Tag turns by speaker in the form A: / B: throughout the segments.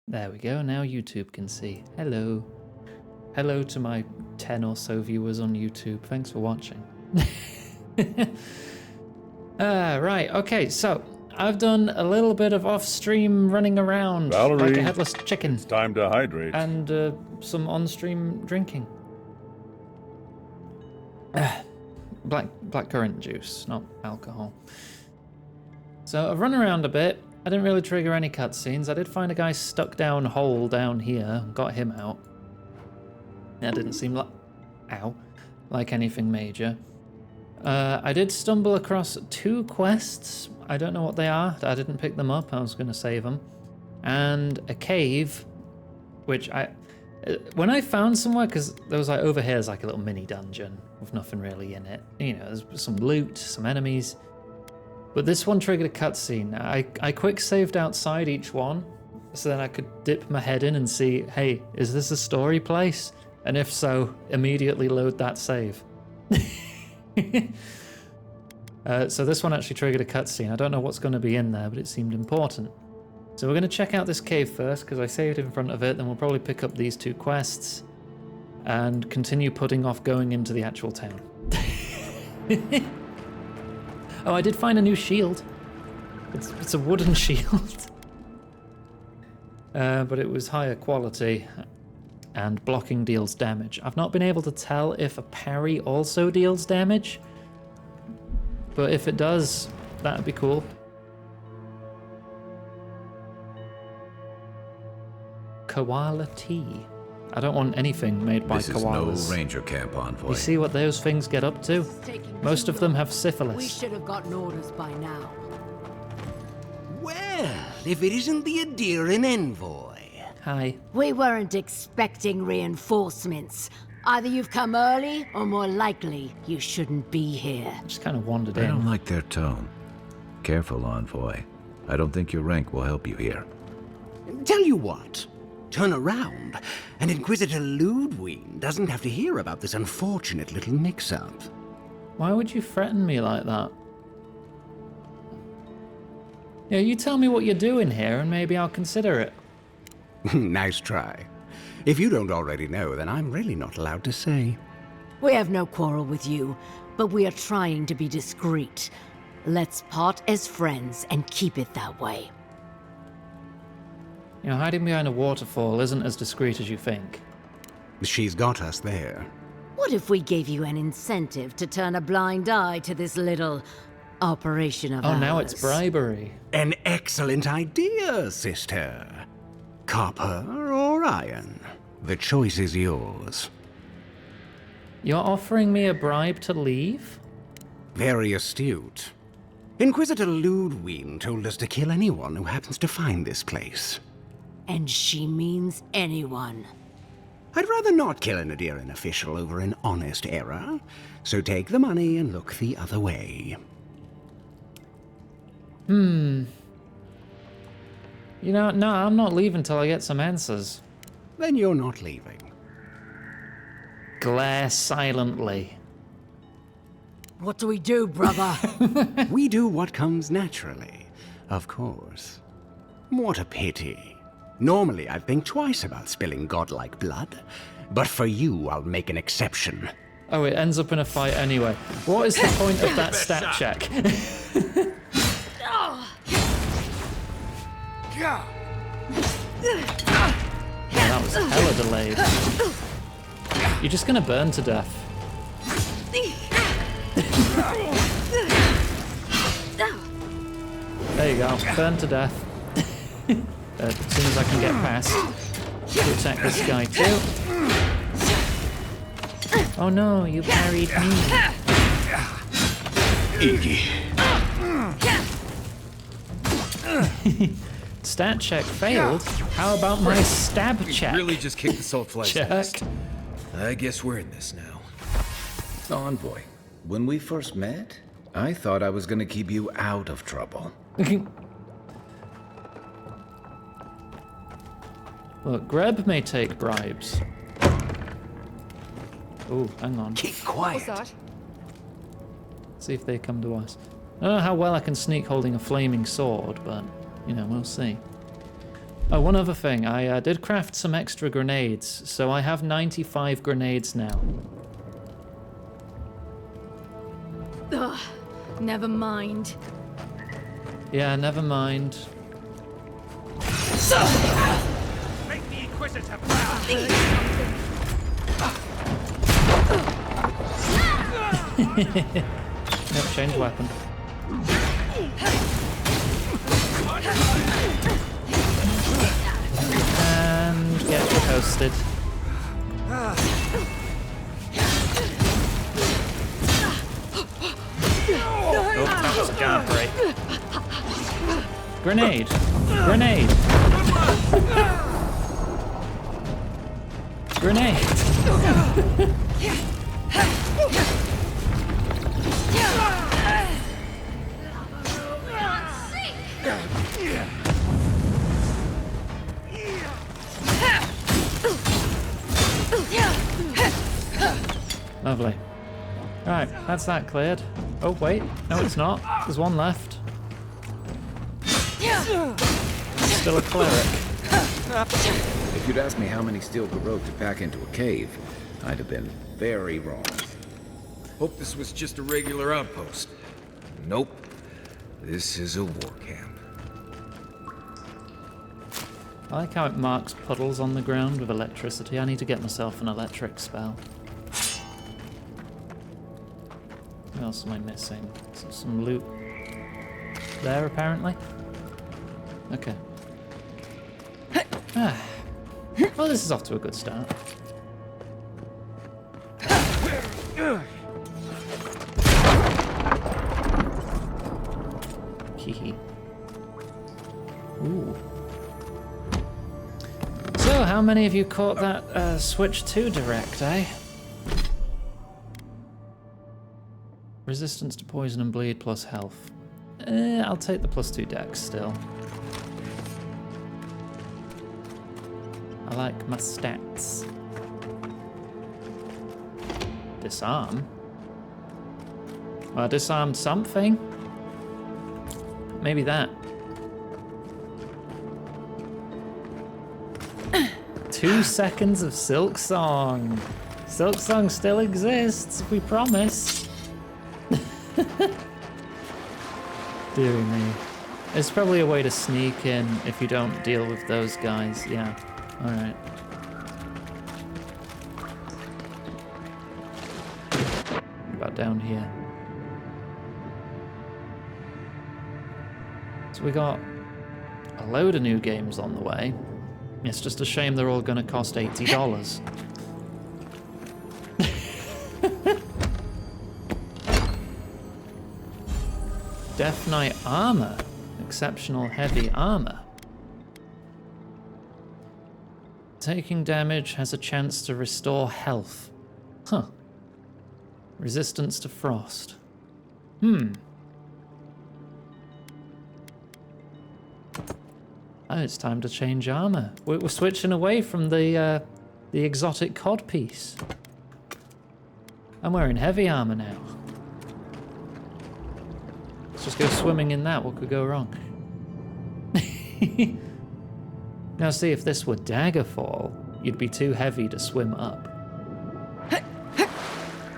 A: There we go, now YouTube can see. Hello. Hello to my 10 or so viewers on YouTube. Thanks for watching. Right, okay, so I've done a little bit of off-stream running around
B: Valerie,
A: like a headless chicken.
B: It's time to hydrate.
A: And some on-stream drinking. Blackcurrant juice, not alcohol. So I've run around a bit. I didn't really trigger any cutscenes. I did find a guy stuck down hole down here. Got him out. That didn't seem like anything major. I did stumble across 2 quests. I don't know what they are. I didn't pick them up. I was going to save them. And a cave, which when I found somewhere, because there was like over here is like a little mini dungeon with nothing really in it. You know, there's some loot, some enemies. But this one triggered a cutscene. I quick saved outside each one, so then I could dip my head in and see, hey, is this a story place? And if so, immediately load that save. So this one actually triggered a cutscene. I don't know what's going to be in there, but it seemed important. So we're going to check out this cave first, because I saved in front of it, then we'll probably pick up these 2 quests and continue putting off going into the actual town. Oh, I did find a new shield. It's a wooden shield. But it was higher quality, and blocking deals damage. I've not been able to tell if a parry also deals damage, but if it does, that'd be cool. Koala tea. I don't want anything made by koalas.
C: This is no ranger camp, Envoy.
A: You see what those things get up to? Most of them have syphilis.
D: We should have gotten orders by now.
E: Well, if it isn't the Adherin Envoy.
A: Hi.
D: We weren't expecting reinforcements. Either you've come early, or more likely, you shouldn't be here.
A: Just kind of wandered
C: I
A: in.
C: don't like their tone. Careful, Envoy. I don't think your rank will help you here.
E: Tell you what, turn around, and Inquisitor Ludwig doesn't have to hear about this unfortunate little mix-up.
A: Why would you threaten me like that? Yeah, you tell me what you're doing here, and maybe I'll consider it.
E: Nice try. If you don't already know, then I'm really not allowed to say.
D: We have no quarrel with you, but we are trying to be discreet. Let's part as friends and keep it that way.
A: You know, hiding behind a waterfall isn't as discreet as you think.
E: She's got us there.
D: What if we gave you an incentive to turn a blind eye to this little operation of ours?
A: Oh, now it's bribery.
E: An excellent idea, sister. Copper or iron? The choice is yours.
A: You're offering me a bribe to leave?
E: Very astute. Inquisitor Ludwig told us to kill anyone who happens to find this place.
D: And she means anyone.
E: I'd rather not kill an Adherin official over an honest error, so take the money and look the other way.
A: You know, no, I'm not leaving till I get some answers.
E: Then you're not leaving.
A: Glare silently.
D: What do we do, brother?
E: We do what comes naturally, of course. What a pity. Normally, I'd think twice about spilling godlike blood, but for you, I'll make an exception.
A: Oh, it ends up in a fight anyway. What is the point of that stat check? Yeah, that was hella delayed. You're just gonna burn to death. There you go, burn to death. As soon as I can get past to attack this guy too. Oh no, you parried me. Stat check failed. How about my stab check?
F: Really just kicked the soulflies
A: Check.
F: nest. I guess we're in this now.
C: Envoy, when we first met, I thought I was going to keep you out of trouble.
A: Look, Greb may take bribes. Oh, hang on.
E: Keep quiet.
A: See if they come to us. I don't know how well I can sneak holding a flaming sword, but, you know, we'll see. Oh, one other thing. I did craft some extra grenades, so I have 95 grenades now.
B: Ugh, never mind.
A: Yeah, never mind.
G: Make the Inquisitor proud!
A: Yep, change weapon. And get toasted. Oh, that was a guard break. Grenade! Grenade! Grenade! Lovely. Right, that's that cleared. Oh, wait. No, it's not. There's one left. Still a cleric.
C: If you'd asked me how many steel garrote to pack into a cave, I'd have been very wrong.
F: Hope this was just a regular outpost. Nope. This is a war camp.
A: I like how it marks puddles on the ground with electricity. I need to get myself an electric spell. What else am I missing? Some loot there, apparently. Okay. Well, this is off to a good start. Hehe. Ooh. So, how many of you caught that Switch 2 Direct, eh? Resistance to poison and bleed plus health. I'll take the plus 2 dex still. I like my stats. Disarm? Well, I disarmed something. Maybe that. 2 seconds of Silk Song. Silk Song still exists, we promise. Dear me. It's probably a way to sneak in if you don't deal with those guys. Yeah. Alright. What about down here? So we got a load of new games on the way. It's just a shame they're all going to cost $80. Death Knight armor. Exceptional heavy armor. Taking damage has a chance to restore health. Huh. Resistance to frost. Oh, it's time to change armor. We're switching away from the exotic codpiece. I'm wearing heavy armor now. Let's just go swimming in that. What could go wrong? Now see, if this were Daggerfall, you'd be too heavy to swim up.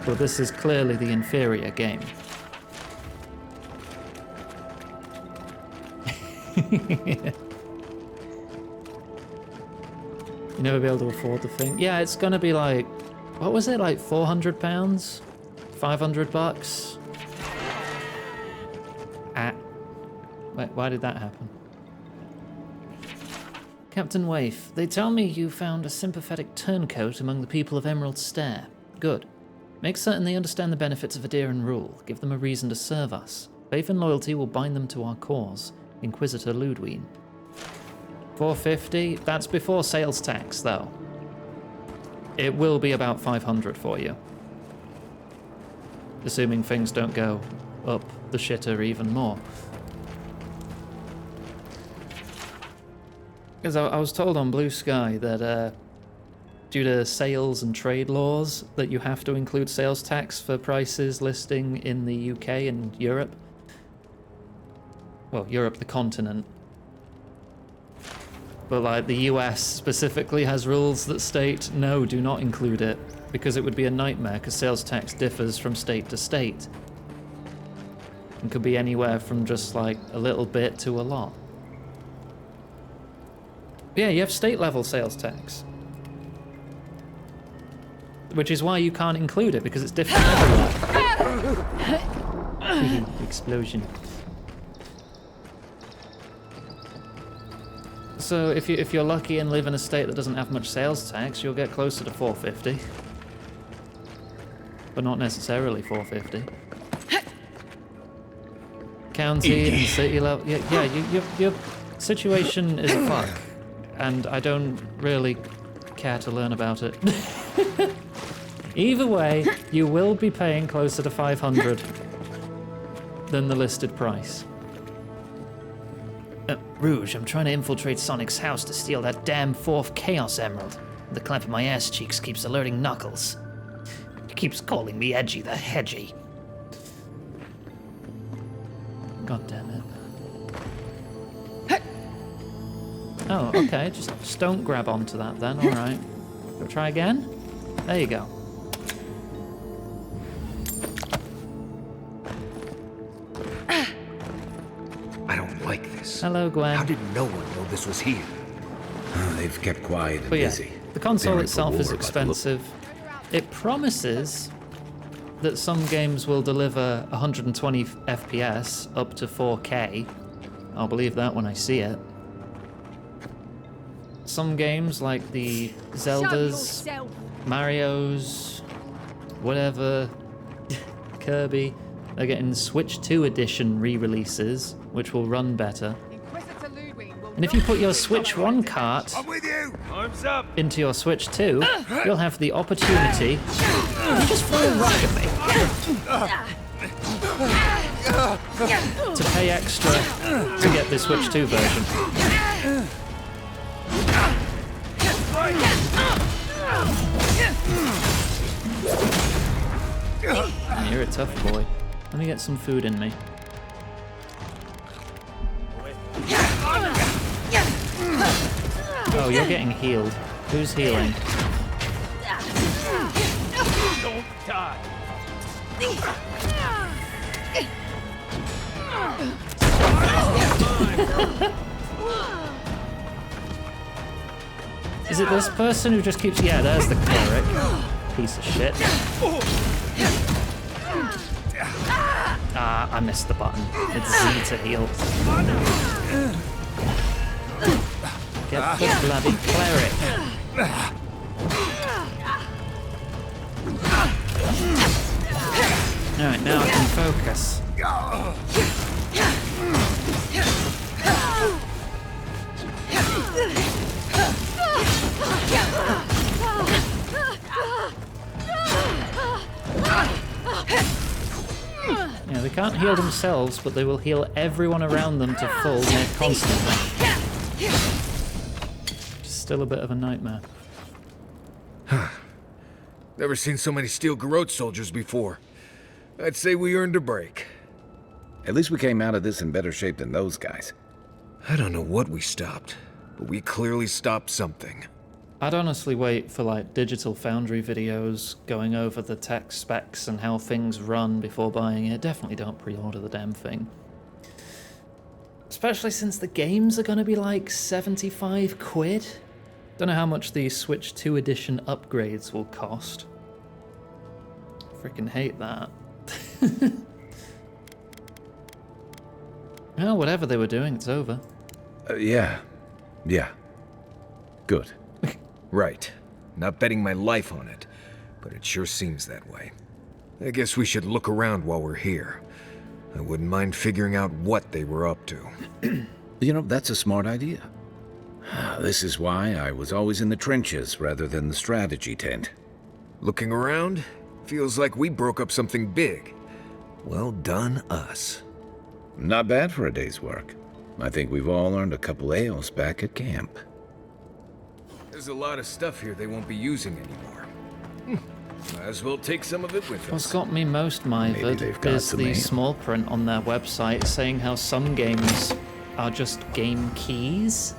A: But this is clearly the inferior game. You never be able to afford the thing. Yeah, it's gonna be like, what was it, like £400? $500? Wait, why did that happen? Captain Waif, they tell me you found a sympathetic turncoat among the people of Emerald Stair. Good. Make certain they understand the benefits of Aderan rule. Give them a reason to serve us. Faith and loyalty will bind them to our cause. Inquisitor Ludwine. $450? That's before sales tax, though. It will be about $500 for you. Assuming things don't go up the shitter even more. Because I was told on Blue Sky that due to sales and trade laws that you have to include sales tax for prices listing in the UK and Europe. Well, Europe, the continent. But like the US specifically has rules that state, no, do not include it, because it would be a nightmare, because sales tax differs from state to state. It could be anywhere from just like a little bit to a lot. Yeah, you have state level sales tax. Which is why you can't include it, because it's different everywhere. Explosion. So if you're lucky and live in a state that doesn't have much sales tax, you'll get closer to 450. But not necessarily 450. County and city level, yeah, your situation is a fuck, and I don't really care to learn about it. Either way, you will be paying closer to 500 than the listed price. Rouge, I'm trying to infiltrate Sonic's house to steal that damn 4th Chaos Emerald. The clamp in my ass cheeks keeps alerting Knuckles. He keeps calling me Edgy the Hedgy. God damn it. Oh, okay, just don't grab onto that then, alright. Go try again? There you go.
F: I don't like this.
A: Hello, Gwen.
F: How did no one know this was here?
C: They've kept quiet and
A: But yeah,
C: busy.
A: the console
C: Preparing for
A: itself
C: war
A: is
C: about to look-
A: expensive. It promises that some games will deliver 120 FPS up to 4K. I'll believe that when I see it. Some games like the Zeldas, Mario's, whatever, Kirby, they're getting Switch 2 edition re-releases, which will run better. And if you put your Switch 1 cart
G: I'm with you. Time's up.
A: into your Switch 2, you'll have the opportunity. You just throw a rock at me. To pay extra to get the Switch 2 version. You're a tough boy. Let me get some food in me. Oh, you're getting healed. Who's healing?
G: Don't die.
A: Is it this person who just keeps... Yeah, there's the cleric. Piece of shit. Ah, I missed the button. It's Z to heal. Get the bloody cleric. Alright, now I can focus. Yeah, they can't heal themselves, but they will heal everyone around them to full constantly. Still a bit of a nightmare.
F: Never seen so many Steel Garrote soldiers before. I'd say we earned a break.
C: At least we came out of this in better shape than those guys.
F: I don't know what we stopped, but we clearly stopped something.
A: I'd honestly wait for like Digital Foundry videos going over the tech specs and how things run before buying it. Definitely don't pre-order the damn thing. Especially since the games are gonna be like 75 quid. Don't know how much the Switch 2 edition upgrades will cost. Freaking hate that. Well, whatever they were doing, it's over.
C: Yeah. Good.
F: Right. Not betting my life on it, but it sure seems that way. I guess we should look around while we're here. I wouldn't mind figuring out what they were up to.
C: You know, that's a smart idea. This is why I was always in the trenches rather than the strategy tent.
F: Looking around, feels like we broke up something big. Well done, us.
C: Not bad for a day's work. I think we've all earned a couple ales back at camp.
F: There's a lot of stuff here they won't be using anymore. Might as well take some of it with us.
A: What's got me most
C: Maybe
A: mithered
C: they've got
A: is
C: some
A: the
C: ale.
A: small print on their website saying how some games are just game keys.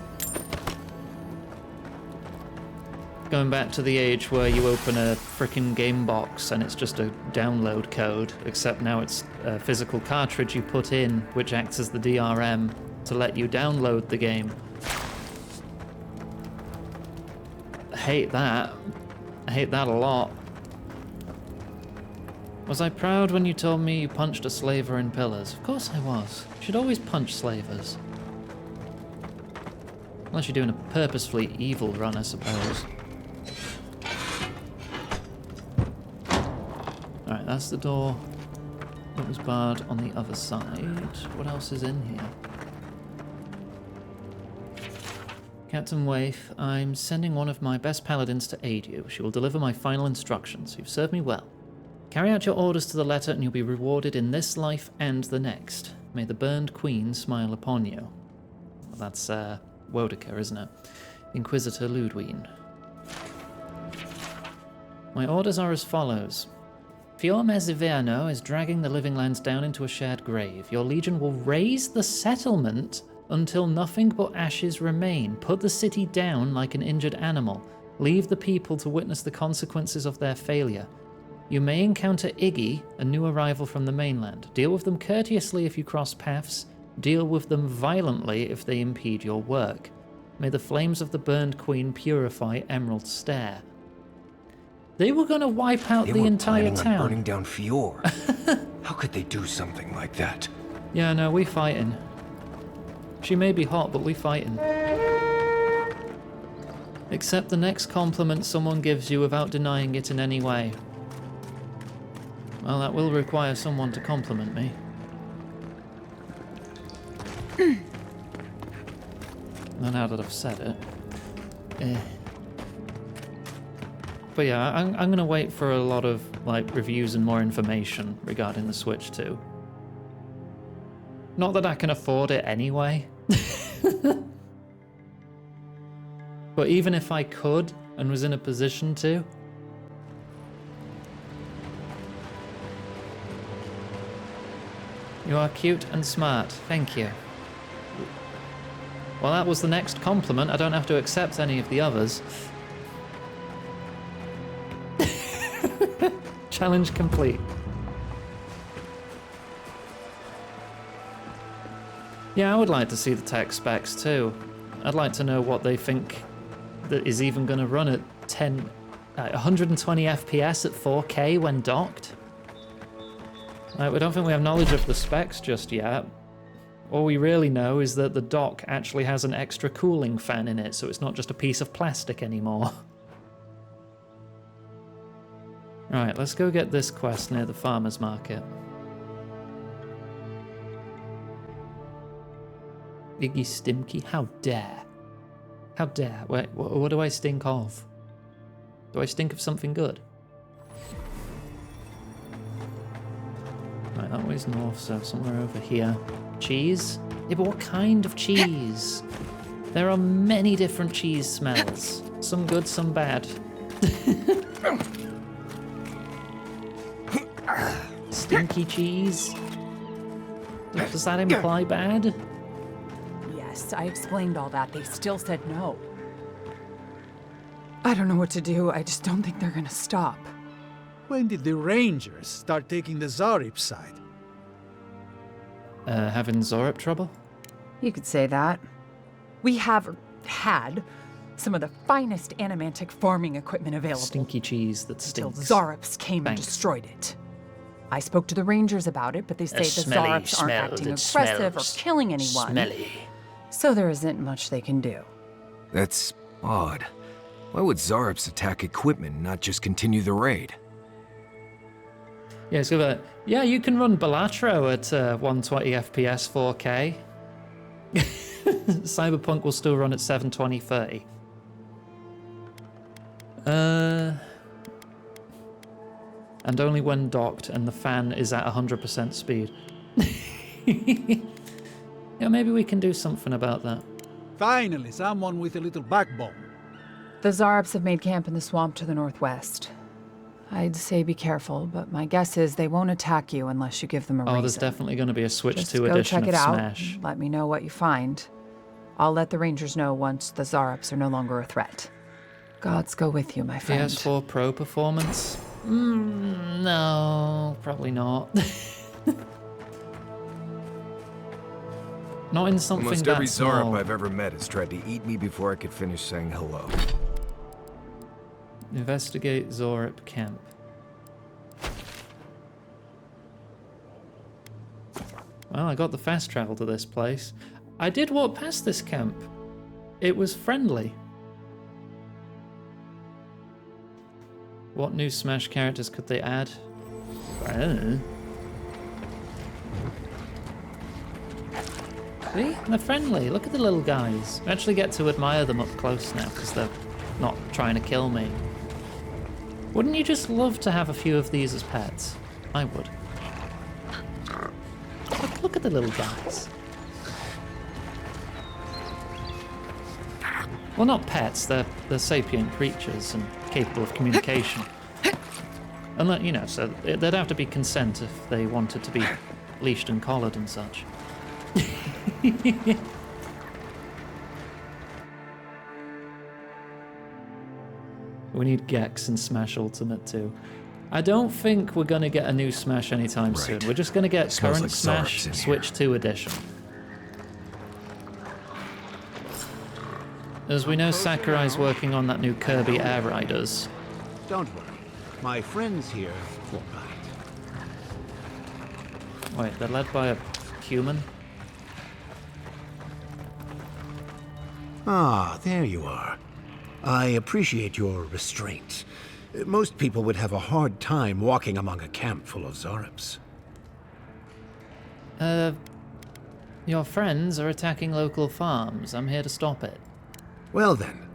A: Going back to the age where you open a frickin' game box and it's just a download code, except now it's a physical cartridge you put in, which acts as the DRM to let you download the game. I hate that. I hate that a lot. Was I proud when you told me you punched a slaver in pillars? Of course I was. You should always punch slavers. Unless you're doing a purposefully evil run, I suppose. Alright, that's the door that was barred on the other side. What else is in here? Captain Waif, I'm sending one of my best paladins to aid you. She will deliver my final instructions. You've served me well. Carry out your orders to the letter and you'll be rewarded in this life and the next. May the burned queen smile upon you. Well, that's, Wodica, isn't it? Inquisitor Ludwine. My orders are as follows. Fiorme Ziverno is dragging the living lands down into a shared grave. Your legion will raise the settlement until nothing but ashes remain. Put the city down like an injured animal. Leave the people to witness the consequences of their failure. You may encounter Iggy, a new arrival from the mainland. Deal with them courteously if you cross paths. Deal with them violently if they impede your work. May the flames of the burned queen purify Emerald Stair. They were going to wipe out the entire town.
F: On burning down Fior. How could they do something like that?
A: Yeah, no, we fighting. She may be hot, but we fighting. Accept the next compliment someone gives you without denying it in any way. Well, that will require someone to compliment me. Not now that I've said it. But yeah, I'm gonna wait for a lot of like reviews and more information regarding the Switch 2. Not that I can afford it anyway. But even if I could and was in a position to. You are cute and smart. Thank you. Well, that was the next compliment. I don't have to accept any of the others. Challenge complete. Yeah, I would like to see the tech specs too. I'd like to know what they think that is even going to run at 120 FPS at 4K when docked. We don't think we have knowledge of the specs just yet. All we really know is that the dock actually has an extra cooling fan in it, so it's not just a piece of plastic anymore. Alright, let's go get this quest near the farmer's market. Iggy Stimky, how dare? How dare? Wait, what do I stink of? Do I stink of something good? Right, that way's north, so somewhere over here. Cheese? Yeah, but what kind of cheese? There are many different cheese smells. Some good, some bad. Stinky cheese? Does that imply bad?
H: Yes, I explained all that. They still said no. I don't know what to do. I just don't think they're gonna stop.
I: When did the Rangers start taking the Zarip side?
A: Having Zorip trouble?
H: You could say that. We have had some of the finest animantic farming equipment available.
A: Stinky cheese that
H: until
A: stinks.
H: Zarops came
A: Thanks.
H: and destroyed it. I spoke to the Rangers about it, but they say the Zarops aren't acting aggressive or killing anyone.
A: Smelly.
H: So there isn't much they can do.
F: That's odd. Why would Zarops attack equipment and not just continue the raid?
A: Yeah, so yeah, you can run Balatro at 120 FPS 4K. Cyberpunk will still run at 720 30. And only when docked and the fan is at 100% speed. Yeah, maybe we can do something about that.
I: Finally, someone with a little backbone.
H: The Zarops have made camp in the swamp to the northwest. I'd say be careful, but my guess is they won't attack you unless you give them a reason.
A: Oh, there's definitely going to be a Switch
H: Just
A: 2
H: go
A: edition
H: check
A: of
H: it out.
A: Smash.
H: Let me know what you find. I'll let the Rangers know once the Zarops are no longer a threat. Gods go with you, my friend.
A: PS4 Pro performance? No, probably not. Not in something
F: Almost
A: that
F: every Zarp
A: small.
F: I've ever met has tried to eat me before I could finish saying hello.
A: Investigate Zorip camp. Well, I got the fast travel to this place. I did walk past this camp. It was friendly. What new Smash characters could they add? I don't know. See? They're friendly. Look at the little guys. I actually get to admire them up close now because they're not trying to kill me. Wouldn't you just love to have a few of these as pets? I would. Look at the little guys. Well, not pets. They're sapient creatures and capable of communication. And you know, so they'd have to be consent if they wanted to be leashed and collared and such. We need Gex in Smash Ultimate too. I don't think we're going to get a new Smash anytime soon. We're just going to get
F: Smells
A: current
F: like
A: Smash
F: Zarps in
A: Switch 2 edition. As we know, Sakurai's working on that new Kirby Air Riders.
E: Don't worry. My friends here won't mind.
A: Wait, they're led by a human?
E: Ah, there you are. I appreciate your restraint. Most people would have a hard time walking among a camp full of Zarps.
A: Your friends are attacking local farms. I'm here to stop it.
E: Well then,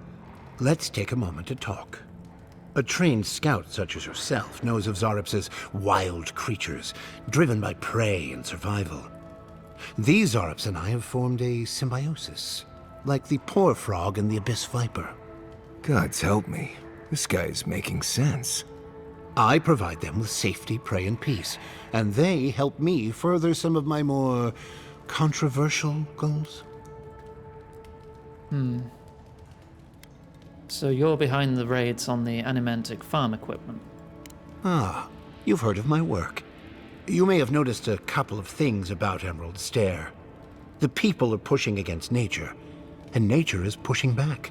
E: let's take a moment to talk. A trained scout such as yourself knows of Zarps as wild creatures, driven by prey and survival. These Zarps and I have formed a symbiosis, like the poor frog and the abyss viper.
F: Gods help me. This guy is making sense.
E: I provide them with safety, prey, and peace, and they help me further some of my more controversial goals.
A: So you're behind the raids on the Animantic farm equipment.
E: Ah, you've heard of my work. You may have noticed a couple of things about Emerald Stair. The people are pushing against nature, and nature is pushing back.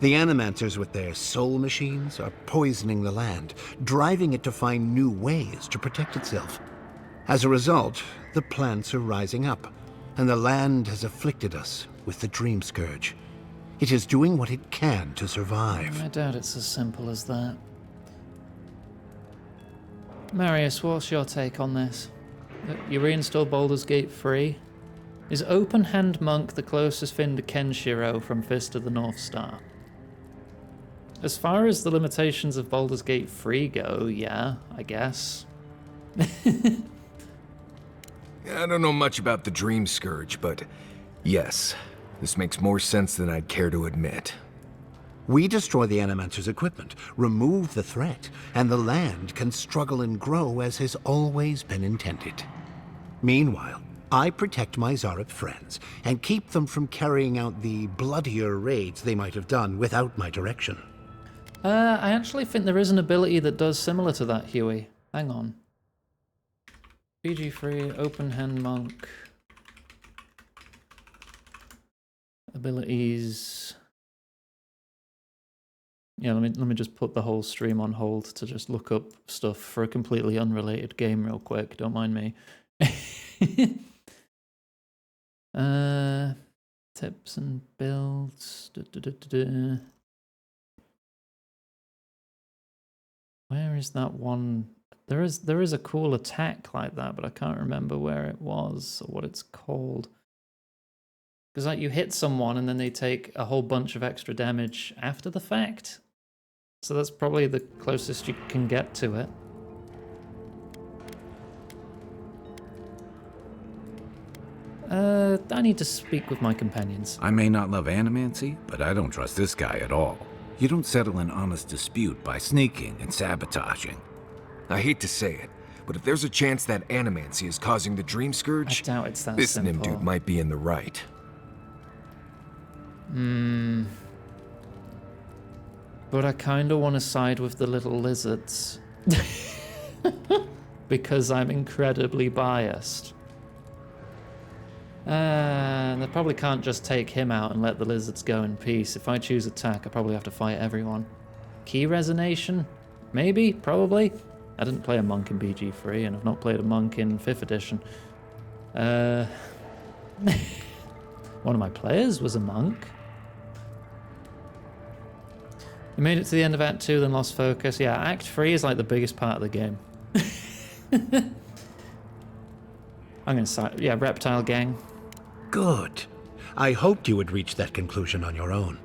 E: The Animancers with their soul machines are poisoning the land, driving it to find new ways to protect itself. As a result, the plants are rising up, and the land has afflicted us with the Dream Scourge. It is doing what it can to survive.
A: I doubt it's as simple as that. Marius, what's your take on this? You reinstall Baldur's Gate 3? Is Open Hand Monk the closest thing to Kenshiro from Fist of the North Star? As far as the limitations of Baldur's Gate 3 go, yeah, I guess.
F: I don't know much about the Dream Scourge, but yes, this makes more sense than I'd care to admit.
E: We destroy the Animancer's equipment, remove the threat, and the land can struggle and grow as has always been intended. Meanwhile, I protect my Zarep friends and keep them from carrying out the bloodier raids they might have done without my direction.
A: I actually think there is an ability that does similar to that, Huey. Hang on. PG3, Open Hand Monk. Abilities. Yeah, let me just put the whole stream on hold to just look up stuff for a completely unrelated game real quick. Don't mind me. Tips and builds. Where is that one? There is a cool attack like that, but I can't remember where it was or what it's called. Because like you hit someone and then they take a whole bunch of extra damage after the fact. So that's probably the closest you can get to it. I need to speak with my companions.
C: I may not love animancy, but I don't trust this guy at all. You don't settle an honest dispute by sneaking and sabotaging.
F: I hate to say it, but if there's a chance that animancy is causing the Dream Scourge,
A: I doubt it's that
F: this
A: simple.
F: Nim dude might be in the right.
A: But I kind of want to side with the little lizards. Because I'm incredibly biased. They probably can't just take him out and let the lizards go in peace. If I choose attack, I probably have to fight everyone. Key resonation? Maybe? Probably? I didn't play a monk in BG3, and I've not played a monk in 5th edition. One of my players was a monk. You made it to the end of Act 2, then lost focus. Yeah, Act 3 is like the biggest part of the game. I'm gonna side, yeah, Reptile Gang.
J: Good. I hoped you would reach that conclusion on your own.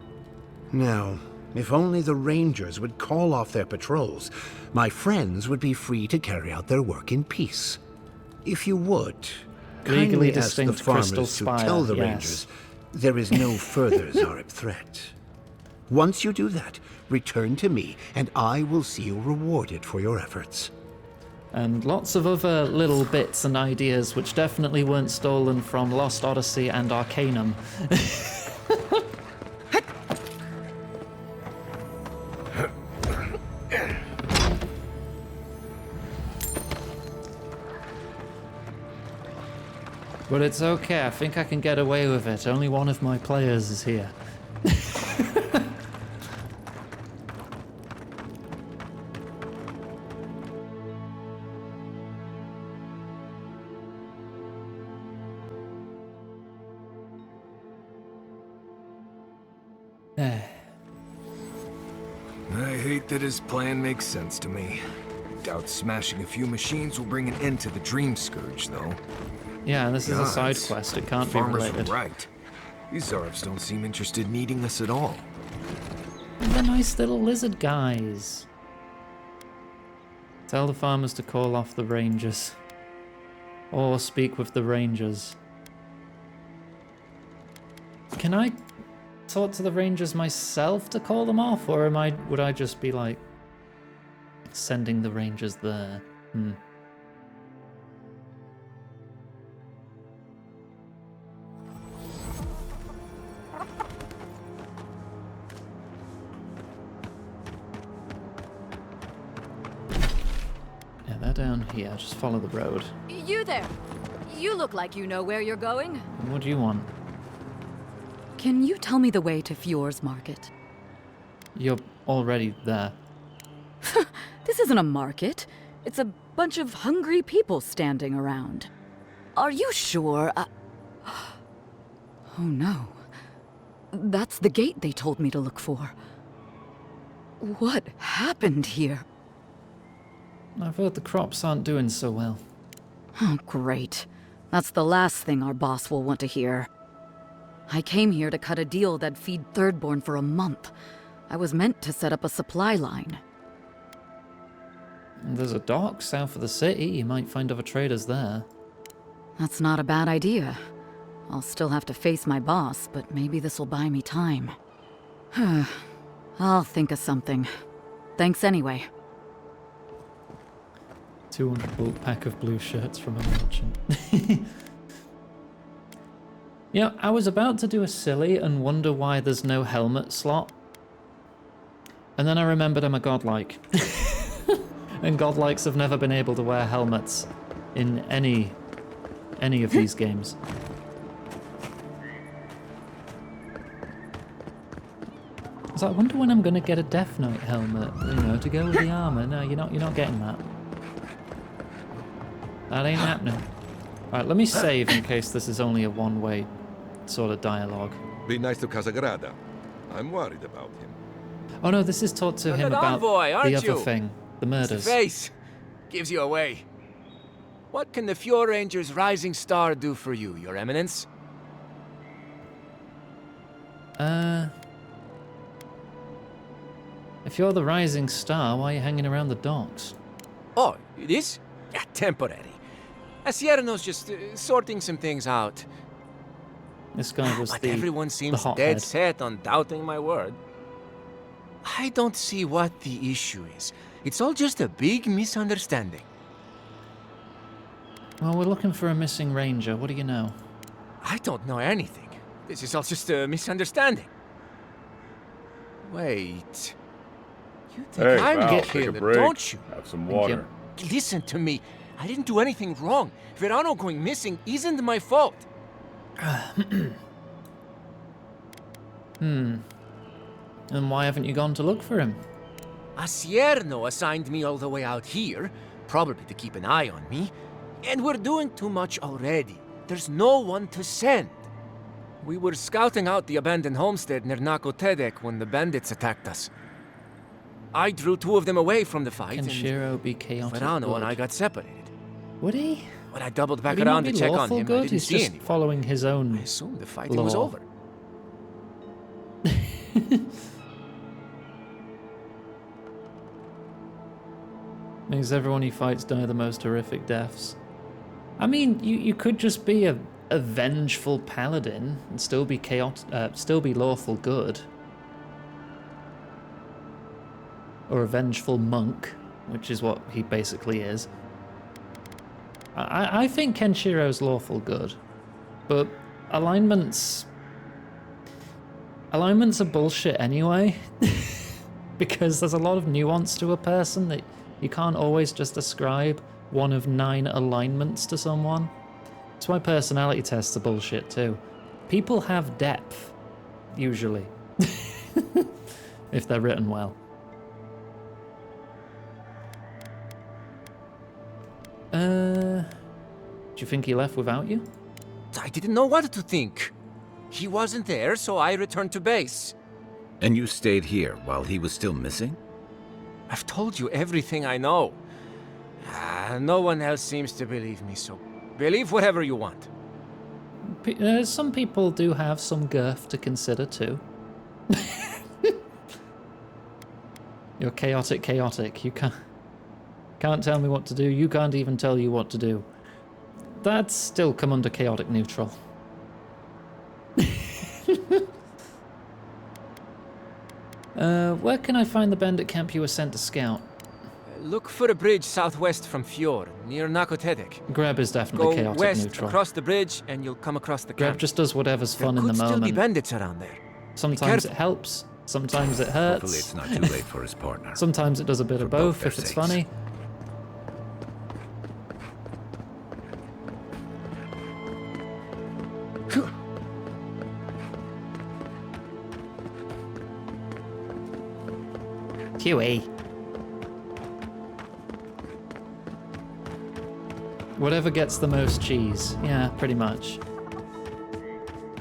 J: Now, if only the Rangers would call off their patrols, my friends would be free to carry out their work in peace. If you would,
A: Legally
J: kindly ask the
A: distinct
J: farmers
A: crystal
J: to
A: spire,
J: tell the
A: yes.
J: Rangers there is no further Zareb threat. Once you do that, return to me, and I will see you rewarded for your efforts.
A: And lots of other little bits and ideas which definitely weren't stolen from Lost Odyssey and Arcanum. But it's okay, I think I can get away with it. Only one of my players is here.
F: I hate that his plan makes sense to me. Doubt smashing a few machines will bring an end to the Dream Scourge, though.
A: Yeah, and this is a side
F: Gods,
A: quest. It can't be
F: farmers
A: related.
F: were right. These Zarevs don't seem interested in eating us at all.
A: And the nice little lizard guys. Tell the farmers to call off the rangers. Or speak with the rangers. Can I talk to the rangers myself to call them off? Or would I just be like sending the rangers there? Yeah, they're down here. Just follow the road.
B: You there. You look like you know where you're going.
A: What do you want?
K: Can you tell me the way to Fjord's market?
A: You're already there.
K: This isn't a market. It's a bunch of hungry people standing around. Are you sure? Oh no. That's the gate they told me to look for. What happened here?
A: I've heard the crops aren't doing so well.
K: Oh, great. That's the last thing our boss will want to hear. I came here to cut a deal that'd feed Thirdborn for a month. I was meant to set up a supply line.
A: There's a dock south of the city. You might find other traders there.
K: That's not a bad idea. I'll still have to face my boss, but maybe this'll buy me time. I'll think of something. Thanks anyway.
A: 200 bulk pack of blue shirts from a merchant. You know, I was about to do a silly and wonder why there's no helmet slot. And then I remembered I'm a godlike. And godlikes have never been able to wear helmets in any of these games. So I wonder when I'm gonna get a Death Knight helmet, you know, to go with the armor. No, you're not getting that. That ain't happening. Alright, let me save in case this is only a one-way sort of dialogue.
L: Be nice to Casagrada. I'm worried about him.
A: Oh no, this is taught to him
G: An
A: about
G: envoy, aren't
A: the other
G: you?
A: thing, the murders.
G: Face gives you away. What can the Fjord Ranger's Rising Star do for you, Your Eminence?
A: If you're the Rising Star, why are you hanging around the docks?
G: Oh, it is? Yeah, temporary. Asierno's just sorting some things out.
A: This guy was
G: But
A: the
G: everyone seems
A: hothead.
G: dead set on doubting my word. I don't see what the issue is. It's all just a big misunderstanding.
A: Well, we're looking for a missing ranger. What do you know?
G: I don't know anything. This is all just a misunderstanding. Wait. You think I'm
M: Val,
G: the
M: take a
G: killer,
M: break.
G: don't you?
M: Have some
A: Thank
M: water.
G: Listen to me. I didn't do anything wrong. Verano going missing isn't my fault.
A: And why haven't you gone to look for him?
G: Asierno assigned me all the way out here, probably to keep an eye on me. And we're doing too much already. There's no one to send. We were scouting out the abandoned homestead near Nakotedek when the bandits attacked us. I drew 2 of them away from the fight,
A: Can
G: and
A: Shiro be chaotic
G: Verano
A: good?
G: and I got separated.
A: Would he?
G: When I doubled back
A: Would he not
G: around
A: be
G: to check on
A: lawful
G: him, I
A: good?
G: didn't
A: He's
G: see
A: just
G: anyone.
A: following his own
G: I assumed the fighting was
A: law.
G: over.
A: Makes everyone he fights die the most horrific deaths. I mean, you could just be a vengeful paladin and still be still be lawful good. Or a vengeful monk, which is what he basically is. I think Kenshiro's lawful good, but alignments are bullshit anyway, because there's a lot of nuance to a person that you can't always just ascribe one of 9 alignments to someone. That's why personality tests are bullshit too. People have depth, usually, if they're written well. Do you think he left without you?
G: I didn't know what to think. He wasn't there, so I returned to base.
C: And you stayed here while he was still missing?
G: I've told you everything I know. No one else seems to believe me, so believe whatever you want.
A: Some people do have some girth to consider too. You're chaotic. You can't tell me what to do. You can't even tell you what to do. That's still come under chaotic neutral. Where can I find the bandit camp you were sent to scout?
G: Look for a bridge southwest from Fjord, near Nakotedek.
A: Greb is definitely
G: Go
A: chaotic
G: west
A: neutral.
G: across the bridge, and you'll come across the
A: Greb
G: camp.
A: just does whatever's fun in the
G: There could still be
A: moment.
G: bandits around there.
A: Sometimes it helps, sometimes it hurts.
C: Hopefully it's not too late for his partner.
A: Sometimes it does a bit
C: For
A: of
C: both
A: both
C: their
A: if it's
C: sakes.
A: funny. QE. Whatever gets the most cheese. Yeah, pretty much.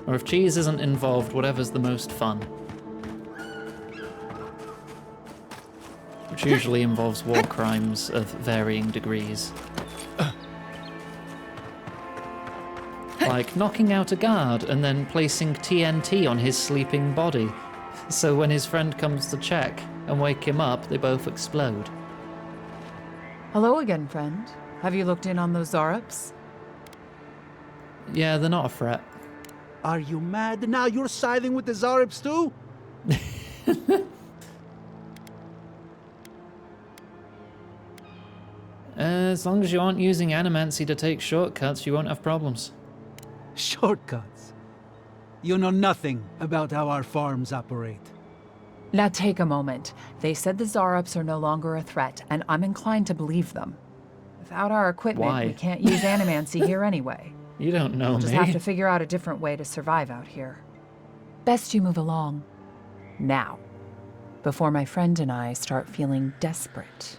A: Or if cheese isn't involved, whatever's the most fun. Which usually involves war crimes of varying degrees. Like knocking out a guard and then placing TNT on his sleeping body. So when his friend comes to check and wake him up, they both explode.
H: Hello again, friend. Have you looked in on those Zarups?
A: Yeah, they're not a threat.
I: Are you mad? Now you're siding with the Zaribs too?
A: As long as you aren't using animancy to take shortcuts, you won't have problems.
I: Shortcuts. You know nothing about how our farms operate.
H: Now take a moment. They said the Zarups are no longer a threat, and I'm inclined to believe them. Without our equipment,
A: Why?
H: we can't use animancy here anyway.
A: You don't know
H: We'll just
A: me.
H: have to figure out a different way to survive out here. Best you move along. Now. Before my friend and I start feeling desperate.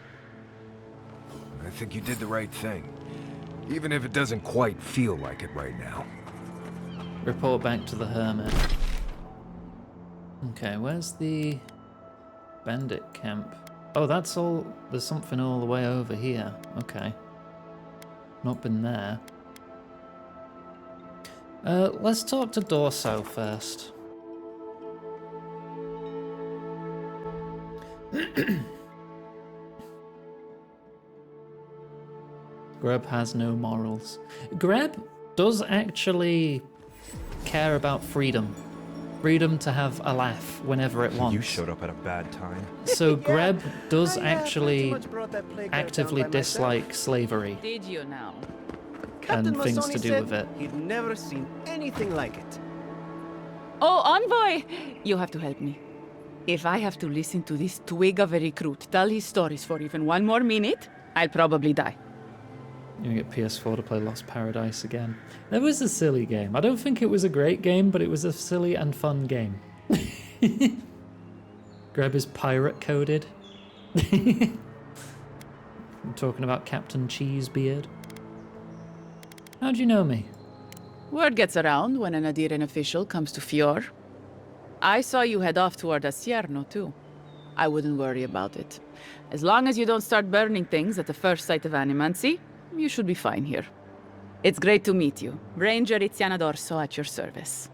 F: I think you did the right thing. Even if it doesn't quite feel like it right now.
A: Report back to the hermit. Okay, where's the bandit camp? Oh, that's all. There's something all the way over here. Okay. Not been there. Let's talk to Dorso first. Greb has no morals. Greb does actually care about freedom. Freedom to have a laugh whenever it wants.
N: You showed up at a bad time.
A: So Greb does
O: I
A: actually
O: pretty much brought that plague down
A: actively
O: by myself.
A: dislike slavery
O: Did you now?
A: and
O: Captain
A: things
O: Masoni
A: to do
O: said
A: with it.
O: he'd never seen anything like it.
P: Oh, envoy! You have to help me.
M: If I have to listen to this twig of a recruit tell his stories for even one more minute, I'll probably die.
A: You get PS4 to play Lost Paradise again. That was a silly game. I don't think it was a great game, but it was a silly and fun game. Greb is pirate coded. I'm talking about Captain Cheesebeard. How'd you know me?
M: Word gets around when an Adiran official comes to Fjord. I saw you head off toward Asierno, too. I wouldn't worry about it. As long as you don't start burning things at the first sight of animancy, you should be fine here. It's great to meet you. Ranger Iziana Dorso at your service.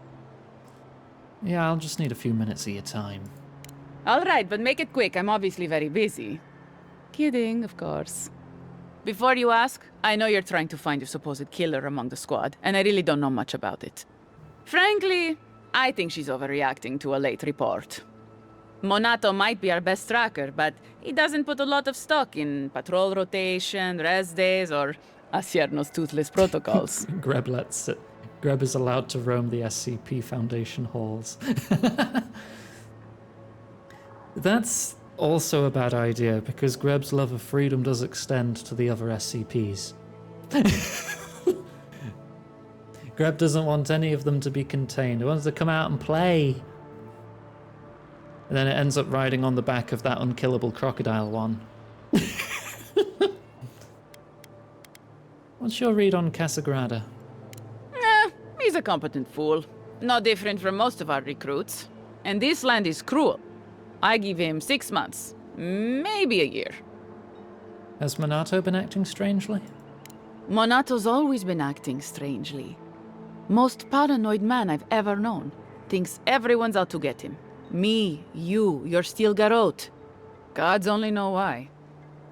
A: Yeah, I'll just need a few minutes of your time.
M: All right, but make it quick. I'm obviously very busy. Kidding, of course. Before you ask, I know you're trying to find your supposed killer among the squad, and I really don't know much about it. Frankly, I think she's overreacting to a late report. Monato might be our best tracker, but he doesn't put a lot of stock in patrol rotation, rest days, or Asierno's toothless protocols.
A: Greb lets it. Greb is allowed to roam the SCP Foundation halls. That's also a bad idea, because Greb's love of freedom does extend to the other SCPs. Greb doesn't want any of them to be contained. He wants to come out and play. And then it ends up riding on the back of that unkillable crocodile one. What's your read on Casagrada?
M: He's a competent fool. No different from most of our recruits. And this land is cruel. I give him 6 months. Maybe a year.
A: Has Monato been acting strangely?
M: Monato's always been acting strangely. Most paranoid man I've ever known. Thinks everyone's out to get him. Me, you, your steel garrote. Gods only know why.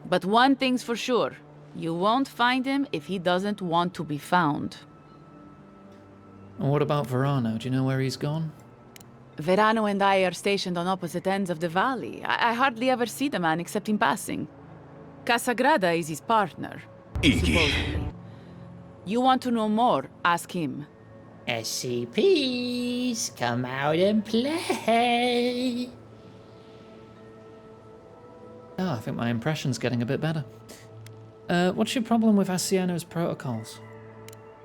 M: But one thing's for sure. You won't find him if he doesn't want to be found.
A: And what about Verano? Do you know where he's gone?
M: Verano and I are stationed on opposite ends of the valley. I hardly ever see the man except in passing. Casagrada is his partner. Supposedly. You want to know more? Ask him.
N: SCPs, come out and play.
A: Oh, I think my impression's getting a bit better. What's your problem with Asierno's protocols?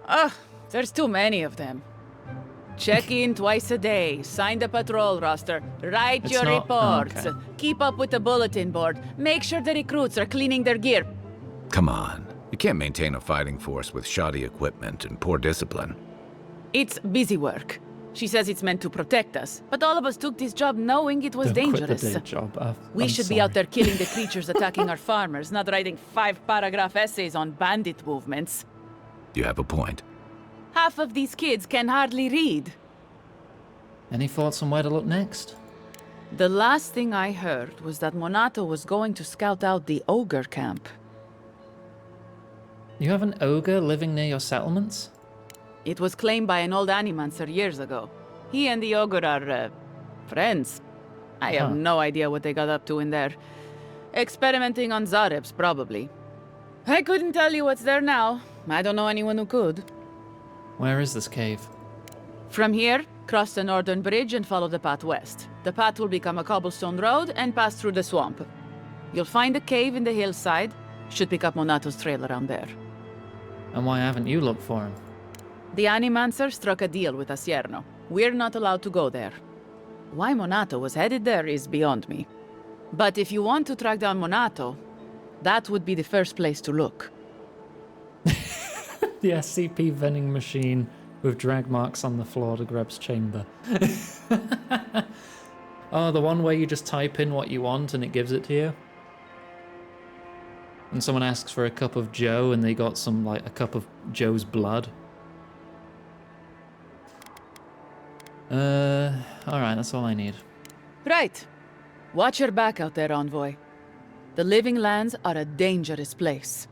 M: Ugh, there's too many of them. Check in twice a day, sign the patrol roster, write
A: It's
M: your
A: not-
M: reports,
A: okay.
M: keep up with the bulletin board, make sure the recruits are cleaning their gear.
C: Come on. You can't maintain a fighting force with shoddy equipment and poor discipline.
M: It's busy work. She says it's meant to protect us, but all of us took this job knowing it was
A: Don't quit the
M: dangerous.
A: day job.
M: We
A: I'm
M: should be
A: sorry.
M: out there killing the creatures attacking our farmers, not writing 5-paragraph essays on bandit movements.
C: You have a point.
M: Half of these kids can hardly read.
A: Any thoughts on where to look next?
M: The last thing I heard was that Monato was going to scout out the ogre camp.
A: You have an ogre living near your settlements?
M: It was claimed by an old animancer years ago. He and the ogre are, friends. I have no idea what they got up to in there. Experimenting on Zarebs, probably. I couldn't tell you what's there now. I don't know anyone who could.
A: Where is this cave?
M: From here, cross the northern bridge and follow the path west. The path will become a cobblestone road and pass through the swamp. You'll find a cave in the hillside. Should pick up Monato's trail around there.
A: And why haven't you looked for him?
M: The Animancer struck a deal with Asierno. We're not allowed to go there. Why Monato was headed there is beyond me. But if you want to track down Monato, that would be the first place to look.
A: The SCP vending machine with drag marks on the floor to Greb's chamber. Oh, the one where you just type in what you want and it gives it to you? And someone asks for a cup of Joe and they got some, like, a cup of Joe's blood. Alright, that's all I need.
M: Right. Watch your back out there, Envoy. The Living Lands are a dangerous place.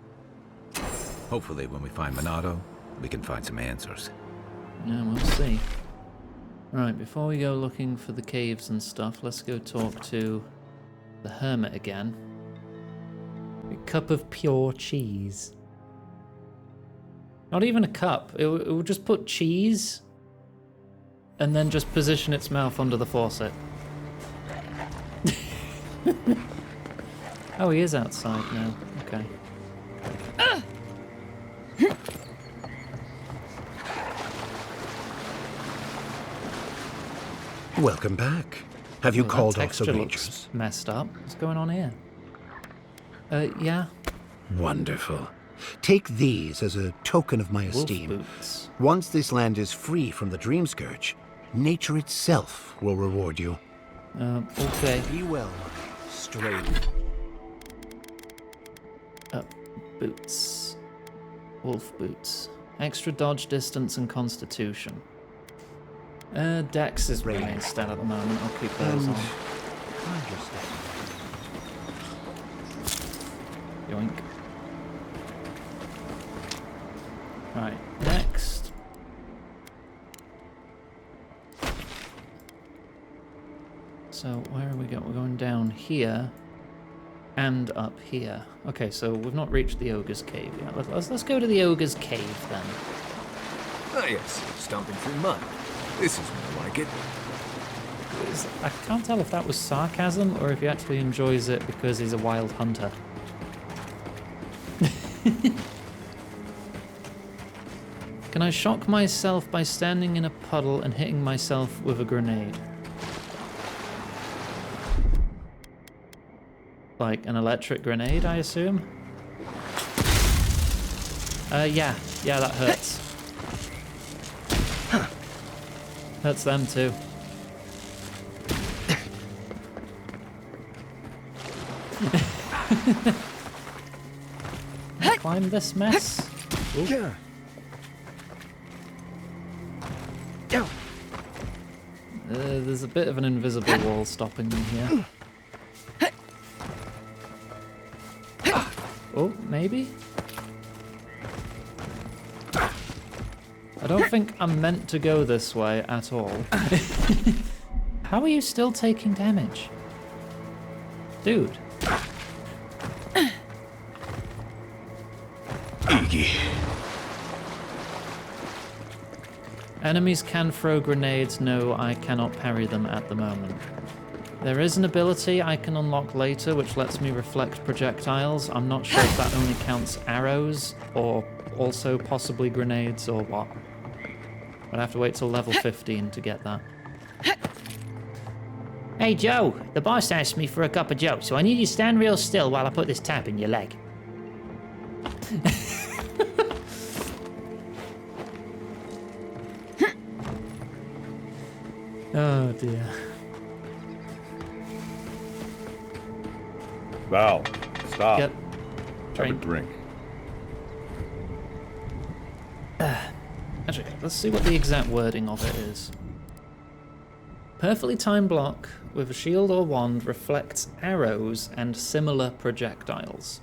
C: Hopefully when we find Monato, we can find some answers.
A: Yeah, we'll see. Right, before we go looking for the caves and stuff, let's go talk to the hermit again. A cup of pure cheese. Not even a cup. It will just put cheese and then just position its mouth under the faucet. Oh, he is outside now. Okay.
J: Welcome back. Have you
A: Oh,
J: called
A: that
J: off the
A: texture
J: Rangers?
A: looks messed up. What's going on here? Yeah.
J: Wonderful. Take these as a token of my
A: Wolf
J: esteem.
A: boots.
J: Once this land is free from the Dream Scourge, nature itself will reward you.
A: Okay.
E: Be well, stray.
A: Boots. Wolf boots. Extra dodge, distance, and constitution. Dex is my main stat at the moment. I'll keep those on. Yoink. Right, next. So where are we going? We're going down here and up here. Okay, so we've not reached the ogre's cave yet. Let's go to the ogre's cave then.
F: Ah, yes, stomping through mud. This is more like it.
A: I can't tell if that was sarcasm or if he actually enjoys it because he's a wild hunter. Can I shock myself by standing in a puddle and hitting myself with a grenade? Like an electric grenade, I assume? Yeah, that hurts. Hurts them too. Can I climb this mess? Ooh. There's a bit of an invisible wall stopping me here. Oh, maybe? I don't think I'm meant to go this way at all. How are you still taking damage? Dude.
J: Iggy.
A: Enemies can throw grenades. No, I cannot parry them at the moment. There is an ability I can unlock later which lets me reflect projectiles. I'm not sure if that only counts arrows or also possibly grenades or what. I'd have to wait till level 15 to get that.
N: Hey Joe, the boss asked me for a cup of joe, so I need you to stand real still while I put this tap in your leg.
A: Oh dear.
L: Val, stop.
A: Yep.
L: Have a drink.
A: Actually, let's see what the exact wording of it is. Perfectly timed block with a shield or wand reflects arrows and similar projectiles.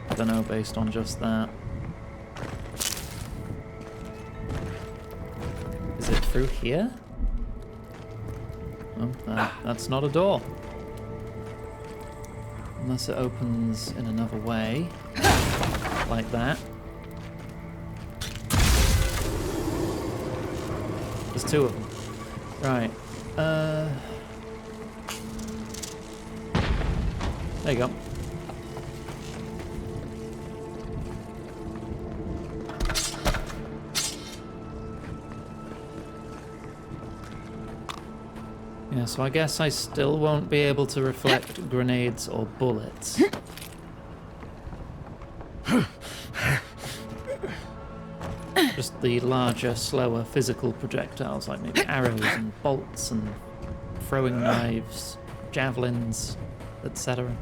A: I don't know based on just that. Is it through here? Oh, that's not a door. Unless it opens in another way. Like that. There's two of them. Right. There you go. Yeah, so I guess I still won't be able to reflect grenades or bullets. Just the larger, slower physical projectiles, like maybe arrows and bolts and throwing knives, javelins, etc.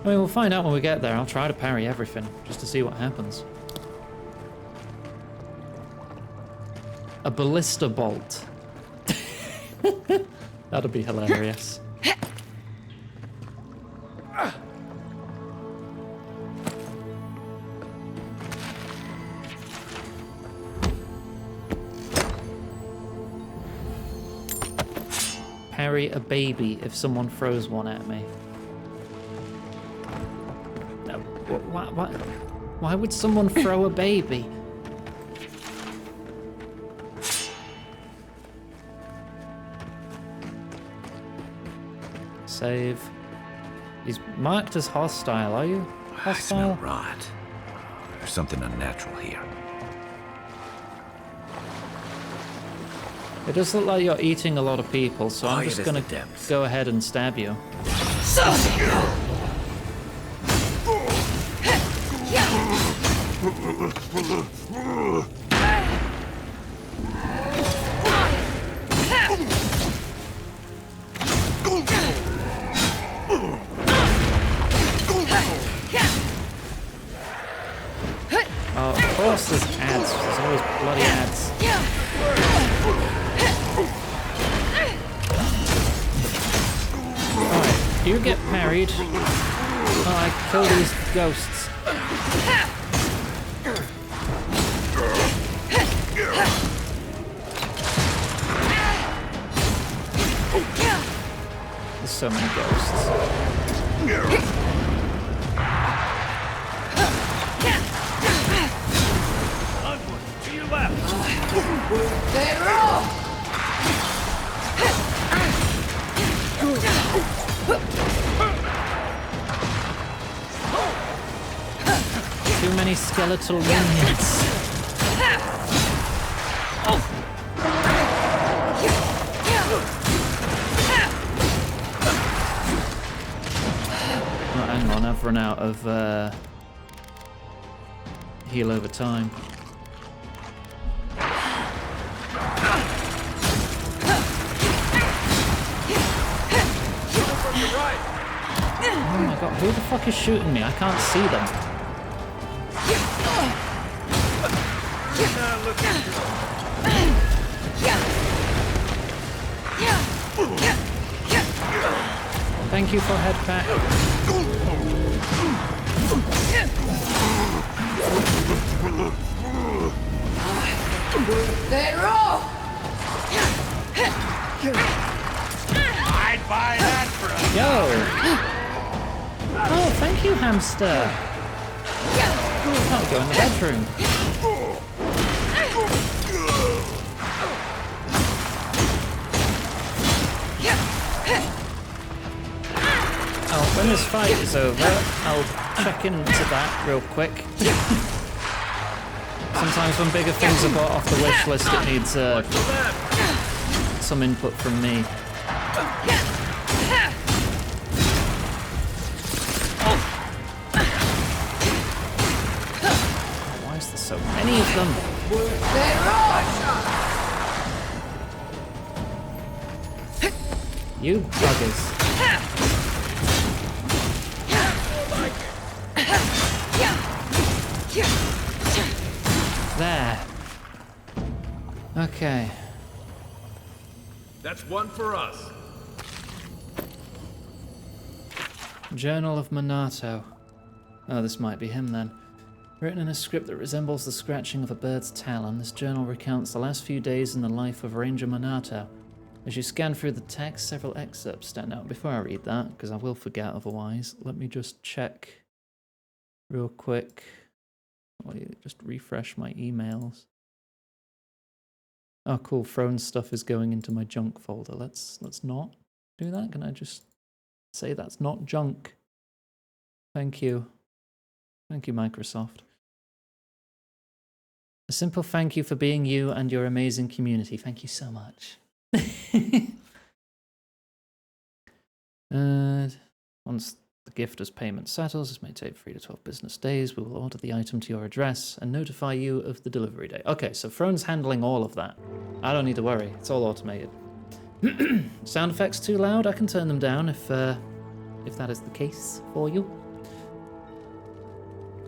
A: I mean, we'll find out when we get there. I'll try to parry everything, just to see what happens. A ballista bolt. That'd be hilarious. carry a baby if someone throws one at me? No. Why would someone throw a baby? Save. He's marked as hostile, are you?
C: I smell
A: Hostile?
C: rot. There's something unnatural here.
A: It does look like you're eating a lot of people, so I'm just gonna go ahead and stab you. Oh, of course there's ads. There's always bloody ads. Alright, you get parried. Oh, I kill these ghosts. There's so many ghosts.
L: To your left.
A: Too many skeletal minions. Oh, hang on, I've run out of heal over time. Oh my god, who the fuck is shooting me? I can't see them. Thank you for head pat.
L: I'd buy that for a
A: Yo! Oh, thank you, hamster. I'll go in the bedroom. Oh, when this fight is over, I'll check into that real quick. Sometimes when bigger things are bought off the wish list, it needs some input from me. Why is there so many of them? You buggers. There. Okay.
L: That's one for us.
A: Journal of Minato. Oh, this might be him then. Written in a script that resembles the scratching of a bird's talon, this journal recounts the last few days in the life of Ranger Minato. As you scan through the text, several excerpts stand out. Before I read that, because I will forget otherwise, let me just check real quick. I'll just refresh my emails. Oh, cool. Throne's stuff is going into my junk folder. Let's not do that. Can I just say that's not junk? Thank you. Thank you, Microsoft. A simple thank you for being you and your amazing community. Thank you so much. Once the gifter's payment settles, this may take 3 to 12 business days. We will order the item to your address and notify you of the delivery date. Okay, so Throne's handling all of that. I don't need to worry. It's all automated. Sound effects too loud? I can turn them down if that is the case for you.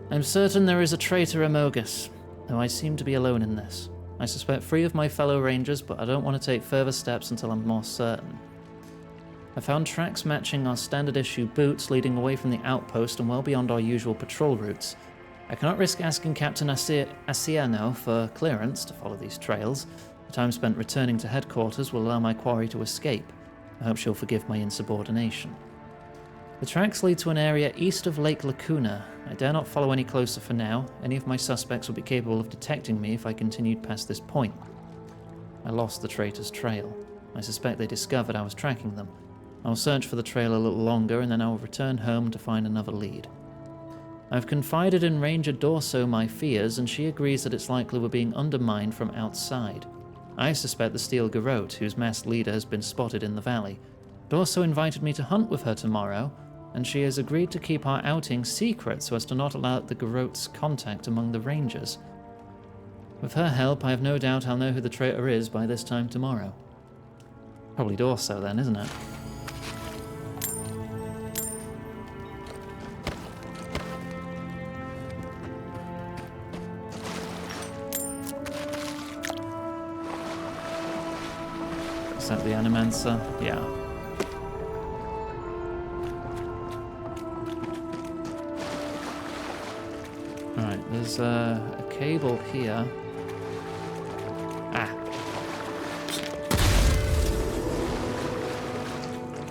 A: I'm certain there is a traitor Amogus, though I seem to be alone in this. I suspect 3 of my fellow rangers, but I don't want to take further steps until I'm more certain. I found tracks matching our standard issue boots leading away from the outpost and well beyond our usual patrol routes. I cannot risk asking Captain Asiano for clearance to follow these trails. The time spent returning to headquarters will allow my quarry to escape. I hope she'll forgive my insubordination. The tracks lead to an area east of Lake Lacuna. I dare not follow any closer for now. Any of my suspects would be capable of detecting me if I continued past this point. I lost the traitor's trail. I suspect they discovered I was tracking them. I'll search for the trail a little longer, and then I will return home to find another lead. I've confided in Ranger Dorso my fears, and she agrees that it's likely we're being undermined from outside. I suspect the Steel Garrote, whose masked leader has been spotted in the valley. Dorso invited me to hunt with her tomorrow, and she has agreed to keep our outing secret so as to not allow the Garrote's contact among the Rangers. With her help, I have no doubt I'll know who the traitor is by this time tomorrow. Probably Dorso then, isn't it? Is that the Animancer? Yeah. Alright, there's a cable here. Ah.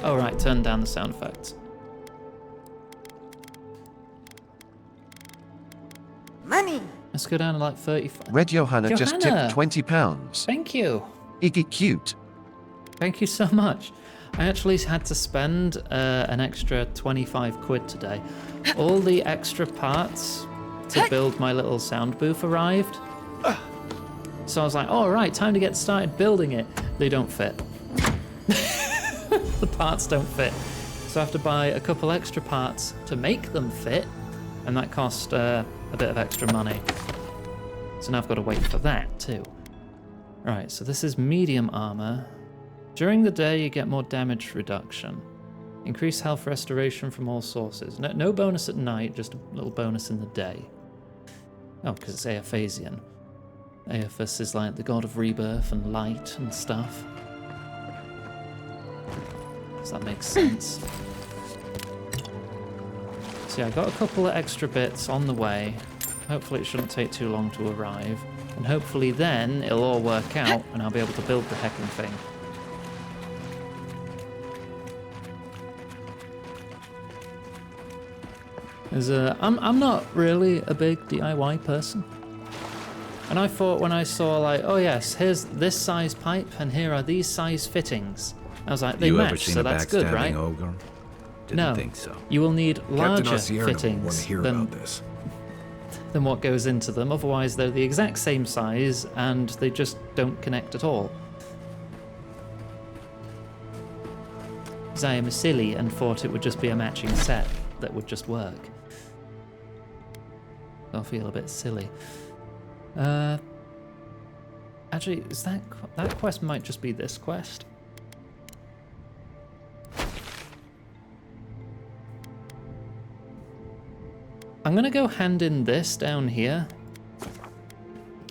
A: Oh right, turn down the sound effects.
O: Money!
A: Let's go down to like 35.
P: Red Johanna just tipped £20.
A: Thank you.
P: Iggy cute.
A: Thank you so much. I actually had to spend an extra 25 quid today. All the extra parts to build my little sound booth arrived. So I was like, oh, right, time to get started building it. They don't fit. The parts don't fit. So I have to buy a couple extra parts to make them fit, and that cost a bit of extra money. So now I've got to wait for that too. Right, so this is medium armor. During the day, you get more damage reduction. Increased health restoration from all sources. No bonus at night, just a little bonus in the day. Oh, because it's Aephasian. Aephus is like the god of rebirth and light and stuff. Does that make sense? So yeah, I got a couple of extra bits on the way. Hopefully it shouldn't take too long to arrive. And hopefully then it'll all work out and I'll be able to build the heckin' thing. I'm not really a big DIY person. And I thought when I saw like, oh yes, here's this size pipe and here are these size fittings. I was like, they match, so that's good, right?
C: Ogre?
A: No,
C: think so.
A: You will need larger
F: Captain Osierno will want
A: fittings
F: to hear about this.
A: than what goes into them. Otherwise, they're the exact same size and they just don't connect at all. Because I am silly and thought it would just be a matching set that would just work. I feel a bit silly. Actually, is that quest might just be this quest? I'm gonna go hand in this down here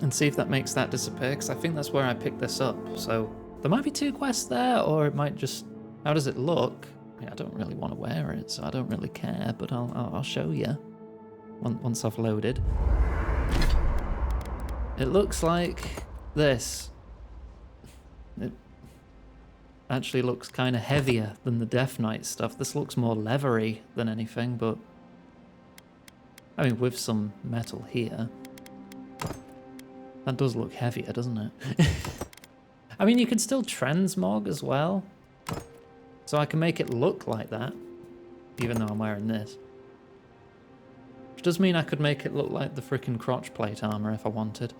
A: and see if that makes that disappear, because I think that's where I picked this up. So there might be two quests there, or it might just... How does it look? I mean, I don't really want to wear it, so I don't really care, but I'll show you once I've loaded. It looks like this. It actually looks kind of heavier than the Death Knight stuff. This looks more leathery than anything, but I mean, with some metal here. That does look heavier, doesn't it? I mean, you can still transmog as well. So I can make it look like that, even though I'm wearing this. Which does mean I could make it look like the frickin' crotch plate armor if I wanted.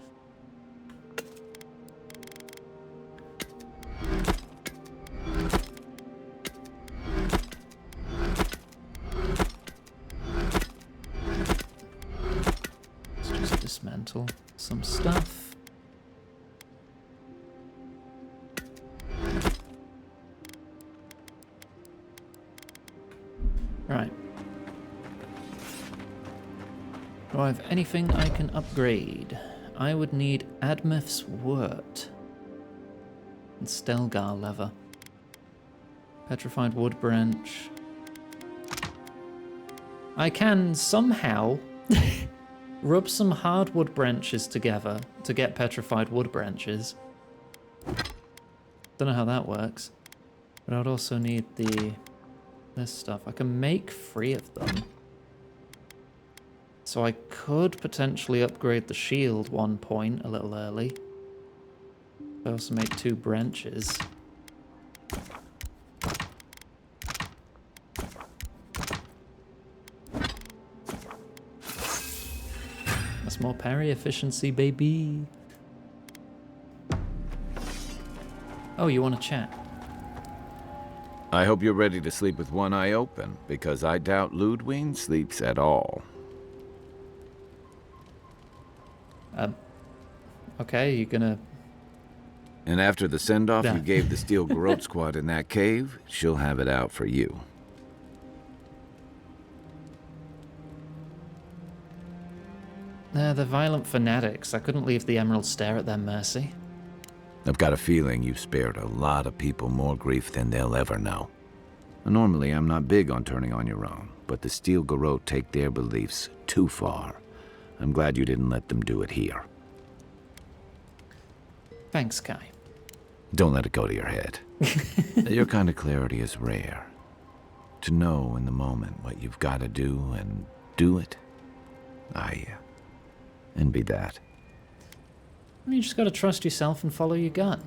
A: Let's just dismantle some stuff. Right. Do I have anything I can upgrade? I would need Admeth's Wort and Stelgar leather. Petrified wood branch. I can somehow rub some hardwood branches together to get petrified wood branches. Don't know how that works. But I'd also need this stuff. I can make 3 of them. So I could potentially upgrade the shield 1 point a little early. I also make 2 branches. That's more parry efficiency, baby. Oh, you want to chat?
C: I hope you're ready to sleep with one eye open, because I doubt Ludwig sleeps at all.
A: Okay, you gonna...
C: And after the send-off you gave the Steel Garrote squad in that cave, she'll have it out for you.
A: They're violent fanatics. I couldn't leave the Emerald Stair at their mercy.
C: I've got a feeling you've spared a lot of people more grief than they'll ever know. Normally, I'm not big on turning on your own, but the Steel Garrote take their beliefs too far. I'm glad you didn't let them do it here.
A: Thanks, Kai.
C: Don't let it go to your head. Your kind of clarity is rare. To know in the moment what you've got to do and do it, I envy that.
A: You just gotta trust yourself and follow your gut.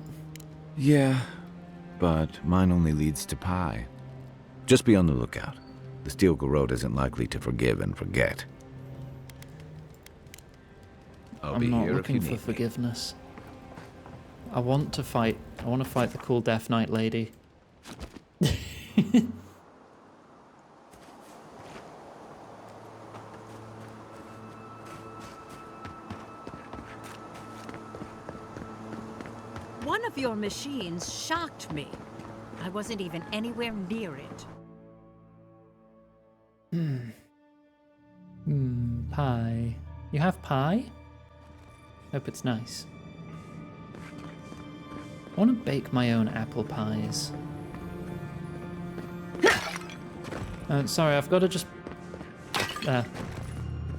C: Yeah, but mine only leads to pie. Just be on the lookout. The Steel Garrote isn't likely to forgive and forget.
A: I'm not looking for forgiveness. I want to fight. I want to fight the cool Death Knight lady.
O: One of your machines shocked me. I wasn't even anywhere near it.
A: Pie. You have pie? Hope it's nice. I want to bake my own apple pies. Sorry, I've got to just...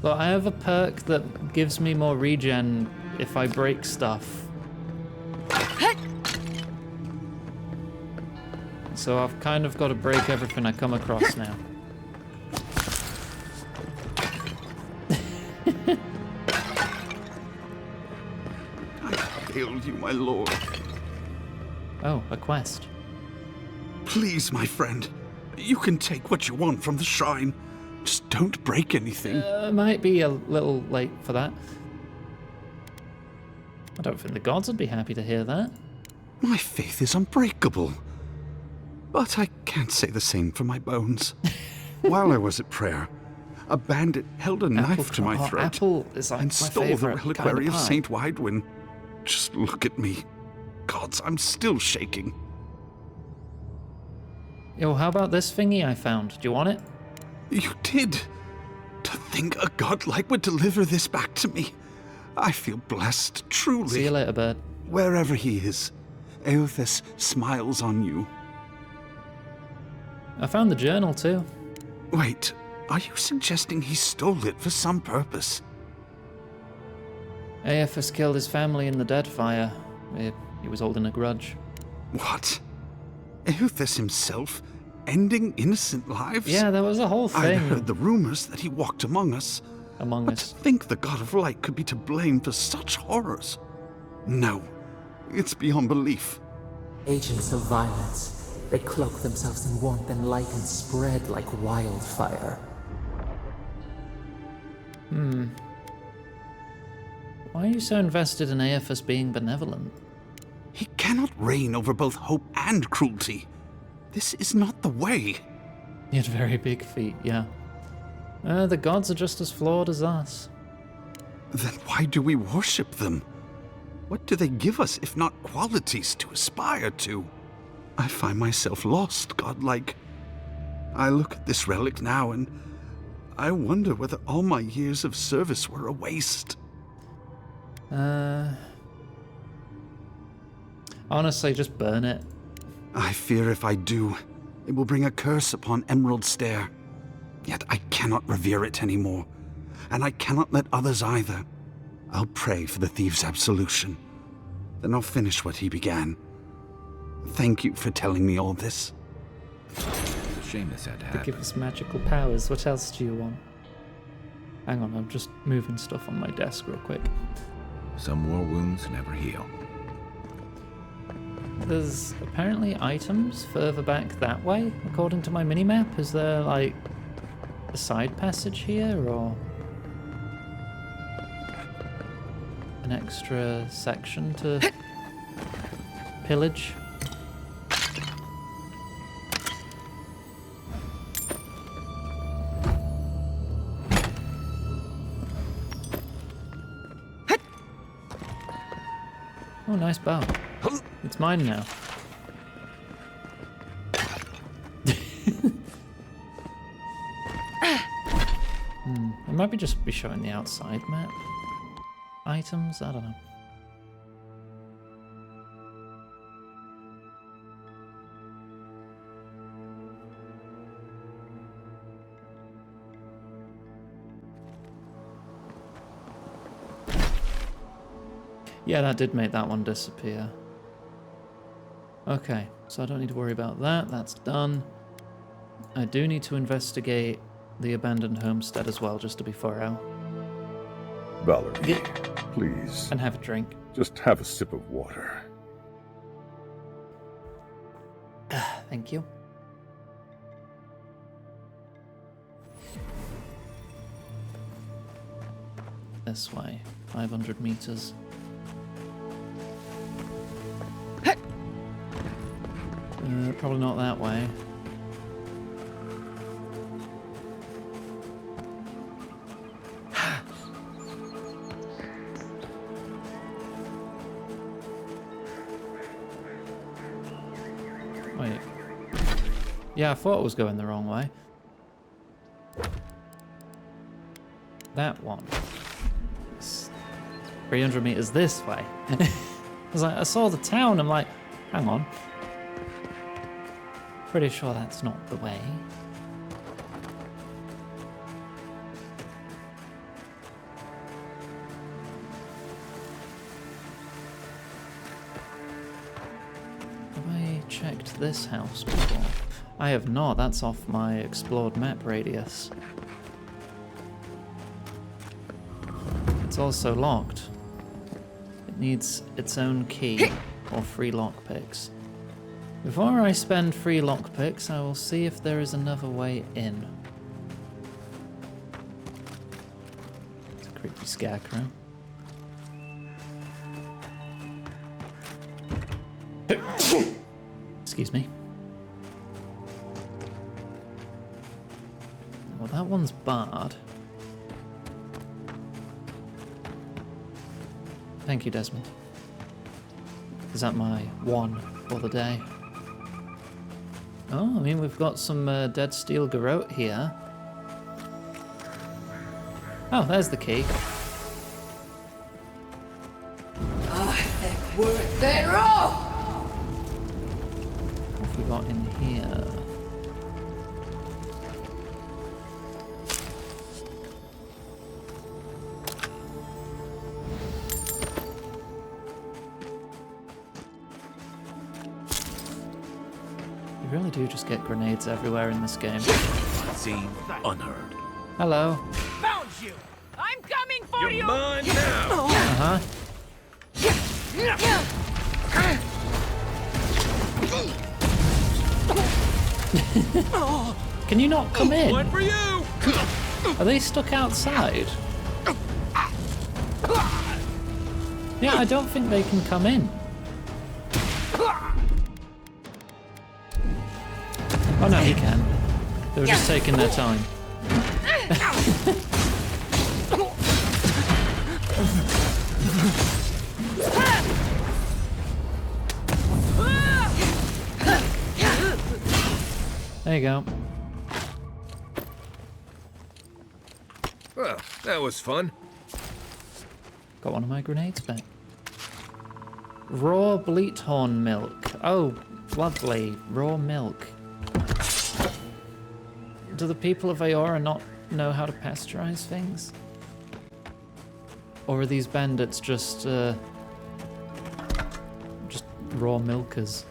A: Look, I have a perk that gives me more regen if I break stuff. So I've kind of got to break everything I come across now.
E: I failed you, my lord.
A: Oh, a quest.
E: Please, my friend. You can take what you want from the shrine. Just don't break anything.
A: Might be a little late for that. I don't think the gods would be happy to hear that.
E: My faith is unbreakable. But I can't say the same for my bones. While I was at prayer, a bandit held a knife to my throat
A: apple is like
E: and
A: my
E: stole the
A: favorite
E: reliquary
A: kind
E: of
A: pie.
E: Saint Widwin. Just look at me. Gods, I'm still shaking.
A: Yo, how about this thingy I found? Do you want it?
E: You did. To think a godlike would deliver this back to me. I feel blessed, truly.
A: See you later, bird.
E: Wherever he is, Eothas smiles on you.
A: I found the journal too.
E: Wait, are you suggesting he stole it for some purpose?
A: Eothas killed his family in the Dead Fire. He was holding a grudge.
E: What? Eothas himself? Ending innocent lives?
A: Yeah, there was a whole thing.
E: I heard the rumors that he walked among us.
A: Among us.
E: To think the God of Light could be to blame for such horrors. No, it's beyond belief.
Q: Agents of violence. They cloak themselves in warmth and light and spread like wildfire.
A: Why are you so invested in Eothas being benevolent?
E: He cannot reign over both hope and cruelty. This is not the way.
A: He had very big feet, yeah. The gods are just as flawed as us.
E: Then why do we worship them? What do they give us if not qualities to aspire to? I find myself lost, godlike. I look at this relic now and I wonder whether all my years of service were a waste.
A: Honestly, just burn it.
E: I fear if I do, it will bring a curse upon Emerald Stair. Yet I cannot revere it anymore, and I cannot let others either. I'll pray for the thief's absolution. Then I'll finish what he began. Thank you for telling me all this.
C: It's a shame this had to
A: To
C: happen.
A: give us magical powers. What else do you want? Hang on, I'm just moving stuff on my desk real quick.
C: Some war wounds never heal.
A: There's apparently items further back that way, according to my minimap. Is there, like, a side passage here, or an extra section to pillage? Oh, nice bow. It's mine now. It might be just be showing the outside map. Items? I don't know. Yeah, that did make that one disappear. Okay, so I don't need to worry about that. That's done. I do need to investigate the abandoned homestead as well, just to be thorough.
R: Valerie, please.
A: And have a drink.
R: Just have a sip of water.
A: Thank you. This way, 500 meters. Probably not that way. Wait. Yeah, I thought it was going the wrong way. That one. It's 300 meters this way. I was like, I saw the town, I'm like, hang on. Pretty sure that's not the way. Have I checked this house before? I have not. That's off my explored map radius. It's also locked. It needs its own key or 3 lockpicks. Before I spend 3 lockpicks, I will see if there is another way in. It's a creepy scarecrow. Excuse me. Well, that one's barred. Thank you, Desmond. Is that my one for the day? Oh, I mean, we've got some dead steel garrote here. Oh, there's the key.
B: Worth it all!
A: What have we got in here? You really do just get grenades everywhere in this game.
G: Seen, unheard.
A: Hello.
M: Found you! I'm coming for you!
L: You're mine now!
A: Uh-huh. Can you not come in?
L: One for you!
A: Are they stuck outside? Yeah, I don't think they can come in. Oh no, he can. They were just taking their time. There you go.
F: Well, that was fun.
A: Got one of my grenades back. Raw bleathorn milk. Oh, lovely. Raw milk. Do the people of Aora not know how to pasteurize things? Or are these bandits just raw milkers?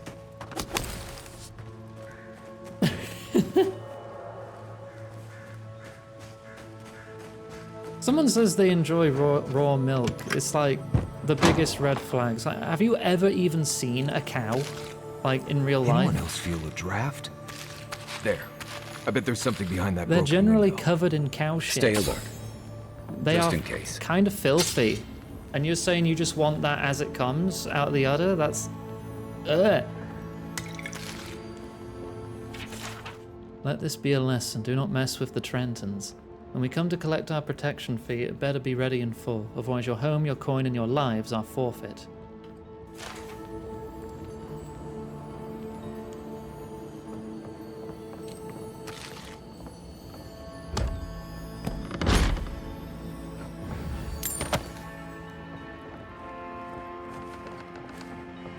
A: Someone says they enjoy raw milk. It's like the biggest red flags. Like, have you ever even seen a cow, like in real life?
F: Anyone else feel a draft? There. I bet there's something behind that.
A: They're
F: broken
A: generally
F: window.
A: covered in cow shit.
F: Stay alert.
A: They
F: Just
A: are
F: in case.
A: kind of filthy. And you're saying you just want that as it comes out of the udder? That's... Ugh. Let this be a lesson. Do not mess with the Trentons. When we come to collect our protection fee, it better be ready in full. Otherwise your home, your coin, and your lives are forfeit.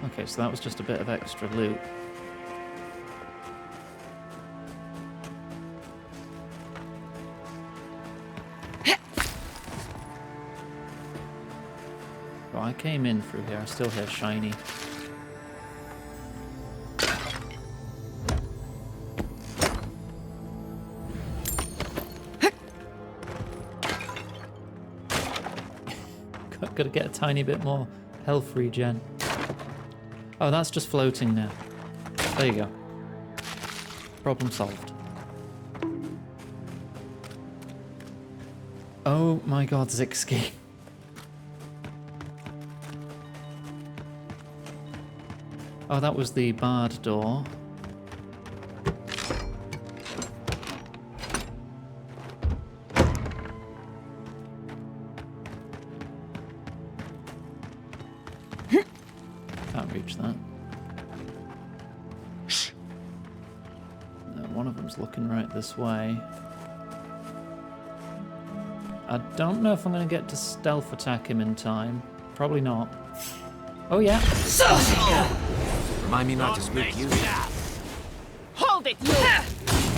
A: Okay, so that was just a bit of extra loot. Oh, I came in through here. I still hear shiny. Gotta get a tiny bit more health regen. Oh, that's just floating now. There you go. Problem solved. Oh my god, Zixki. Oh, that was the barred door. Can't reach that. No, one of them's looking right this way. I don't know if I'm going to get to stealth attack him in time. Probably not. Oh yeah.
G: Remind me not to spook you.
M: Hold it, you!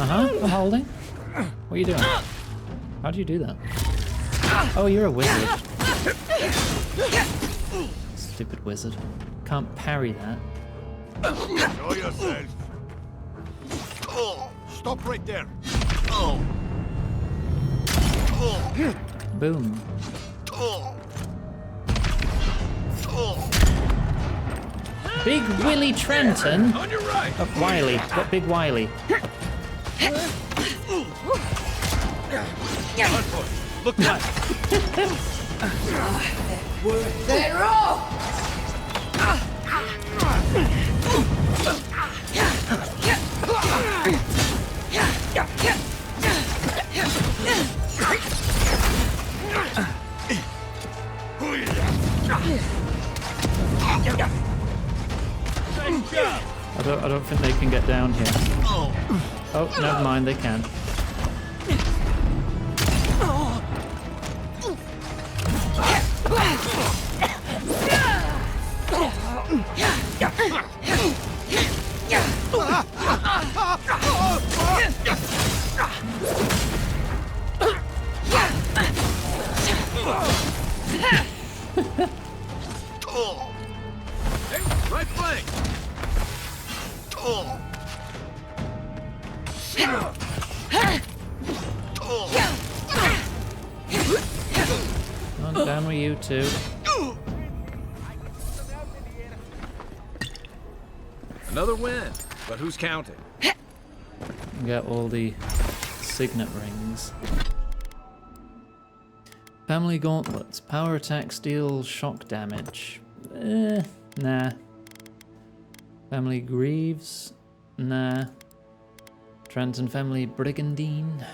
A: I'm holding. What are you doing? How do you do that? Oh, you're a wizard. Stupid wizard. Can't parry that.
L: Show yourself. Stop right there.
A: Boom. Big Willie Trenton.
L: On your right.
A: Wiley. What Big Wiley?
L: Look left.
B: They're all.
A: I don't think they can get down here. Oh, never mind, they can.
L: Right flank.
A: I'm down with you two.
F: Another win, but who's counting?
A: Get all the signet rings. Family gauntlets. Power attacks deal shock damage. Nah. Family greaves. Nah. Trenton family brigandine.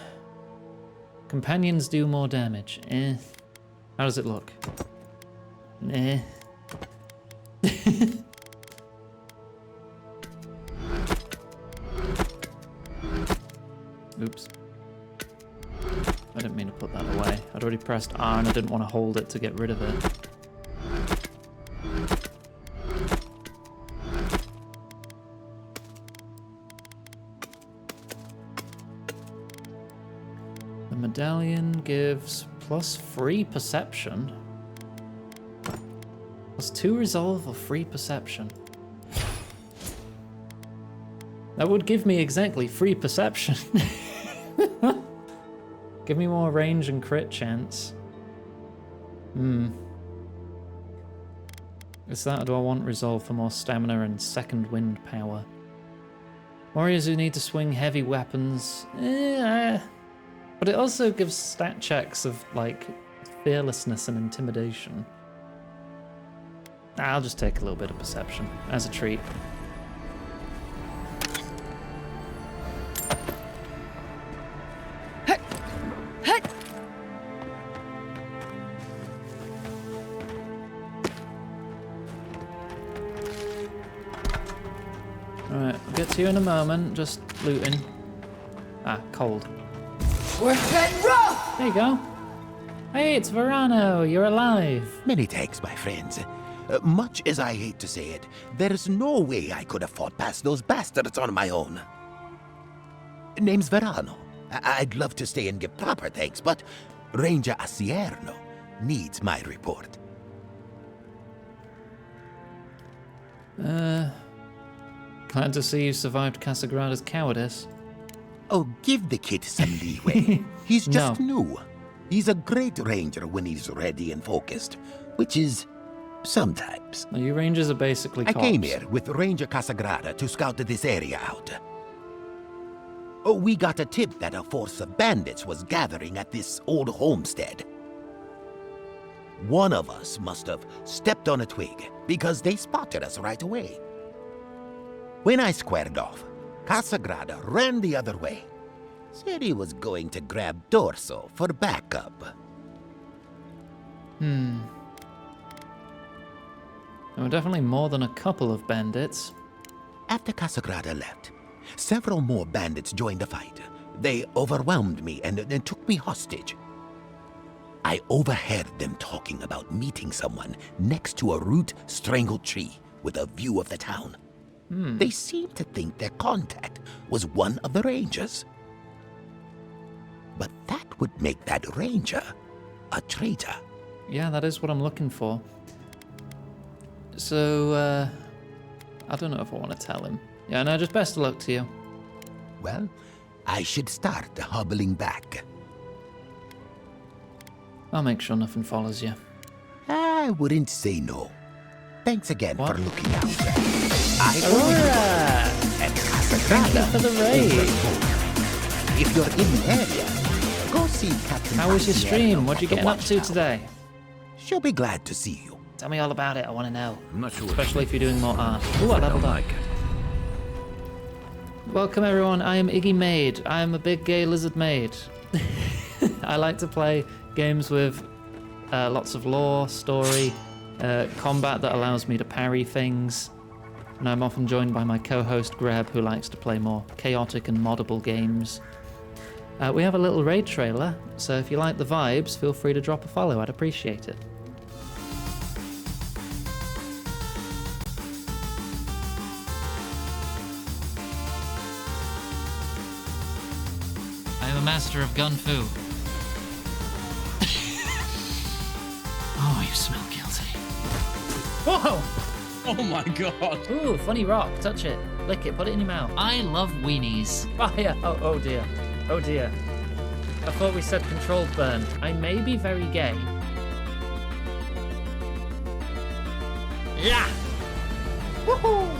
A: Companions do more damage. How does it look? Oops. I didn't mean to put that away. I'd already pressed R and I didn't want to hold it to get rid of it. The medallion gives plus 3 perception. Plus 2 resolve or 3 perception. That would give me exactly 3 perception. Give me more range and crit chance. Is that, or do I want resolve for more stamina and second wind power? Warriors who need to swing heavy weapons. But it also gives stat checks of, like, fearlessness and intimidation. I'll just take a little bit of perception as a treat. Alright, I'll get to you in a moment, just looting. Ah, cold.
S: We're getting rough!
A: There you go. Hey, it's Verano, you're alive.
T: Many thanks, my friends. Much as I hate to say it, there's no way I could have fought past those bastards on my own. Name's Verano. I'd love to stay and give proper thanks, but Ranger Asierno needs my report.
A: Glad to see you survived Casagrada's cowardice.
T: Oh, give the kid some leeway. He's just new. He's a great ranger when he's ready and focused, which is sometimes.
A: You rangers are basically cops.
T: I came here with Ranger Casagrada to scout this area out. Oh, we got a tip that a force of bandits was gathering at this old homestead. One of us must have stepped on a twig because they spotted us right away. When I squared off, Casagrada ran the other way. Said he was going to grab Dorso for backup.
A: There were definitely more than a couple of bandits.
T: After Casagrada left, several more bandits joined the fight. They overwhelmed me and took me hostage. I overheard them talking about meeting someone next to a root-strangled tree with a view of the town. They seemed to think their contact was one of the rangers. But that would make that ranger a traitor.
A: Yeah, that is what I'm looking for. So, I don't know if I want to tell him. Yeah, no, just best of luck to you.
T: Well, I should start hobbling back.
A: I'll make sure nothing follows you.
T: I wouldn't say no. Thanks again for looking out.
A: Aurora!
T: And
A: Thank you for the raid.
T: If you're in the area, go see Captain.
A: How was your
T: Asierno
A: stream? What you
T: at the
A: getting up to
T: watchtower.
A: today?
T: She'll be glad to see you.
A: Tell me all about it. I want to know.
C: I'm not sure.
A: Especially if you're doing more art. Ooh, I leveled up. Welcome everyone. I am Iggy Maid. I am a big gay lizard maid. I like to play games with lots of lore, story, combat that allows me to parry things. And I'm often joined by my co-host Greb, who likes to play more chaotic and moddable games. We have a little raid trailer, so if you like the vibes, feel free to drop a follow. I'd appreciate it. I am a master of gun fu. Oh, you smell guilty. Whoa!
U: Oh my god.
A: Ooh, funny rock. Touch it. Lick it. Put it in your mouth. I love weenies. Fire. Oh dear. Oh dear. I thought we said controlled burn. I may be very gay. Yeah! Woohoo!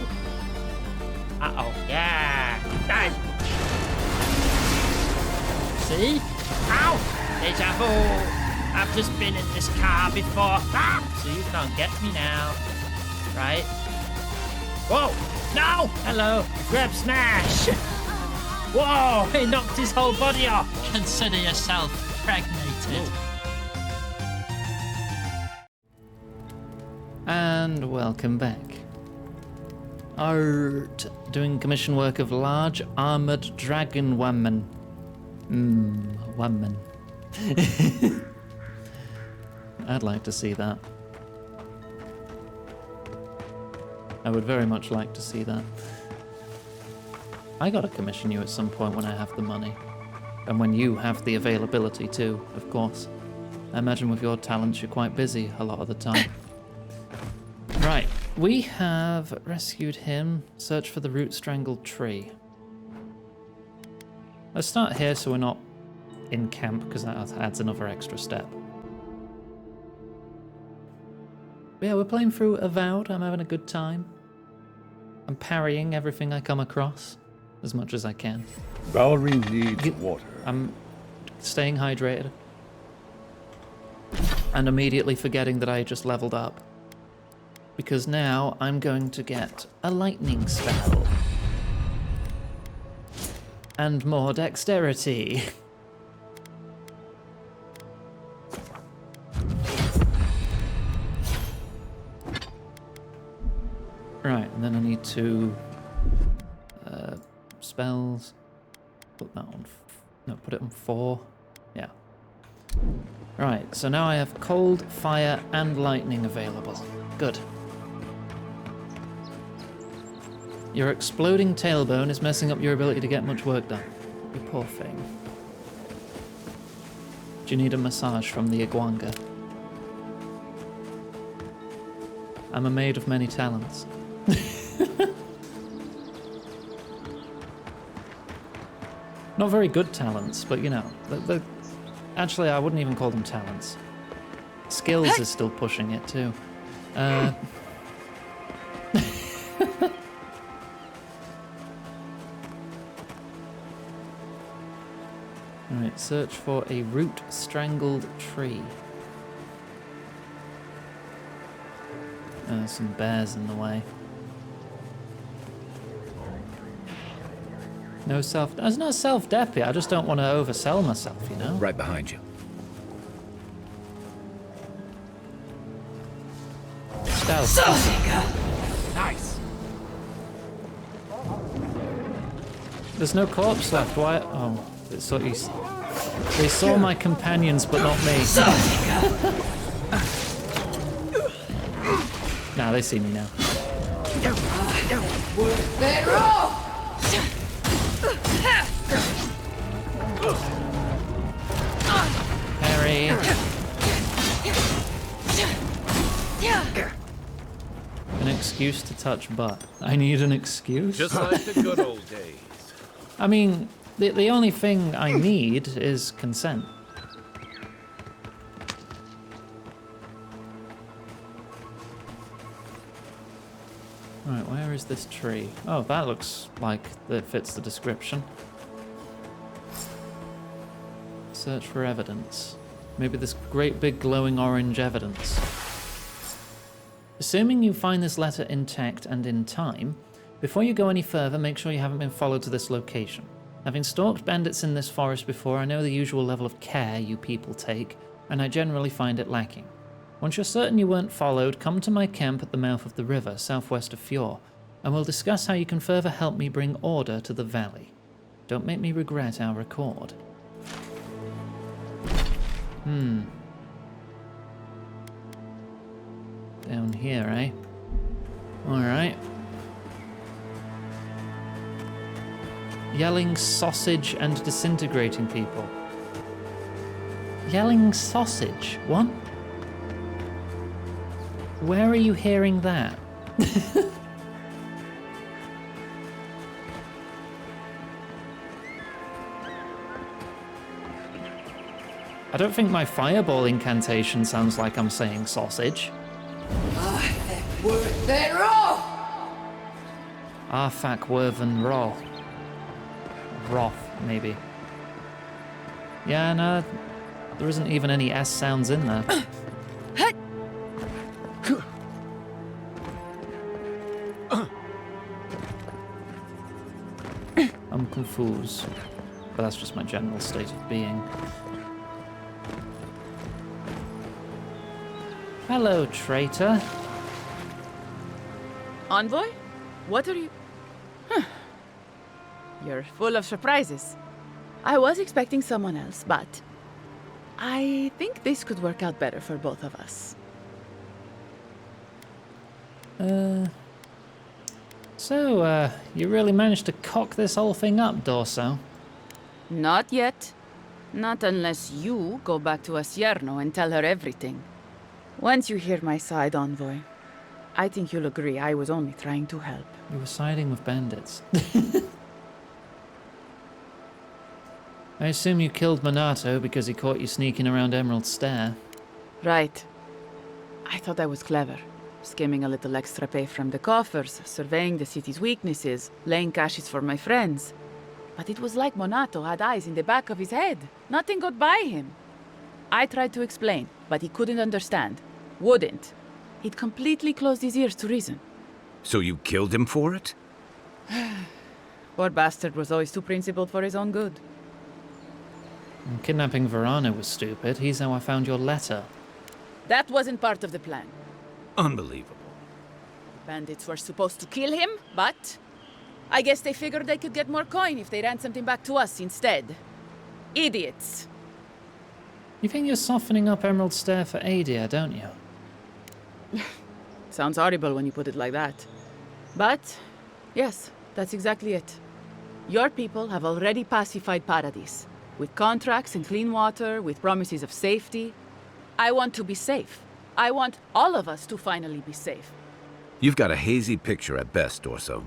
A: Uh-oh. Yeah! Die! See? Ow! Deja vu! I've just been in this car before. Ah! So you can't get me now. Right? Whoa! No! Hello! Grab smash! Whoa! He knocked his whole body off! Consider yourself pregnated. And welcome back. Art. Doing commission work of large armored dragon woman. Woman. I'd like to see that. I would very much like to see that. I gotta commission you at some point when I have the money. And when you have the availability too, of course. I imagine with your talents you're quite busy a lot of the time. Right, we have rescued him. Search for the root-strangled tree. Let's start here so we're not in camp, because that adds another extra step. But yeah, we're playing through Avowed. I'm having a good time. I'm parrying everything I come across as much as I can.
R: Valerie needs water.
A: I'm staying hydrated. And immediately forgetting that I just leveled up. Because now I'm going to get a lightning spell. And more dexterity. Right, and then I need to spells. Put that on. No, put it on 4. Yeah. Right, so now I have cold, fire, and lightning available. Good. Your exploding tailbone is messing up your ability to get much work done. You poor thing. Do you need a massage from the Iguanga? I'm a maid of many talents. Not very good talents, but you know, actually I wouldn't even call them talents. Skills is still pushing it too. Alright, search for a root strangled tree. Some bears in the way. No self... There's no self-dep. I just don't want to oversell myself, you know?
C: Right behind you.
A: Stealth.
G: Nice.
A: There's no corpse left. Why? Oh, so they saw my companions, but not me. Nah, they see me now. Harry. An excuse to touch butt. I need an excuse?
L: Just like the good old days.
A: I mean, the only thing I need is consent. Right, where is this tree? Oh, that looks like it fits the description. Search for evidence. Maybe this great big glowing orange evidence. Assuming you find this letter intact and in time, before you go any further, make sure you haven't been followed to this location. Having stalked bandits in this forest before, I know the usual level of care you people take, and I generally find it lacking. Once you're certain you weren't followed, come to my camp at the mouth of the river, southwest of Fjord, and we'll discuss how you can further help me bring order to the valley. Don't make me regret our accord. Down here, eh? Alright. Yelling sausage and disintegrating people. Yelling sausage? What? Where are you hearing that? I don't think my fireball incantation sounds like I'm saying sausage. Arfak Werven Raw. Roth, maybe. Yeah, no, there isn't even any S sounds in there. I'm confused, but that's just my general state of being. Hello, traitor.
M: Envoy? What are you... You're full of surprises. I was expecting someone else, but I think this could work out better for both of us.
A: So, you really managed to cock this whole thing up, Dorso?
M: Not yet. Not unless you go back to Asierno and tell her everything. Once you hear my side, Envoy, I think you'll agree I was only trying to help.
A: You were siding with bandits. I assume you killed Minato because he caught you sneaking around Emerald Stair.
M: Right. I thought I was clever. Skimming a little extra pay from the coffers, surveying the city's weaknesses, laying caches for my friends. But it was like Monato had eyes in the back of his head. Nothing got by him. I tried to explain, but he couldn't understand. Wouldn't. He'd completely closed his ears to reason.
C: So you killed him for it?
M: Poor bastard was always too principled for his own good.
A: And kidnapping Verano was stupid. He's how I found your letter.
M: That wasn't part of the plan.
C: Unbelievable.
M: Bandits were supposed to kill him, but I guess they figured they could get more coin if they ran something back to us instead. Idiots.
A: You think you're softening up Emerald Stair for Adia, don't you?
M: Sounds horrible when you put it like that. But, yes, that's exactly it. Your people have already pacified Paradis. With contracts and clean water, with promises of safety. I want to be safe. I want all of us to finally be safe.
C: You've got a hazy picture at best, Dorso.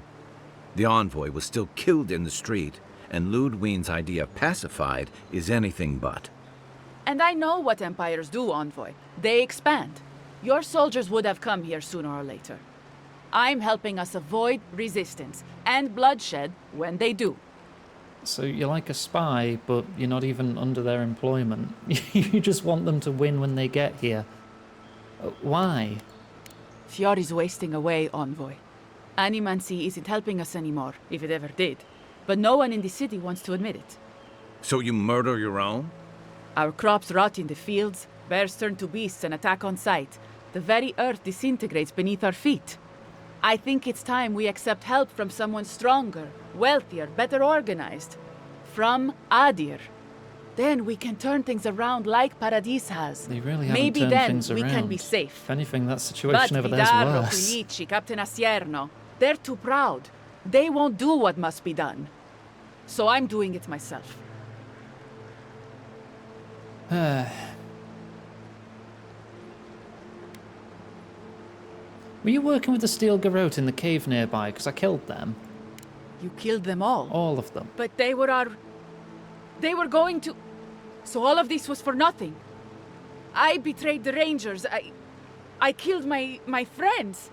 C: The envoy was still killed in the street, and Ludwine's idea of pacified is anything but.
M: And I know what empires do, Envoy. They expand. Your soldiers would have come here sooner or later. I'm helping us avoid resistance and bloodshed when they do.
A: So you're like a spy, but you're not even under their employment. You just want them to win when they get here. Why?
M: Fiori's wasting away, Envoy. Animancy isn't helping us anymore, if it ever did. But no one in the city wants to admit it.
C: So you murder your own?
M: Our crops rot in the fields, bears turn to beasts and attack on sight. The very earth disintegrates beneath our feet. I think it's time we accept help from someone stronger, wealthier, better organized. From Adir. Then we can turn things around like Paradis has.
A: They really haven't
M: Maybe
A: turned
M: then
A: things
M: we
A: around.
M: can be safe.
A: If anything, that situation over
M: But
A: there's
M: Vidaro,
A: worse.
M: Quilici, Captain Asierno, they're too proud. They won't do what must be done. So I'm doing it myself.
A: Were you working with the Steel Garrote in the cave nearby? Because I killed them.
M: You killed them all?
A: All of them.
M: But they were our... They were going to... So all of this was for nothing. I betrayed the Rangers. I killed my friends.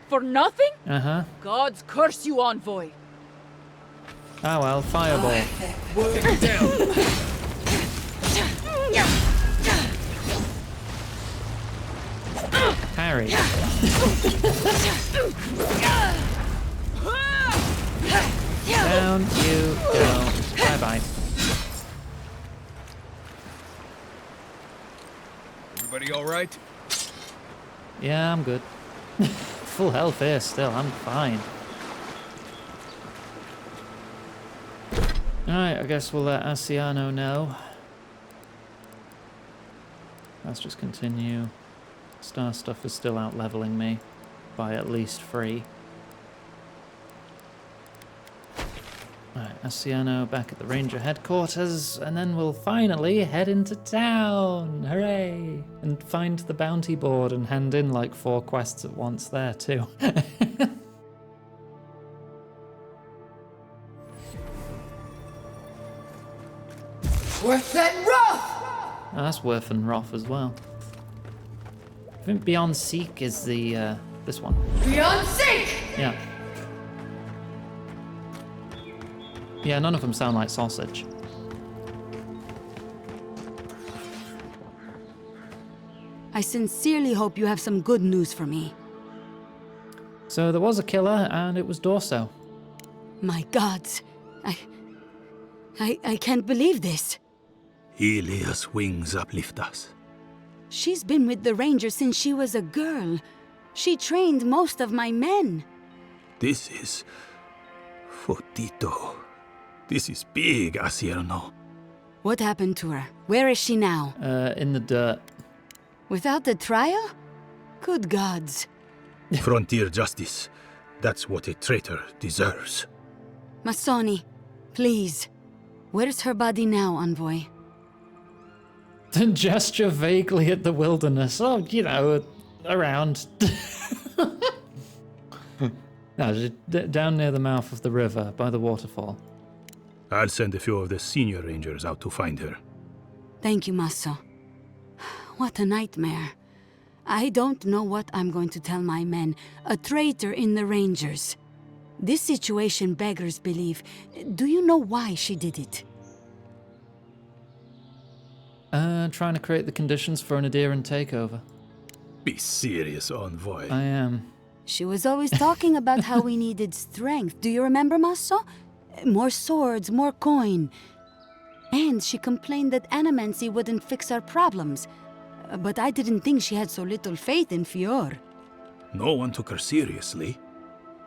M: For nothing?
A: Uh-huh.
M: Gods curse you, Envoy.
A: Oh well, fireball.
M: Take it down.
A: Harry. Down you go. Bye-bye.
F: Everybody all right?
A: Yeah, I'm good. Full health here still, I'm fine. Alright, I guess we'll let Asciano know. Let's just continue. Star stuff is still out leveling me by at least 3. Alright, Asciano back at the Ranger headquarters, and then we'll finally head into town! Hooray! And find the bounty board and hand in like 4 quests at once there too.
S: Worth and Roth!
A: Oh, that's Worth and Roth as well. I think Beyond Seek is the, this one.
S: Beyond Seek!
A: Yeah. Yeah, none of them sound like sausage.
D: I sincerely hope you have some good news for me.
A: So there was a killer, and it was Dorso.
D: My gods. I can't believe this.
J: Ilia's wings uplift us.
D: She's been with the Rangers since she was a girl. She trained most of my men.
J: This is... Fotito. This is big, Asierno.
D: What happened to her? Where is she now?
A: In the dirt.
D: Without the trial? Good gods.
J: Frontier justice. That's what a traitor deserves.
D: Masoni, please. Where's her body now, Envoy?
A: Gesture vaguely at the wilderness. Oh, you know, around. No, down near the mouth of the river, by the waterfall.
J: I'll send a few of the senior rangers out to find her.
D: Thank you, Masso. What a nightmare. I don't know what I'm going to tell my men. A traitor in the Rangers. This situation beggars belief. Do you know why she did it?
A: Trying to create the conditions for an Adiran takeover.
R: Be serious, Envoy.
A: I am.
D: She was always talking about how we needed strength. Do you remember, Maso? More swords, more coin. And she complained that animancy wouldn't fix our problems. But I didn't think she had so little faith in Fior.
R: No one took her seriously.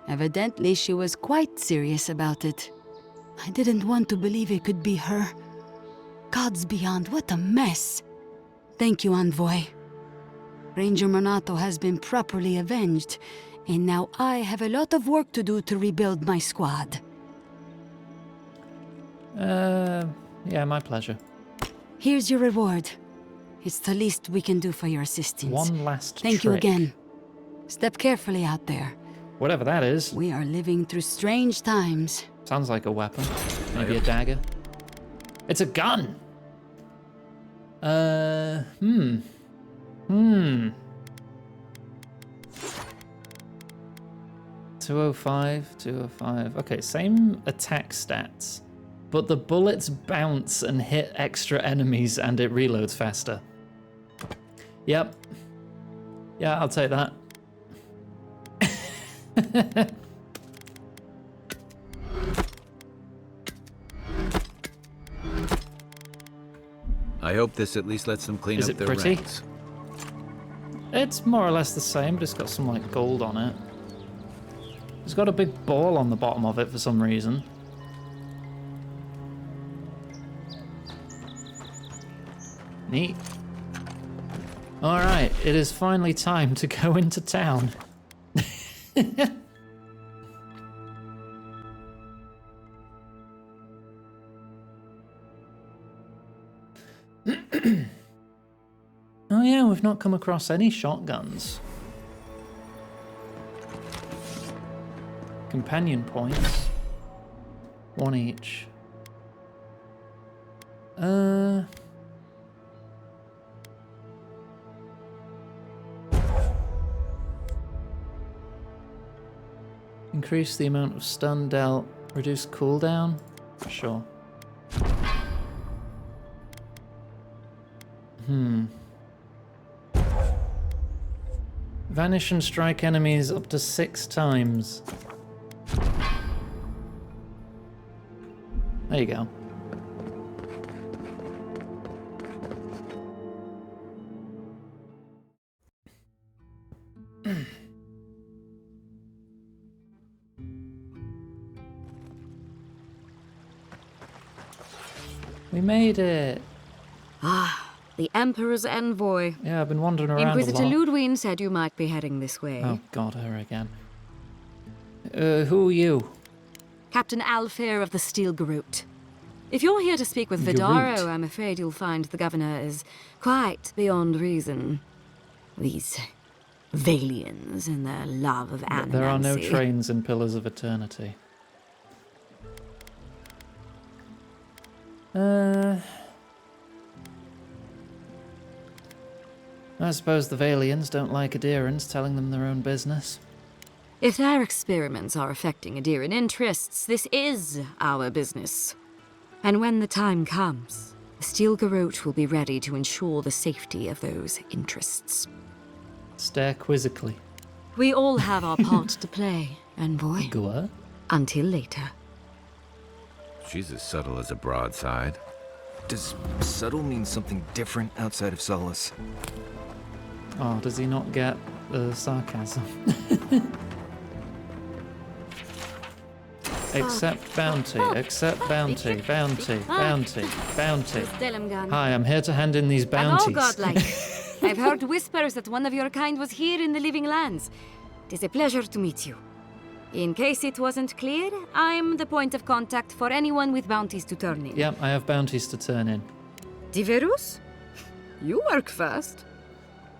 D: Evidently, she was quite serious about it. I didn't want to believe it could be her. Gods beyond, what a mess. Thank you, Envoy. Ranger Monato has been properly avenged, and now I have a lot of work to do to rebuild my squad.
A: Yeah, my pleasure.
D: Here's your reward. It's the least we can do for your assistance.
A: One last
D: Thank you
A: trick.
D: again. Step carefully out there.
A: Whatever that is.
D: We are living through strange times.
A: Sounds like a weapon. Maybe a dagger. It's a gun! 205, 205. Okay, same attack stats. But the bullets bounce and hit extra enemies and it reloads faster. Yep. Yeah, I'll take that.
C: I hope this at least lets them clean
A: Is
C: up
A: it
C: their
A: pretty?
C: ranks.
A: It's more or less the same, but it's got some like gold on it. It's got a big ball on the bottom of it for some reason. Neat. Alright, it is finally time to go into town. Oh yeah, we've not come across any shotguns. Companion points. One each. Increase the amount of stun dealt. Reduce cooldown? Sure. Vanish and strike enemies up to 6 times. There you go. We made it.
K: Ah, the Emperor's envoy.
A: Yeah, I've been wandering around
K: Inquisitor
A: a lot.
K: Ludwig said you might be heading this way.
A: Oh god, her again. Who are you?
K: Captain Alfair of the Steel Garrote. If you're here to speak with
A: Garrote.
K: Vidaro, I'm afraid you'll find the governor is quite beyond reason. These Valians and their love of animancy.
A: There are no trains in Pillars of Eternity. I suppose the Valians don't like Adirans telling them their own business.
K: If their experiments are affecting Adiran interests, this is our business. And when the time comes, the Steel Garrote will be ready to ensure the safety of those interests.
A: Stare quizzically.
K: We all have our part to play, envoy.
A: What?
K: Until later.
C: She's as subtle as a broadside.
F: Does subtle mean something different outside of Solace?
A: Oh, does he not get the sarcasm? Accept bounty, accept bounty, bounty, bounty, bounty. Hi, I'm here to hand in these bounties.
K: Oh, godlike. I've heard whispers that one of your kind was here in the Living Lands. It is a pleasure to meet you. In case it wasn't clear, I'm the point of contact for anyone with bounties to turn in.
A: Yep, I have bounties to turn in.
K: Diverus? You work fast.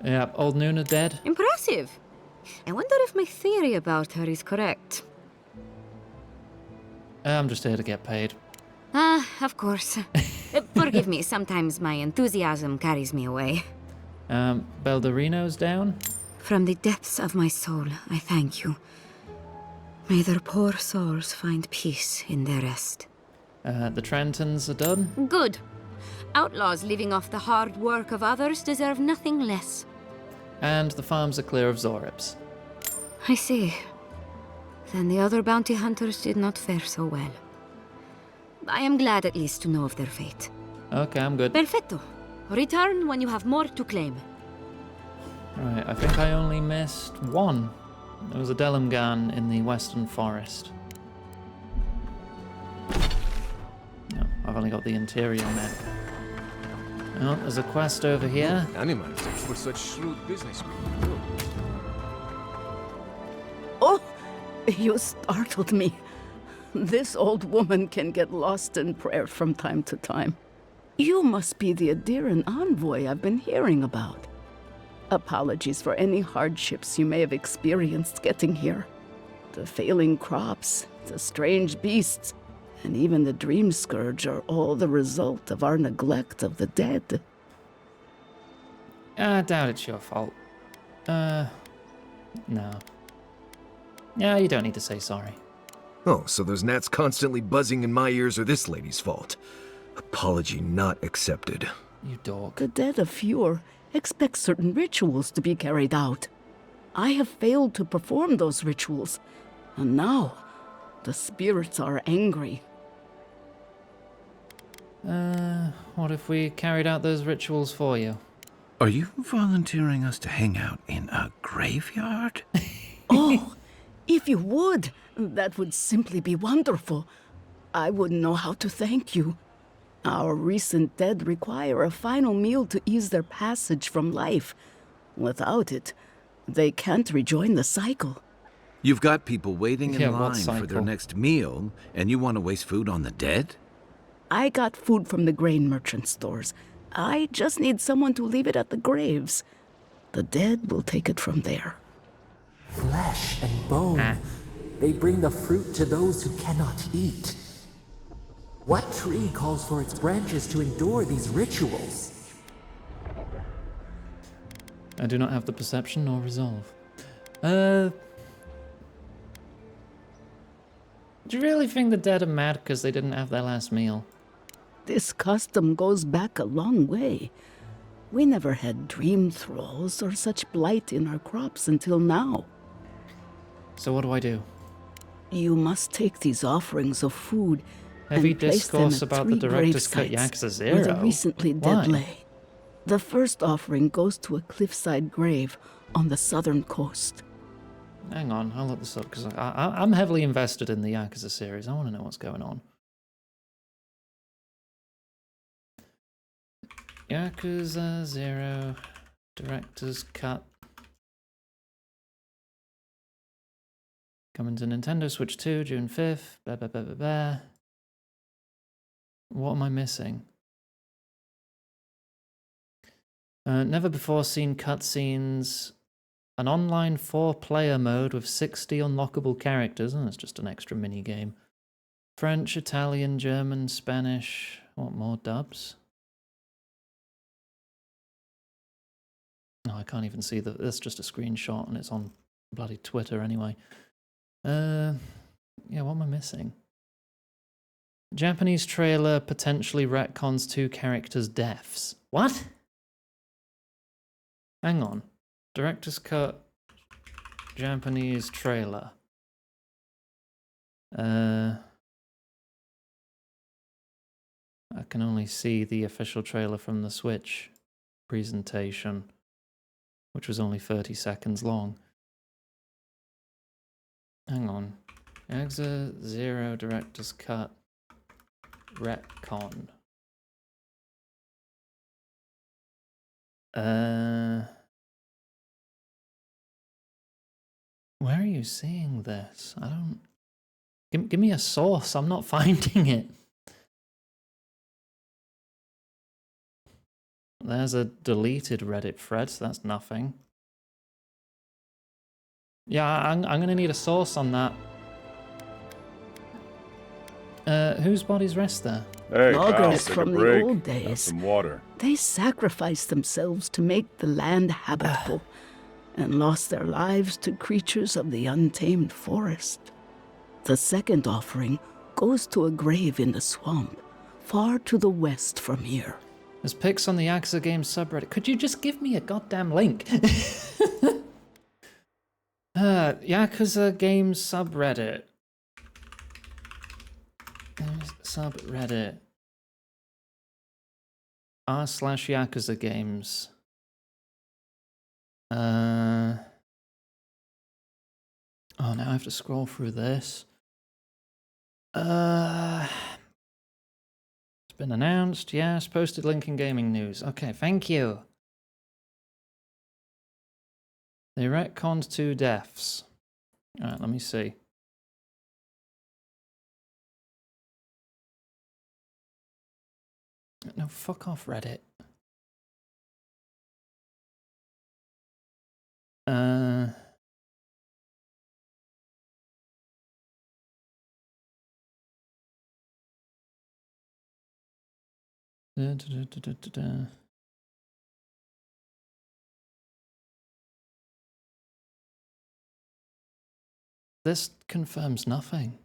A: Yep, old Nuna dead.
K: Impressive. I wonder if my theory about her is correct.
A: I'm just here to get paid.
K: Ah, of course. Forgive me, sometimes my enthusiasm carries me away.
A: Beldarino's down.
K: From the depths of my soul, I thank you. May their poor souls find peace in their rest.
A: The Trentons are done.
K: Good. Outlaws living off the hard work of others deserve nothing less.
A: And the farms are clear of Zorips.
K: I see. Then the other bounty hunters did not fare so well. I am glad at least to know of their fate.
A: Okay, I'm good.
K: Perfetto. Return when you have more to claim.
A: Right, I think I only missed one. There was a Delimgan in the Western Forest. No, I've only got the interior map. Oh, there's a quest over here.
F: Animals for such shrewd business.
I: Oh, you startled me. This old woman can get lost in prayer from time to time. You must be the Adiran envoy I've been hearing about. Apologies for any hardships you may have experienced getting here. The failing crops, the strange beasts, and even the dream scourge are all the result of our neglect of the dead.
A: I doubt it's your fault. No. Yeah, you don't need to say sorry.
F: Oh, so those gnats constantly buzzing in my ears are this lady's fault. Apology not accepted.
A: You dork.
I: The dead of Fjord expect certain rituals to be carried out. I have failed to perform those rituals, and now the spirits are angry.
A: What if we carried out those rituals for you?
C: Are you volunteering us to hang out in a graveyard?
I: Oh, if you would, that would simply be wonderful. I wouldn't know how to thank you. Our recent dead require a final meal to ease their passage from life. Without it, they can't rejoin the cycle.
C: You've got people waiting in line for their
A: cycle?
C: next meal, and you want to waste food on the dead?
I: I got food from the grain merchant stores. I just need someone to leave it at the graves. The dead will take it from there.
Q: Flesh and bone. They bring the fruit to those who cannot eat. What tree calls for its branches to endure these rituals?
A: I do not have the perception nor resolve. Do you really think the dead are mad because they didn't have their last meal?
I: This custom goes back a long way. We never had dream thralls or such blight in our crops until now.
A: So what do I do?
I: You must take these offerings of food
A: Heavy
I: and place them
A: discourse
I: at
A: about the
I: 3
A: director's
I: grave
A: cut
I: sites
A: Yaxa
I: where
A: Zero.
I: the recently dead
A: Why?
I: lay. The first offering goes to a cliffside grave on the southern coast.
A: Hang on, I'll look this up because I'm heavily invested in the Yakuza series. I want to know what's going on. Yakuza 0 director's cut. Coming to Nintendo Switch 2, June 5th. Blah, blah, blah, blah, blah. What am I missing? Never before seen cutscenes. An online 4-player mode with 60 unlockable characters. And it's just an extra mini game. French, Italian, German, Spanish. What more dubs? No, I can't even see that. That's just a screenshot and it's on bloody Twitter anyway. Yeah, what am I missing? Japanese trailer potentially retcons 2 characters' deaths. What? Hang on. Director's cut. Japanese trailer. I can only see the official trailer from the Switch presentation, which was only 30 seconds long. Hang on. Yakuza 0 director's cut. Retcon. Where are you seeing this? I don't... Give me a source. I'm not finding it. There's a deleted Reddit thread, so that's nothing. Yeah, I'm gonna need a source on that. Whose bodies rest there?
L: Hey, pal,
I: Loggers
L: take a
I: from the
L: break.
I: old
L: Have
I: days.
L: some water.
I: They sacrificed themselves to make the land habitable and lost their lives to creatures of the untamed forest. The second offering goes to a grave in the swamp, far to the west from here.
A: There's pics on the Yakuza Games subreddit. Could you just give me a goddamn link? Yakuza Games subreddit. Subreddit. r/Yakuza Games. Oh, now I have to scroll through this. It's been announced. Yes, posted link in gaming news. Okay, thank you. They retconned 2 deaths. Alright, let me see. No, fuck off, Reddit. Da, da, da, da, da, da. This confirms nothing.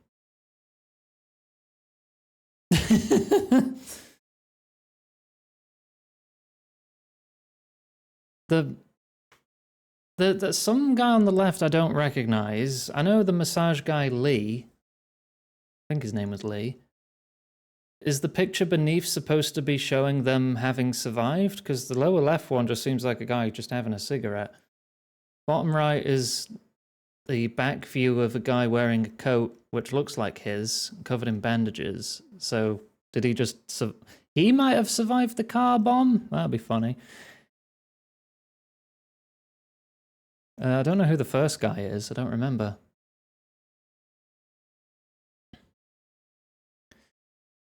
A: The some guy on the left I don't recognize. I know the massage guy Lee. I think his name was Lee. Is the picture beneath supposed to be showing them having survived? Because the lower left one just seems like a guy just having a cigarette. Bottom right is the back view of a guy wearing a coat which looks like his, covered in bandages. So did he just... he might have survived the car bomb? That'd be funny. I don't know who the first guy is. I don't remember.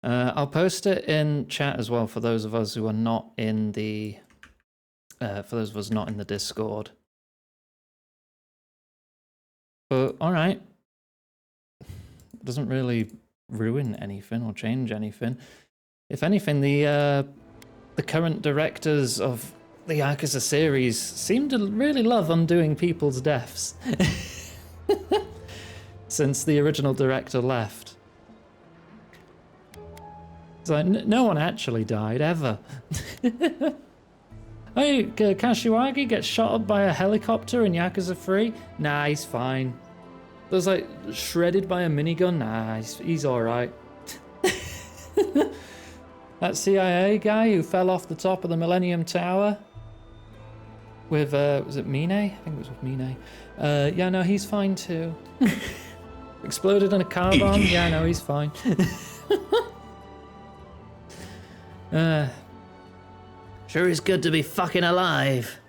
A: I'll post it in chat as well for those of us who are not in the... for those of us not in the Discord. But, alright. It doesn't really ruin anything or change anything. If anything, the current directors of the Yakuza series seem to really love undoing people's deaths. Since the original director left. It's like, no one actually died, ever. Hey, Kashiwagi gets shot up by a helicopter in Yakuza 3? Nah, he's fine. There's like, shredded by a minigun? Nah, he's alright. That CIA guy who fell off the top of the Millennium Tower? With, was it Mine? I think it was with Mine. Yeah, no, he's fine too. Exploded in a car bomb? Yeah, no, he's fine. Sure is good to be fucking alive.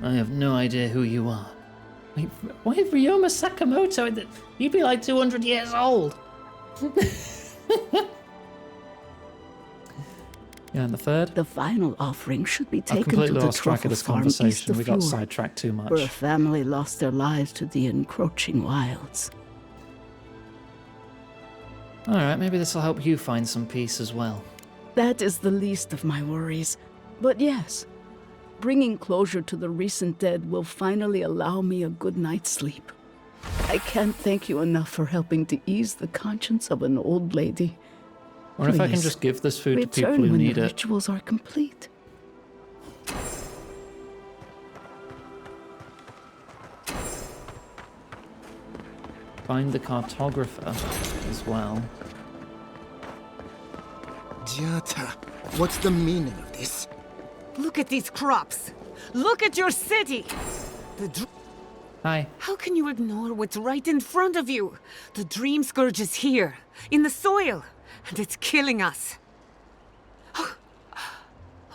A: I have no idea who you are. Wait, why Ryoma Sakamoto? You'd be like 200 years old. Yeah, and the third?
I: The final offering should be
A: I
I: taken to
A: completely
I: the
A: lost track of
I: truffle
A: this
I: farm east
A: conversation.
I: of
A: We got
I: Fjord,
A: sidetracked too much.
I: where a family lost their lives to the encroaching wilds.
A: Alright, maybe this will help you find some peace as well.
I: That is the least of my worries. But yes, bringing closure to the recent dead will finally allow me a good night's sleep. I can't thank you enough for helping to ease the conscience of an old lady.
A: Or if I can
I: Please,
A: just give this food to
I: return
A: people who
I: when
A: need
I: the
A: it.
I: rituals are complete.
A: Find the cartographer as well.
H: Jata, what's the meaning of this?
O: Look at these crops. Look at your city.
A: Hi.
O: How can you ignore what's right in front of you? The dream scourge is here, in the soil, and it's killing us. Oh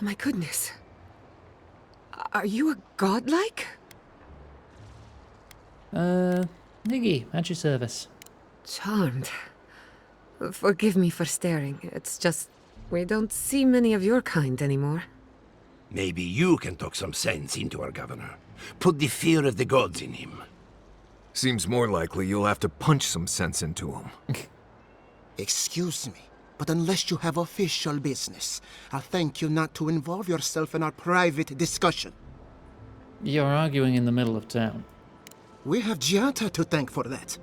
O: my goodness. Are you a godlike?
A: Niggy, at your service.
O: Charmed. Forgive me for staring. It's just, we don't see many of your kind anymore.
T: Maybe you can talk some sense into our governor. Put the fear of the gods in him.
F: Seems more likely you'll have to punch some sense into him.
H: Excuse me. But unless you have official business, I'll thank you not to involve yourself in our private discussion.
A: You're arguing in the middle of town.
H: We have Giata to thank for that.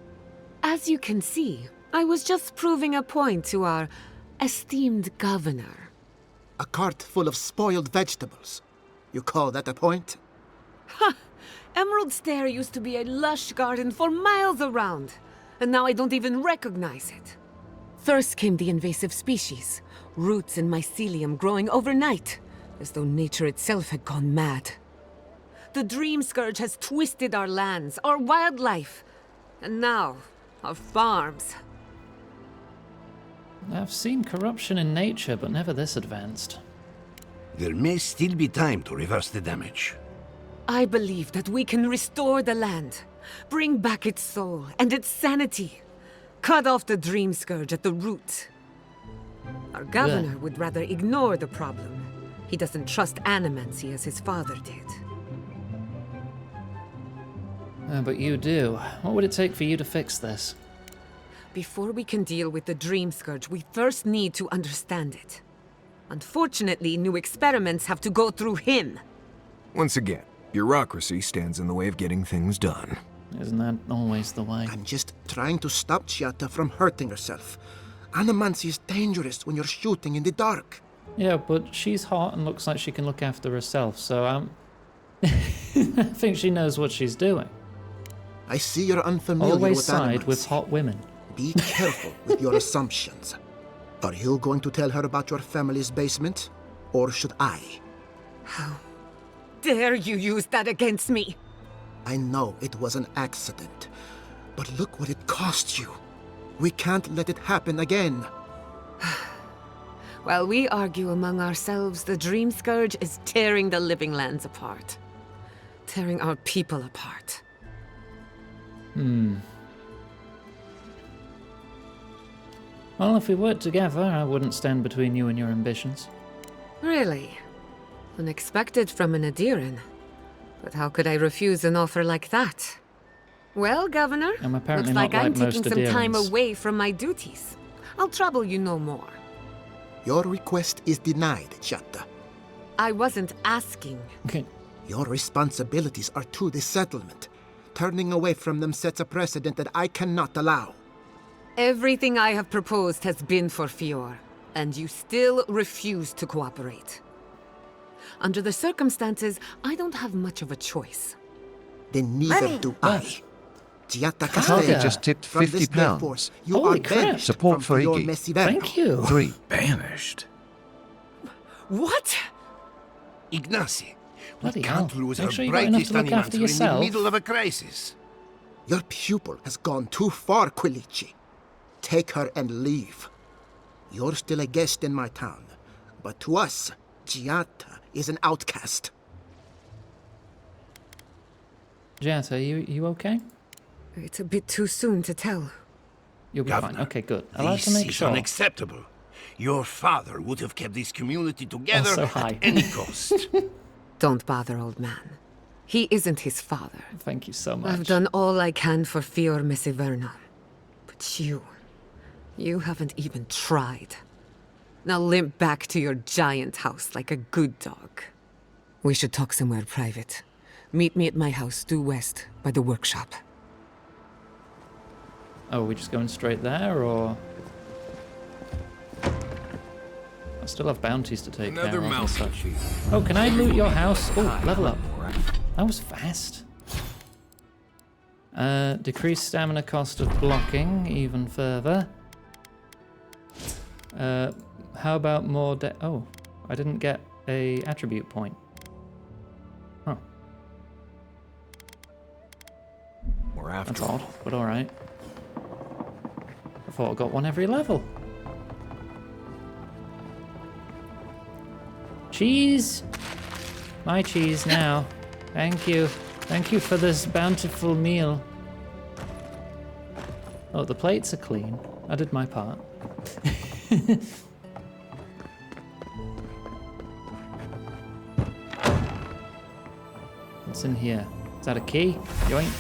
O: As you can see, I was just proving a point to our esteemed governor.
H: A cart full of spoiled vegetables. You call that a point?
O: Ha! Emerald Stair used to be a lush garden for miles around, and now I don't even recognize it. First came the invasive species, roots and mycelium growing overnight, as though nature itself had gone mad. The Dream Scourge has twisted our lands, our wildlife, and now, our farms.
A: I've seen corruption in nature, but never this advanced.
J: There may still be time to reverse the damage.
O: I believe that we can restore the land, bring back its soul and its sanity, cut off the Dream Scourge at the root. Our governor would rather ignore the problem. He doesn't trust animancy as his father did.
A: But you do. What would it take for you to fix this?
O: Before we can deal with the Dream Scourge, we first need to understand it. Unfortunately, new experiments have to go through him.
F: Once again, bureaucracy stands in the way of getting things done.
A: Isn't that always the way?
H: I'm just trying to stop Giata from hurting herself. Animancy is dangerous when you're shooting in the dark.
A: Yeah, but she's hot and looks like she can look after herself, so I think she knows what she's doing.
H: I see you're unfamiliar
A: Always
H: with
A: side
H: animancy.
A: with hot women.
H: Be careful with your assumptions. Are you going to tell her about your family's basement? Or should I?
O: How dare you use that against me?
H: I know it was an accident, but look what it cost you. We can't let it happen again.
O: While we argue among ourselves, the Dream Scourge is tearing the living lands apart. Tearing our people apart.
A: Well, if we worked together, I wouldn't stand between you and your ambitions.
O: Really? Unexpected from an Adiran. But how could I refuse an offer like that? Well, Governor,
A: I'm apparently
O: looks
A: not
O: like
A: like
O: I'm
A: most
O: taking some time
A: Adirans.
O: away from my duties. I'll trouble you no more.
H: Your request is denied, Giata.
O: I wasn't asking.
A: Okay.
H: Your responsibilities are to the settlement. Turning away from them sets a precedent that I cannot allow.
O: Everything I have proposed has been for Fior, and you still refuse to cooperate. Under the circumstances, I don't have much of a choice.
H: Then neither do I. Giata Castello,
P: Target just tipped
H: from this day
P: £50.
H: forth, you
A: Holy
H: are
A: crap.
H: banished
P: Support
H: from
P: for
H: your
P: Iggy.
H: Messiverno.
A: Thank you.
P: 3.
C: Banished?
O: What?
J: Ignacy, we
A: Bloody
J: can't
A: hell.
J: lose
A: Make
J: our
A: sure you got enough
J: brightest
A: to look after
J: animator in the
A: yourself.
J: middle of a crisis.
H: Your pupil has gone too far, Quilici. Take her and leave. You're still a guest in my town, but to us, Giata is an outcast.
A: Giata, you okay?
O: It's a bit too soon to tell.
A: You'll be
J: Governor,
A: fine. Okay, good. I like to
J: This
A: make
J: is
A: sure.
J: unacceptable. Your father would have kept this community together
A: Also hi.
J: at any cost.
O: Don't bother, old man. He isn't his father.
A: Thank you so much.
O: I've done all I can for Fior Messiverno. But you haven't even tried. Now limp back to your giant house like a good dog. We should talk somewhere private. Meet me at my house due west by the workshop.
A: Oh, are we just going straight there, or...? I still have bounties to take care
F: Another
A: of and
F: mountain
A: such.
F: chief.
A: Oh, can I loot your house? Oh, level up. That was fast. Decrease stamina cost of blocking even further. How about more oh, I didn't get a attribute point. Huh.
F: Or after
A: That's odd, but alright. I thought I got one every level. Cheese! My cheese now. Thank you. Thank you for this bountiful meal. Oh, the plates are clean. I did my part. What's in here? Is that a key? Yoink.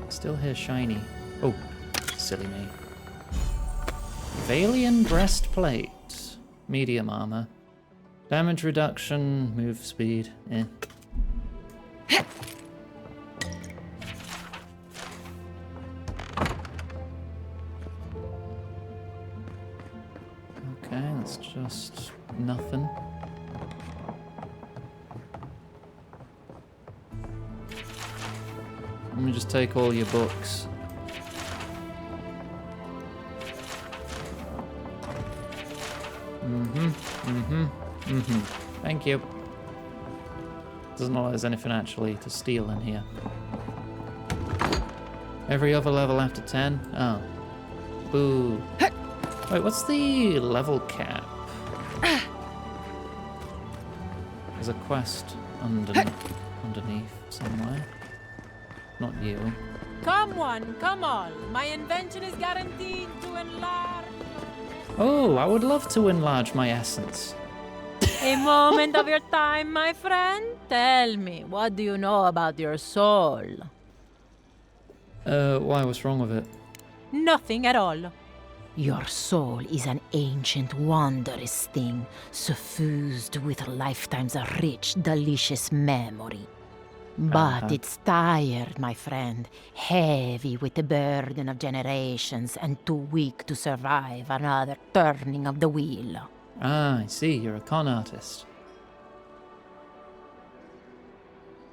A: Still here shiny. Oh, silly me. Valian breastplate. Medium armor. Damage reduction, move speed. Eh. Okay, that's just nothing. Let me just take all your books. Thank you. Doesn't look like there's anything actually to steal in here. Every other level after 10? Oh. Boo. Wait, what's the level cap? There's a quest underneath somewhere. Not you.
N: Come one, come all. My invention is guaranteed to enlarge.
A: Oh, I would love to enlarge my essence.
N: A moment of your time, my friend. Tell me, what do you know about your soul?
A: Why? What's wrong with it?
N: Nothing at all. Your soul is an ancient, wondrous thing, suffused with lifetimes of rich, delicious memory. But it's tired, my friend, heavy with the burden of generations and too weak to survive another turning of the wheel.
A: Ah, I see, you're a con artist.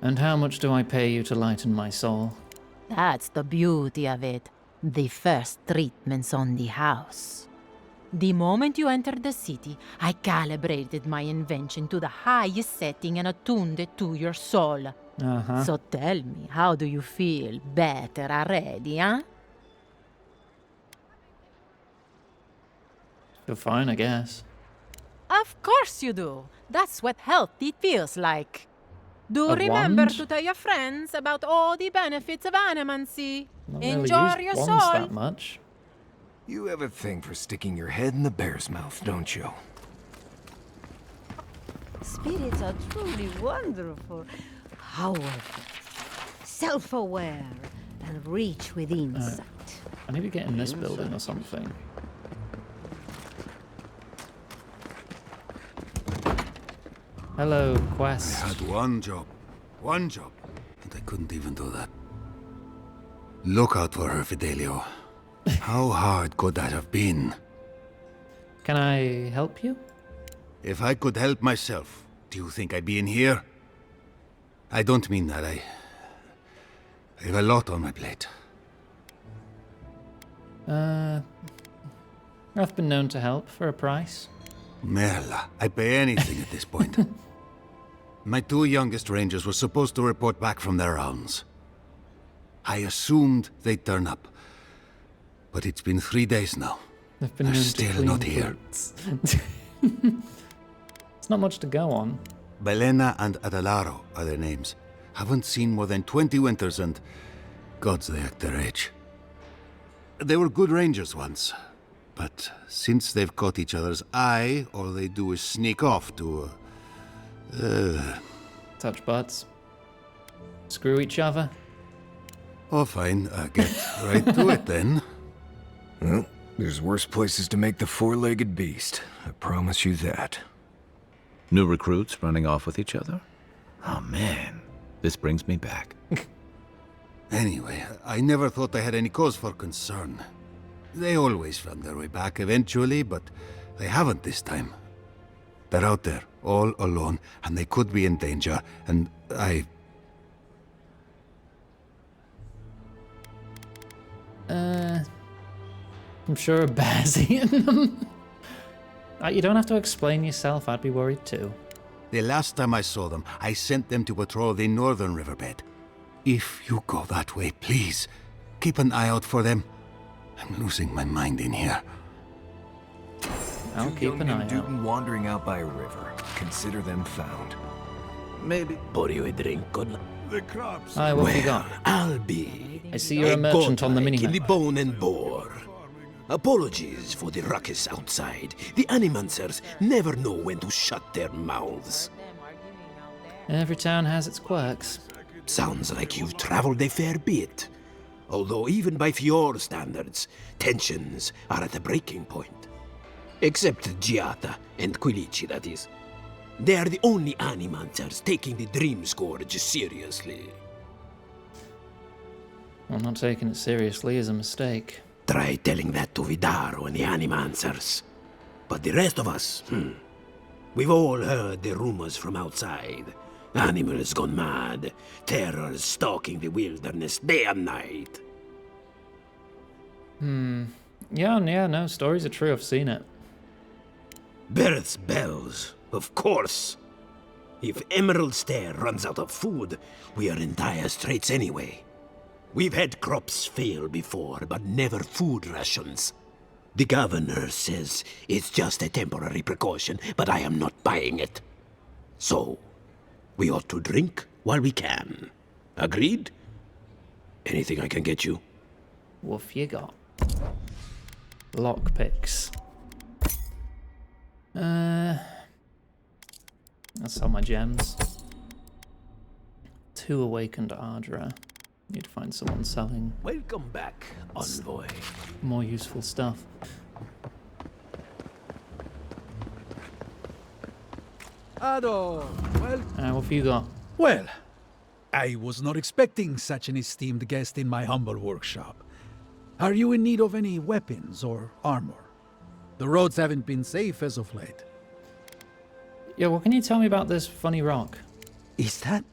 A: And how much do I pay you to lighten my soul?
N: That's the beauty of it. The first treatment's on the house. The moment you entered the city, I calibrated my invention to the highest setting and attuned it to your soul. So tell me, how do you feel? Better already, huh?
A: Feel fine, I guess.
N: Of course you do. That's what healthy feels like. Do
A: A
N: remember
A: wand?
N: to tell your friends about all the benefits of animancy.
A: Not
N: Enjoy
A: really
N: your
A: used wands
N: soul.
A: that much.
F: You have a thing for sticking your head in the bear's mouth, don't you?
V: Spirits are truly wonderful. Powerful, self-aware, and rich with insight.
A: I need to get in this building or something. Hello, quest.
J: I had one job, and I couldn't even do that. Look out for her, Fidelio. How hard could that have been?
A: Can I help you?
J: If I could help myself, do you think I'd be in here? I don't mean that. I have a lot on my plate.
A: I've been known to help for a price.
J: Merla, I'd pay anything at this point. My two youngest rangers were supposed to report back from their rounds. I assumed they'd turn up. But it's been 3 days now.
A: They've been
J: They're
A: known to
J: still
A: clean
J: not here.
A: boots. It's not much to go on.
J: Belena and Adelaro are their names. Haven't seen more than 20 winters and... gods, they act their age. They were good rangers once. But since they've caught each other's eye, all they do is sneak off to...
A: Touch butts. Screw each other.
J: Oh, fine. Get right to it then.
F: Well, there's worse places to make the four-legged beast. I promise you that.
C: New recruits running off with each other? Oh man, this brings me back.
J: Anyway, I never thought I had any cause for concern. They always found their way back eventually, but they haven't this time. They're out there, all alone, and they could be in danger, and
A: I'm sure a bear's eaten them. You don't have to explain yourself, I'd be worried too.
J: The last time I saw them, I sent them to patrol the northern riverbed. If you go that way, please, keep an eye out for them. I'm losing my mind in here.
A: I'll keep an eye out.
F: Wandering out by a river. Consider them found.
Q: Maybe pour you a drink, good luck.
L: The crops.
A: Aye, what have you got?
Q: I'll be.
A: I see you're a merchant on the
Q: godlike in the
A: minimap.
Q: bone and boar. Apologies for the ruckus outside. The animancers never know when to shut their mouths.
A: Every town has its quirks.
Q: Sounds like you've traveled a fair bit.
B: Although even by Fjord standards, tensions are at a breaking point. Except Giata and Quilici, that is. They are the only Animancers taking the Dream Scourge seriously.
A: Well, not taking it seriously is a mistake.
B: Try telling that to Vidaro and the Animancers. But the rest of us, we've all heard the rumors from outside. Animals gone mad, terrors stalking the wilderness day and night.
A: Yeah, no, stories are true, I've seen it.
B: Birth's bells, of course. If Emerald Stair runs out of food, we are in dire straits anyway. We've had crops fail before, but never food rations. The governor says it's just a temporary precaution, but I am not buying it. So, we ought to drink while we can. Agreed? Anything I can get you?
A: What have you got? Lockpicks. That's all my gems. 2 awakened Ardra. Need to find someone selling
B: Welcome back, Envoy.
A: more useful stuff.
R: Ado, well...
A: What have you got?
R: Well, I was not expecting such an esteemed guest in my humble workshop. Are you in need of any weapons or armor? The roads haven't been safe as of late.
A: Yeah, what can you tell me about this funny rock?
R: Is that...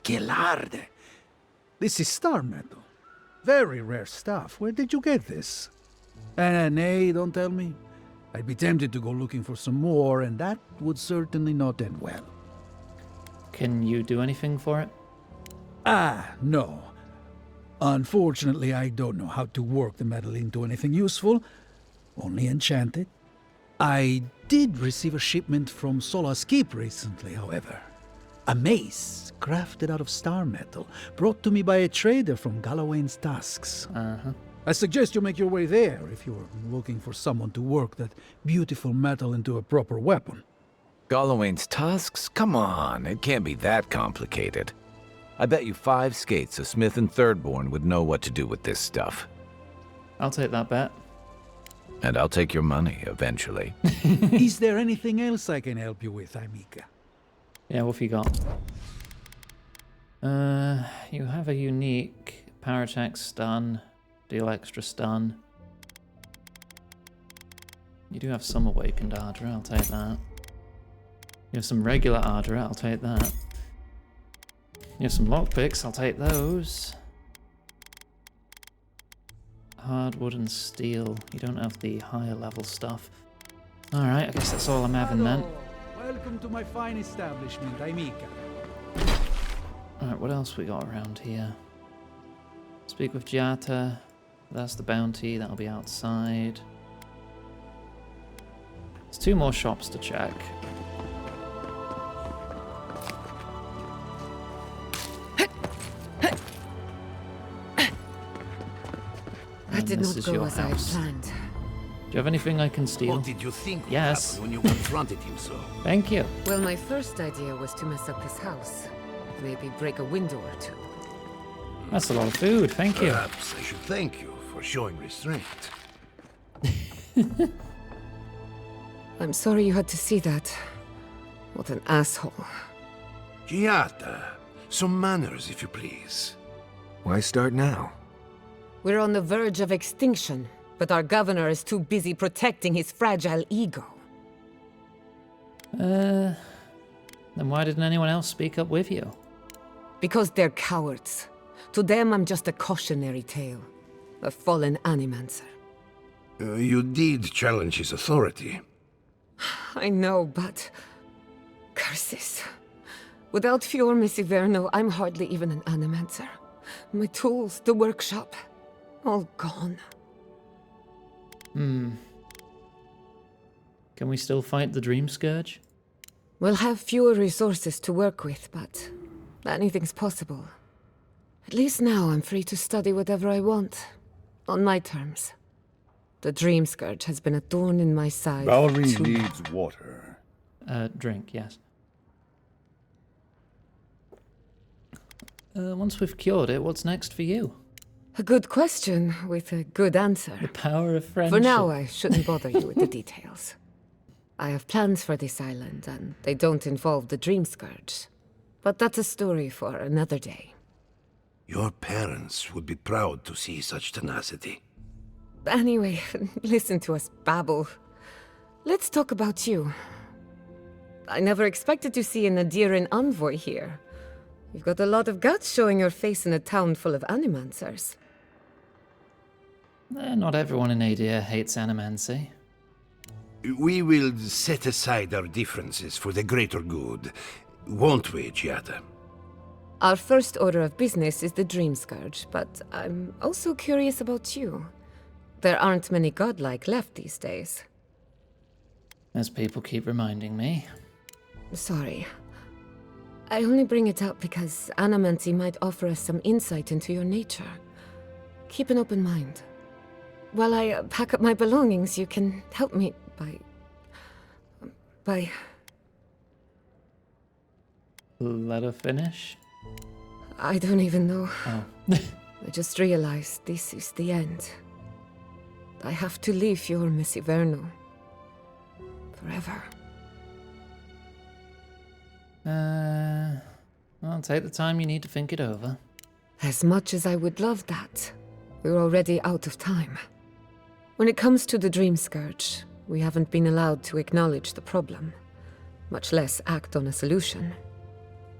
R: Gelarde? This is star metal. Very rare stuff. Where did you get this? Nay, don't tell me. I'd be tempted to go looking for some more, and that would certainly not end well.
A: Can you do anything for it?
R: No. Unfortunately, I don't know how to work the metal into anything useful. Only enchant it. I did receive a shipment from Sola's Keep recently, however. A mace crafted out of star metal, brought to me by a trader from Galloway's Tusks. I suggest you make your way there if you're looking for someone to work that beautiful metal into a proper weapon.
C: Galloway's Tusks? Come on, it can't be that complicated. I bet you 5 skates a Smith and Thirdborn would know what to do with this stuff.
A: I'll take that bet.
C: And I'll take your money, eventually.
R: Is there anything else I can help you with, Amika?
A: Yeah, what have you got? You have a unique power attack stun, deal extra stun. You do have some awakened Ardra, I'll take that. You have some regular Ardra, I'll take that. You have some lockpicks, I'll take those. Hardwood and steel. You don't have the higher level stuff. Alright, I guess that's all I'm having then.
R: Welcome to my fine establishment, Amika.
A: Alright, what else we got around here? Speak with Giata. That's the bounty, that'll be outside. There's 2 more shops to check.
O: That did not go as I had planned.
A: Do you have anything I can steal?
B: What did you think would
A: Yes.
B: happen when you confronted him so?
A: Thank you.
O: Well, my first idea was to mess up his house. Maybe break a window or 2.
A: That's a lot of food, thank you.
B: Perhaps I should thank you for showing restraint.
O: I'm sorry you had to see that. What an asshole.
B: Giata, some manners, if you please. Why start now?
O: We're on the verge of extinction, but our governor is too busy protecting his fragile ego.
A: Then why didn't anyone else speak up with you?
O: Because they're cowards. To them, I'm just a cautionary tale. A fallen Animancer.
B: You did challenge his authority.
O: I know, but... curses. Without Fiorme Siverno, I'm hardly even an Animancer. My tools, the workshop, all gone.
A: Can we still fight the Dream Scourge?
O: We'll have fewer resources to work with, but anything's possible. At least now I'm free to study whatever I want, on my terms. The Dream Scourge has been a thorn in my side.
R: Valerie needs water.
A: Drink, yes. Once we've cured it, what's next for you?
O: A good question with a good answer.
A: The power of friendship.
O: For now, I shouldn't bother you with the details. I have plans for this island, and they don't involve the Dream Scourge. But that's a story for another day.
B: Your parents would be proud to see such tenacity.
O: Anyway, listen to us babble. Let's talk about you. I never expected to see an Adiran envoy here. You've got a lot of guts showing your face in a town full of animancers.
A: Not everyone in Adia hates animancy.
B: We will set aside our differences for the greater good, won't we, Giada?
O: Our first order of business is the Dream Scourge, but I'm also curious about you. There aren't many godlike left these days.
A: As people keep reminding me.
O: Sorry. I only bring it up because animancy might offer us some insight into your nature. Keep an open mind. While I pack up my belongings, you can help me by...
A: Let her finish?
O: I don't even know.
A: Oh.
O: I just realized this is the end. I have to leave your Messiverno. Forever.
A: Well, take the time you need to think it over.
O: As much as I would love that, we're already out of time. When it comes to the Dream Scourge, we haven't been allowed to acknowledge the problem, much less act on a solution.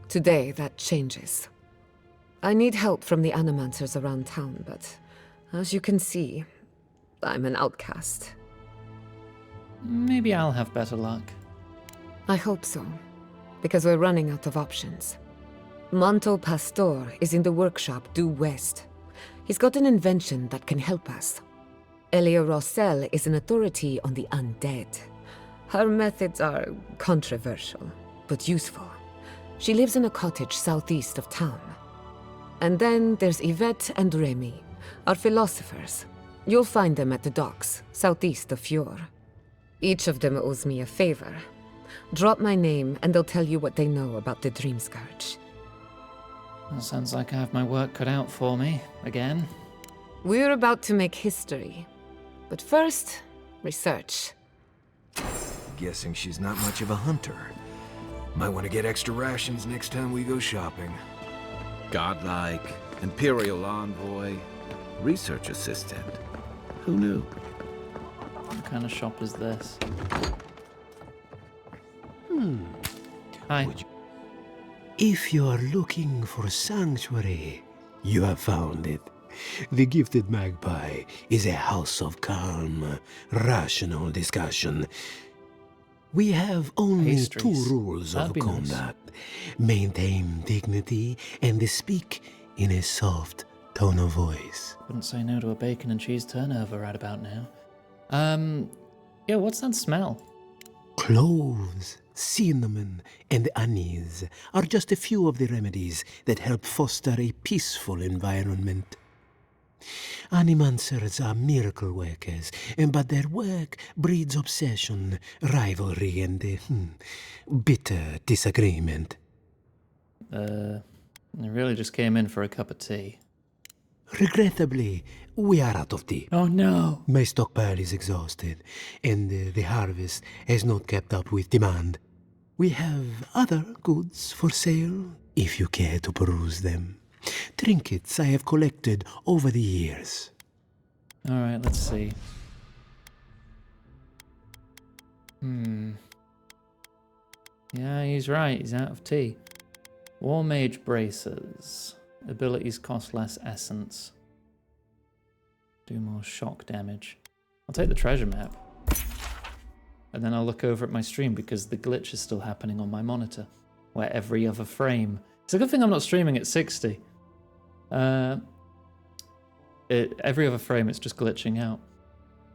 O: Today, that changes. I need help from the animancers around town, but as you can see, I'm an outcast.
A: Maybe I'll have better luck.
O: I hope so, because we're running out of options. Manto Pastor is in the workshop due west. He's got an invention that can help us. Elia Rossell is an authority on the undead. Her methods are controversial, but useful. She lives in a cottage southeast of town. And then there's Yvette and Remy, our philosophers. You'll find them at the docks, southeast of Fjord. Each of them owes me a favor. Drop my name and they'll tell you what they know about the Dream Scourge.
A: Well, sounds like I have my work cut out for me, again.
O: We're about to make history. But first, research.
F: Guessing she's not much of a hunter. Might want to get extra rations next time we go shopping.
C: Godlike, Imperial Envoy, Research Assistant. Who knew?
A: What kind of shop is this? Hi.
B: If you are looking for sanctuary, you have found it. The Gifted Magpie is a house of calm, rational discussion. We have only
A: Pastries.
B: 2 rules
A: That'd
B: of
A: be nice.
B: conduct. Maintain dignity and speak in a soft tone of voice.
A: Wouldn't say no to a bacon and cheese turnover right about now. Yeah, what's that smell?
B: Cloves, cinnamon, and anise are just a few of the remedies that help foster a peaceful environment. Animancers are miracle workers, but their work breeds obsession, rivalry, and bitter disagreement.
A: I really just came in for a cup of tea.
B: Regrettably, we are out of tea.
A: Oh no!
B: My stockpile is exhausted, and the harvest has not kept up with demand. We have other goods for sale, if you care to peruse them. Trinkets I have collected over the years.
A: Alright, let's see. Yeah, he's right. He's out of tea. War Mage Bracers. Abilities cost less essence. Do more shock damage. I'll take the treasure map. And then I'll look over at my stream because the glitch is still happening on my monitor. Where every other frame... It's a good thing I'm not streaming at 60. Every other frame it's just glitching out.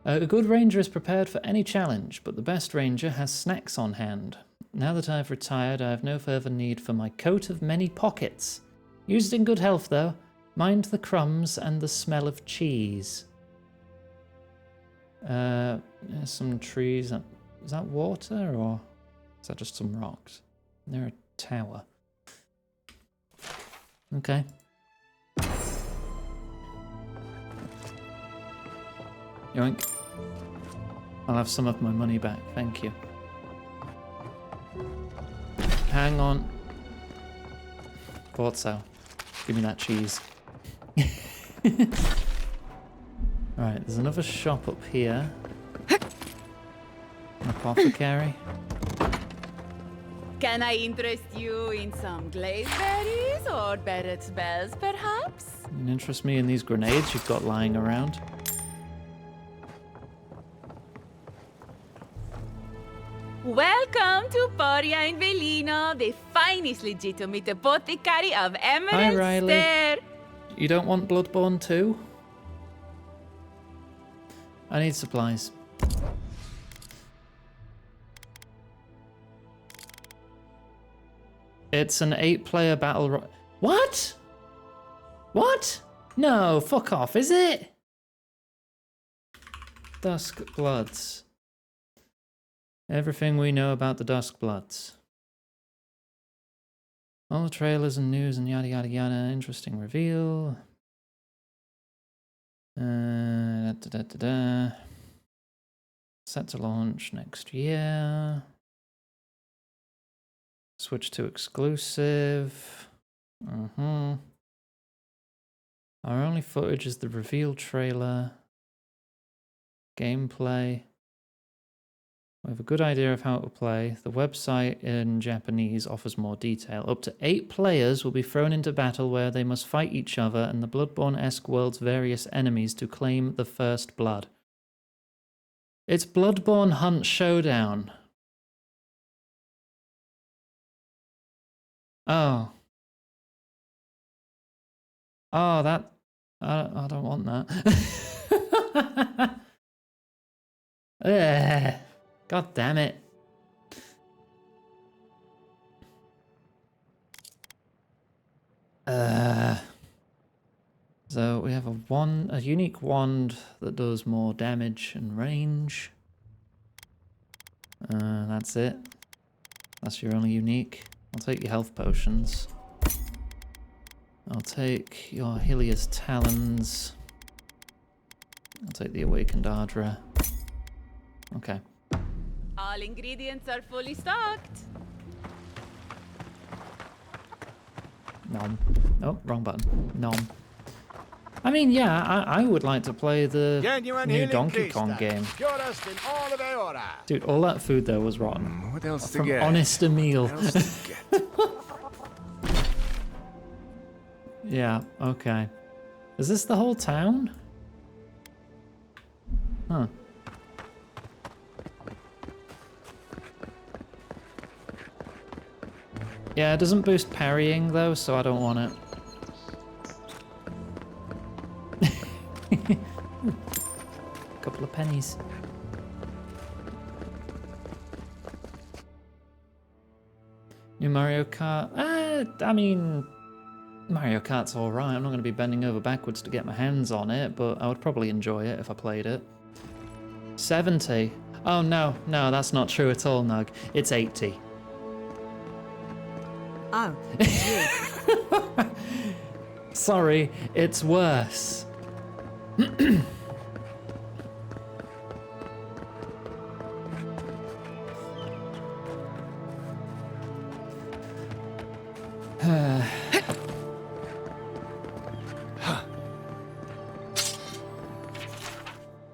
A: A good ranger is prepared for any challenge, but the best ranger has snacks on hand. Now that I've retired, I have no further need for my coat of many pockets. Used in good health, though. Mind the crumbs and the smell of cheese. There's some trees. Is that water, or is that just some rocks? Near a tower. Yoink. I'll have some of my money back, thank you. Hang on. Thought so. Give me that cheese. Alright, there's another shop up here. An apothecary.
M: Can I interest you in some glazed berries or Barrett's bells, perhaps?
A: You can interest me in these grenades you've got lying around.
M: Welcome to Poria in Velino, the finest legitimate apothecary of Emerald
A: Hi, Riley.
M: Stair.
A: You don't want Bloodborne 2? I need supplies. It's an 8-player battle What? What? No, fuck off, is it? Dusk Bloods. Everything we know about the Dusk Bloods. All the trailers and news and yada yada yada. Interesting reveal. Set to launch next year. Switch to exclusive. Our only footage is the reveal trailer. Gameplay. We have a good idea of how it will play. The website in Japanese offers more detail. Up to 8 players will be thrown into battle where they must fight each other and the Bloodborne-esque world's various enemies to claim the first blood. It's Bloodborne Hunt Showdown. Oh. Oh, that... I don't want that. Ugh. God damn it. So we have a unique wand that does more damage and range. That's it. That's your only unique. I'll take your health potions. I'll take your Helia's Talons. I'll take the Awakened Ardra. Okay.
M: All ingredients are fully stocked.
A: Nom. Oh, wrong button. Nom. I mean, yeah, I would like to play the new Donkey Kong game. Dude, all that food there was rotten.
F: What else to
A: From
F: get?
A: Honest Emil.
F: What else to get?
A: Yeah, okay. Is this the whole town? Huh. Yeah, it doesn't boost parrying though, so I don't want it. Couple of pennies. New Mario Kart? I mean, Mario Kart's alright. I'm not going to be bending over backwards to get my hands on it, but I would probably enjoy it if I played it. 70. Oh no, no, that's not true at all, Nug. It's 80.
O: Oh.
A: Sorry, it's worse.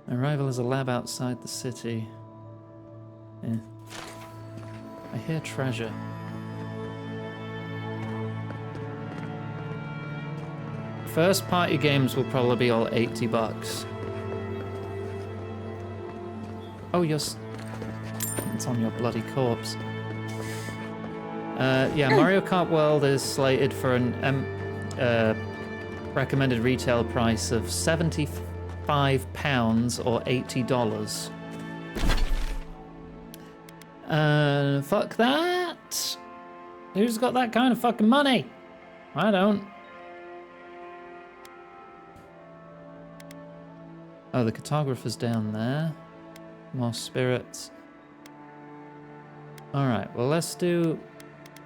A: Arrival is a lab outside the city. Yeah. I hear treasure. First party games will probably be all $80. Oh, it's on your bloody corpse. Yeah, Mario Kart World is slated for an recommended retail price of £75 or $80. Fuck that. Who's got that kind of fucking money? I don't. Oh, the cartographer's down there. More spirits. Alright, well let's do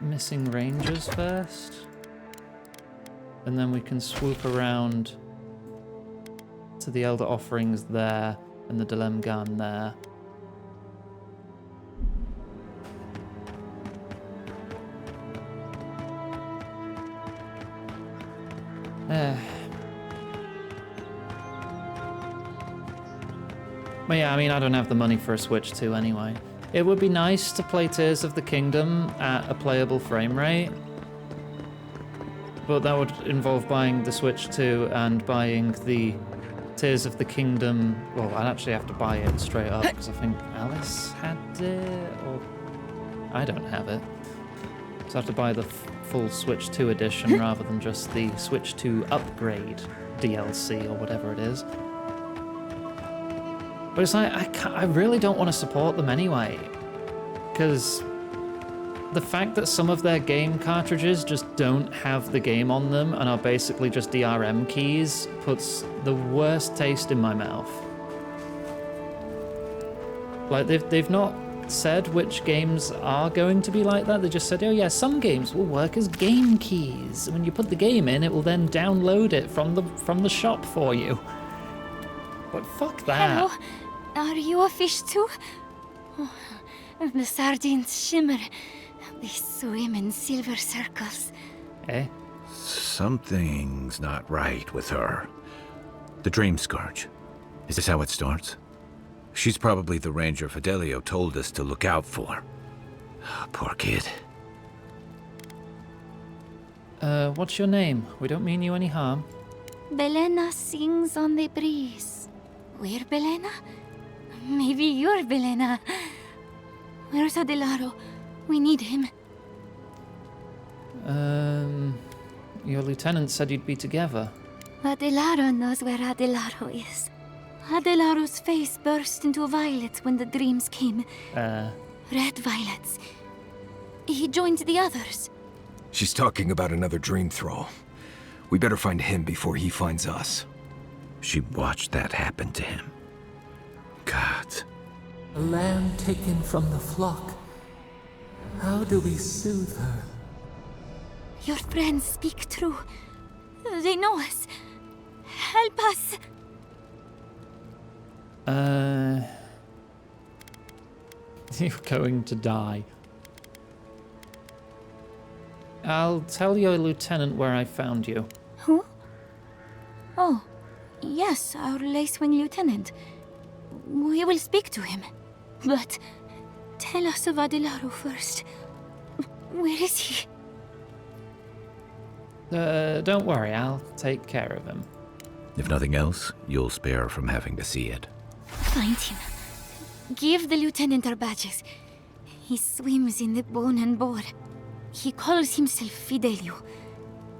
A: missing rangers first. And then we can swoop around to the Elder Offerings there. And the Dilemgan there. But yeah, I mean, I don't have the money for a Switch 2 anyway. It would be nice to play Tears of the Kingdom at a playable frame rate, but that would involve buying the Switch 2 and buying the Tears of the Kingdom. Well, I'd actually have to buy it straight up because I think Alice had it, or I don't have it. So I have to buy the full Switch 2 edition rather than just the Switch 2 upgrade DLC or whatever it is. But it's like, I really don't want to support them anyway, because the fact that some of their game cartridges just don't have the game on them and are basically just DRM keys puts the worst taste in my mouth. Like, they've not said which games are going to be like that. They just said, oh yeah, some games will work as game keys. When you put the game in, it will then download it from the shop for you. But fuck that.
E: Hello, are you a fish too? Oh, the sardines shimmer. They swim in silver circles.
A: Eh?
C: Something's not right with her. The Dream Scourge. Is this how it starts? She's probably the ranger Fidelio told us to look out for. Poor kid.
A: What's your name? We don't mean you any harm.
E: Belena sings on the breeze. We're Belena? Maybe you're Belena. Where's Adelaro? We need him.
A: Your lieutenant said you'd be together.
E: Adelaro knows where Adelaro is. Adelaro's face burst into violets when the dreams came. Red violets. He joined the others.
F: She's talking about another dream thrall. We better find him before he finds us.
C: She watched that happen to him. God.
Q: A lamb taken from the flock. How do we soothe her?
E: Your friends speak true. They know us. Help us.
A: You're going to die. I'll tell your lieutenant where I found you.
E: Who? Oh, yes, our Lacewing lieutenant. We will speak to him. But tell us of Adelaro first. Where is he?
A: Don't worry, I'll take care of him.
C: If nothing else, you'll spare her from having to see it.
E: Find him. Give the lieutenant our badges. He swims in the bone and boar. He calls himself Fidelio.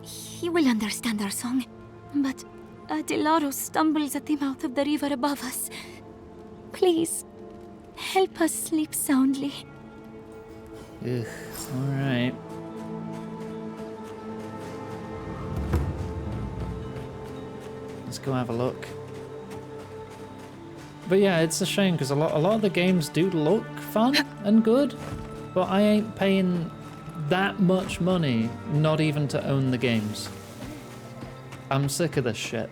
E: He will understand our song. But Adelaro stumbles at the mouth of the river above us. Please, help us sleep soundly.
A: Ugh, alright. Let's go have a look. But yeah, it's a shame because a lot of the games do look fun and good, but I ain't paying that much money not even to own the games. I'm sick of this shit.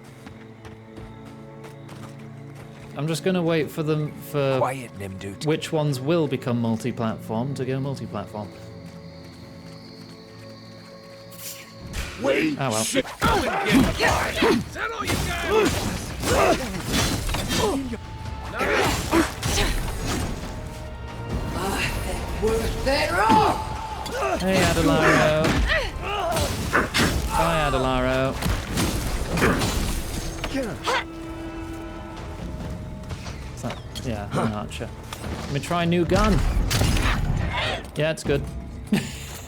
A: I'm just gonna wait for them for
F: Quiet, Nimdut.
A: which ones will become multi-platform to go multi-platform.
L: Wait!
A: Oh well.
L: Shit! Go and get it! Is that all you got?
S: Worth that rock!
A: Hey, Adelaro. Bye, Adelaro. Yeah, an archer. Let me try a new gun. Yeah, it's good.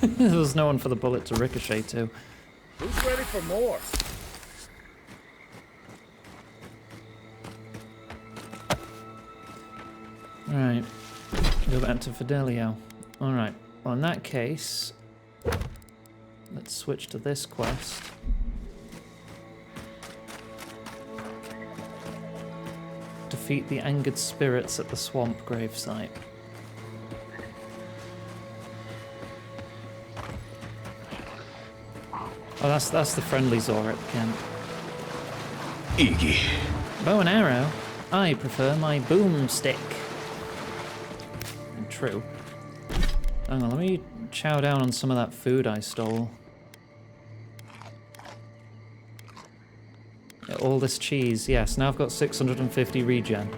A: There's no one for the bullet to ricochet to.
L: Who's ready for more?
A: Alright. Go back to Fidelio. Alright. Well, in that case, let's switch to this quest. Defeat the angered spirits at the swamp gravesite. Oh, that's the friendly Zorik camp.
C: Iggy.
A: Bow and arrow? I prefer my boomstick. True. Hang on, let me chow down on some of that food I stole. Yeah, all this cheese, yes, now I've got 650 regen.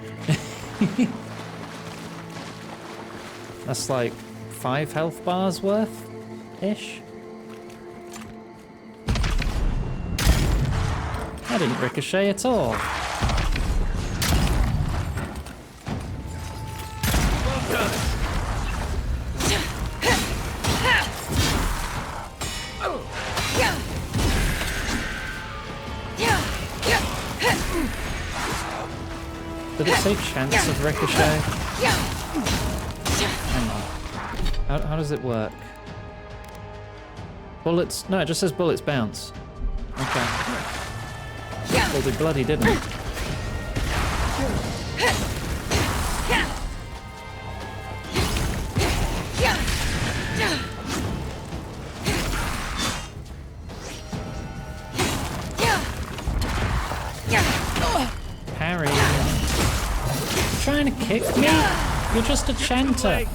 A: That's like 5 health bars worth-ish. That didn't ricochet at all. Did it say chance of ricochet? Hang on. How does it work? Bullets? No, it just says bullets bounce. Okay. Well, they bloody didn't. Parry. You're trying to kick me? You're just a chanter.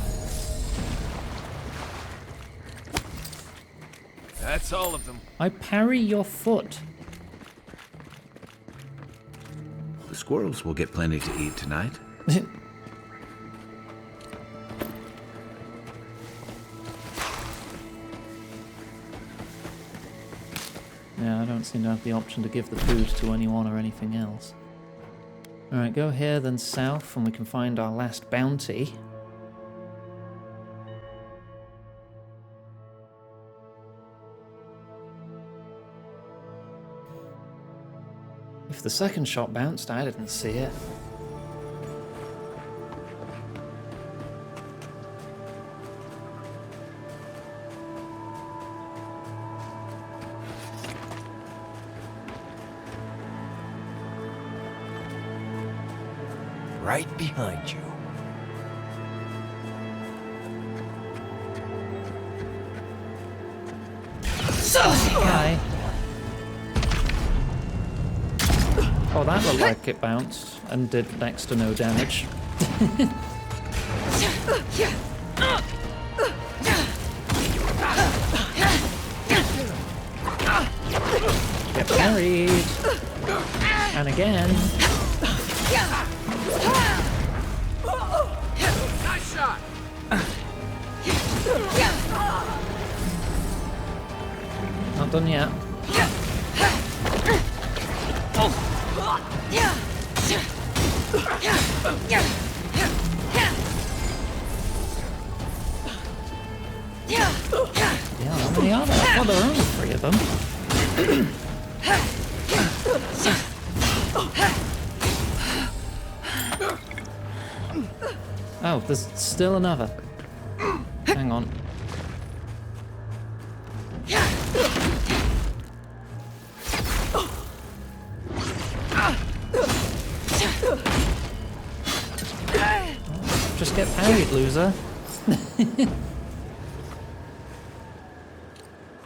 F: That's all of them.
A: I parry your foot.
C: The squirrels will get plenty to eat tonight.
A: Yeah, I don't seem to have the option to give the food to anyone or anything else. Alright, go here, then south, and we can find our last bounty. If the second shot bounced, I didn't see it.
Q: Right behind you.
A: Hi. Oh, that looked like it bounced and did next to no damage. Get parried. And again.
L: Nice shot.
A: Not done yet. Yeah, how many are there? Oh, there are only 3 of them. Oh, there's still another. Hang on. Just get parried, loser.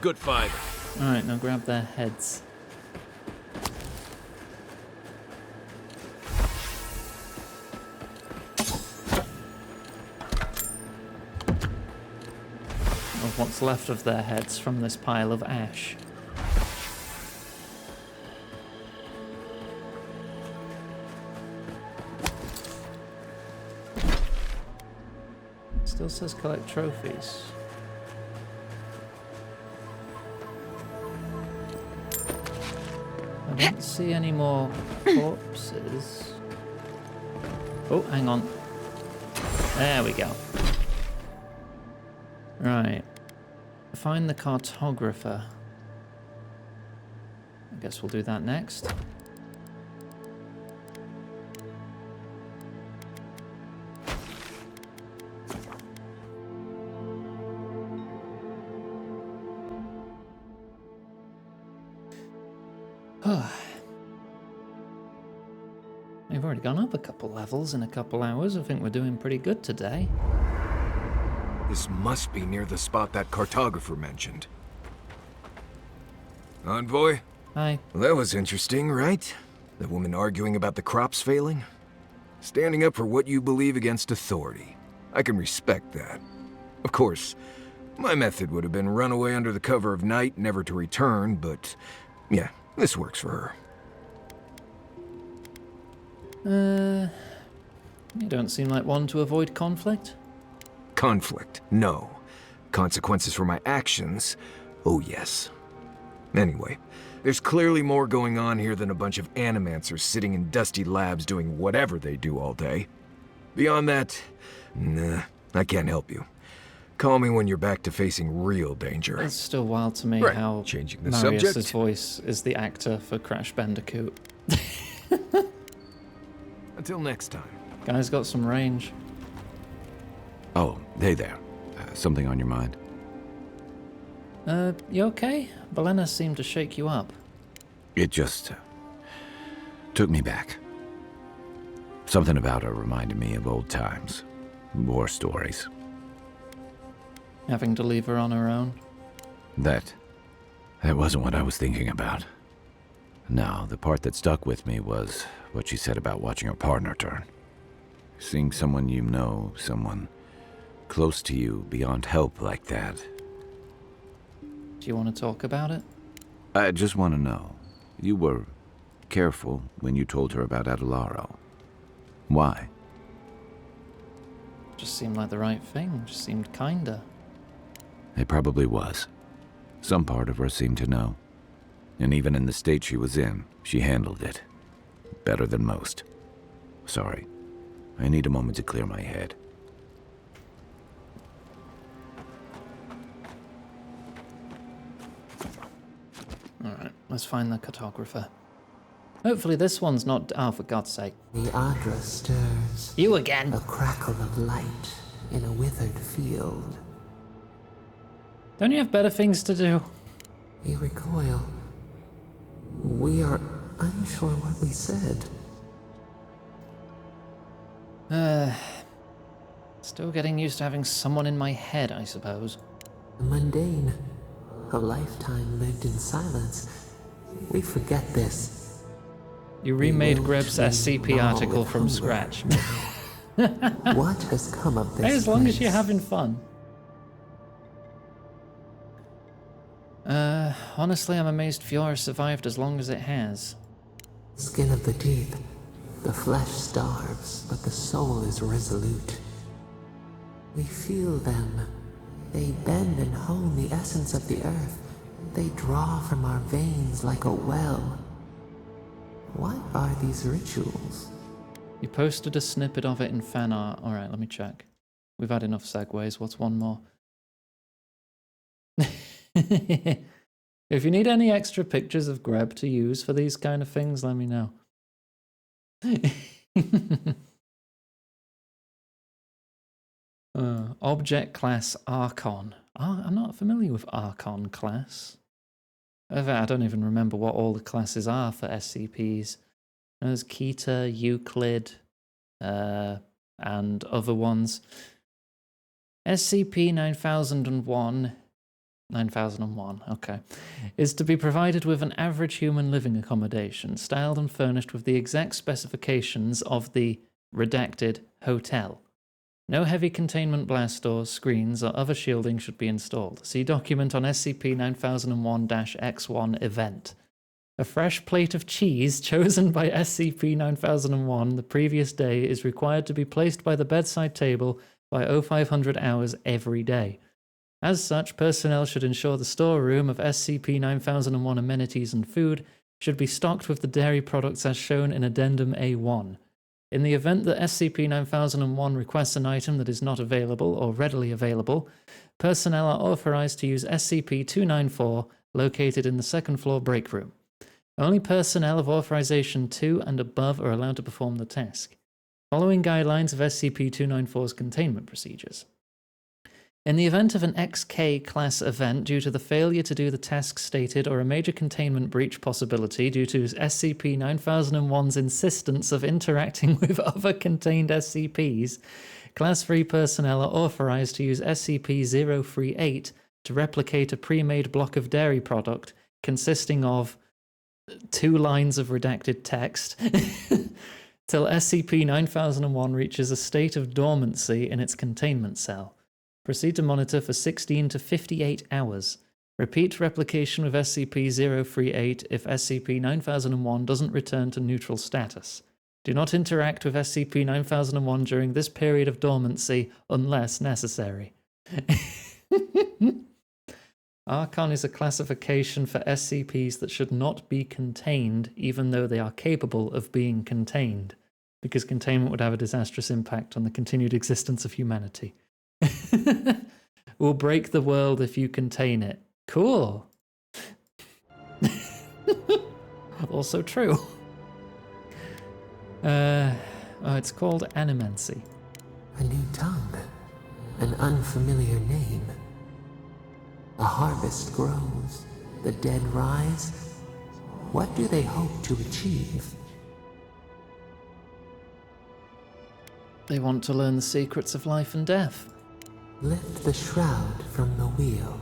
F: Good fight.
A: Alright, now grab their heads. Of what's left of their heads from this pile of ash. Still says collect trophies. I don't see any more corpses. Oh, hang on. There we go. Right. Find the cartographer. I guess we'll do that next. We've already gone up a couple levels in a couple hours. I think we're doing pretty good today.
F: This must be near the spot that cartographer mentioned. Envoy?
A: Hi.
F: Well, that was interesting, right? The woman arguing about the crops failing? Standing up for what you believe against authority. I can respect that. Of course, my method would have been run away under the cover of night, never to return, but yeah, this works for
A: her. You don't seem like one to avoid conflict.
F: Conflict, no. Consequences for my actions, oh yes. Anyway, there's clearly more going on here than a bunch of animancers sitting in dusty labs doing whatever they do all day. Beyond that, nah, I can't help you. Call me when you're back to facing real danger.
A: It's still wild to me how
F: Changing the
A: Marius's
F: subject.
A: voice is the actor for Crash Bandicoot.
F: Until next time.
A: Guy's got some range.
C: Oh, hey there. Something on your mind?
A: You okay? Belena seemed to shake you up.
C: It just took me back. Something about her reminded me of old times. War stories.
A: Having to leave her on her own?
C: That wasn't what I was thinking about. No, the part that stuck with me was what she said about watching her partner turn. Seeing someone you know, someone close to you, beyond help like that.
A: Do you want to talk about it?
C: I just want to know. You were careful when you told her about Adelaro. Why?
A: Just seemed like the right thing. Just seemed kinder.
C: It probably was. Some part of her seemed to know. And even in the state she was in, she handled it. Better than most. Sorry. I need a moment to clear my head.
A: Alright, let's find the cartographer. Hopefully this one's not... Oh, for God's sake.
Q: The Adra stirs.
A: You again.
Q: A crackle of light in a withered field.
A: Don't you have better things to do?
Q: You recoil. We are unsure what we said.
A: Still getting used to having someone in my head, I suppose.
Q: Mundane. A lifetime lived in silence. We forget this.
A: You remade Greb's SCP article from scratch.
Q: What has come of this?
A: Hey, as long as you're having fun. Honestly, I'm amazed Fiora survived as long as it has.
Q: Skin of the teeth. The flesh starves, but the soul is resolute. We feel them. They bend and hone the essence of the earth. They draw from our veins like a well. What are these rituals?
A: You posted a snippet of it in fan art. Alright, let me check. We've had enough segues. What's one more? If you need any extra pictures of Greb to use for these kind of things, let me know. Object class Archon. I'm not familiar with Archon class. I don't even remember what all the classes are for SCPs. There's Keter, Euclid, and other ones. SCP-9001, okay, is to be provided with an average human living accommodation, styled and furnished with the exact specifications of the redacted hotel. No heavy containment blast doors, screens, or other shielding should be installed. See document on SCP-9001-X1 event. A fresh plate of cheese chosen by SCP-9001 the previous day is required to be placed by the bedside table by 0500 hours every day. As such, personnel should ensure the storeroom of SCP-9001 amenities and food should be stocked with the dairy products as shown in Addendum A1. In the event that SCP-9001 requests an item that is not available or readily available, personnel are authorized to use SCP-294 located in the second floor break room. Only personnel of Authorization 2 and above are allowed to perform the task. Following guidelines of SCP-294's containment procedures. In the event of an XK class event due to the failure to do the task stated or a major containment breach possibility due to SCP-9001's insistence of interacting with other contained SCPs, Class 3 personnel are authorized to use SCP-038 to replicate a pre-made block of dairy product consisting of 2 lines of redacted text till SCP-9001 reaches a state of dormancy in its containment cell. Proceed to monitor for 16 to 58 hours. Repeat replication with SCP-038 if SCP-9001 doesn't return to neutral status. Do not interact with SCP-9001 during this period of dormancy unless necessary. Archon is a classification for SCPs that should not be contained, even though they are capable of being contained, because containment would have a disastrous impact on the continued existence of humanity. Will break the world if you contain it. Cool. Also true. It's called Animancy.
Q: A new tongue, an unfamiliar name. A harvest grows, the dead rise. What do they hope to achieve?
A: They want to learn the secrets of life and death.
Q: Lift the shroud from the wheel.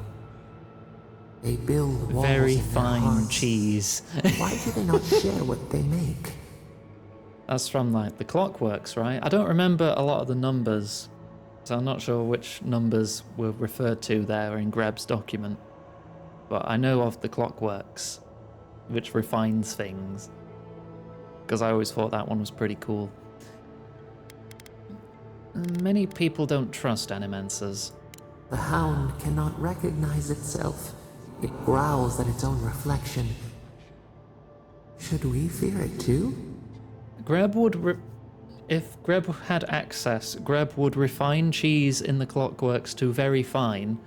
Q: They build walls
A: Very
Q: in their
A: fine
Q: hearts.
A: cheese.
Q: Why do they not share what they make?
A: That's from like the Clockworks, right? I don't remember a lot of the numbers, so I'm not sure which numbers were referred to there in Greb's document. But I know of the Clockworks, which refines things, because I always thought that one was pretty cool. Many people don't trust Animancers.
Q: The hound cannot recognize itself. It growls at its own reflection. Should we fear it too?
A: Greb would, if Greb had access, Greb would refine cheese in the Clockworks to very fine,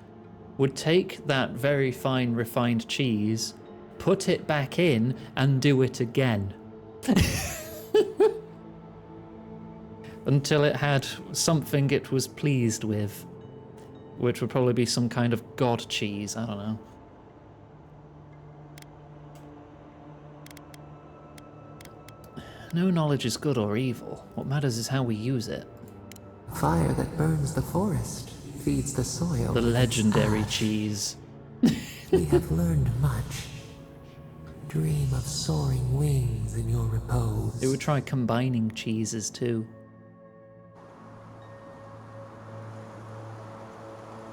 A: would take that very fine refined cheese, put it back in, and do it again. Until it had something it was pleased with, which would probably be some kind of god cheese, I don't know. No knowledge is good or evil. What matters is how we use it.
Q: Fire that burns the forest, feeds the soil.
A: The legendary
Q: ash.
A: cheese.
Q: We have learned much. Dream of soaring wings in your repose.
A: They would try combining cheeses too.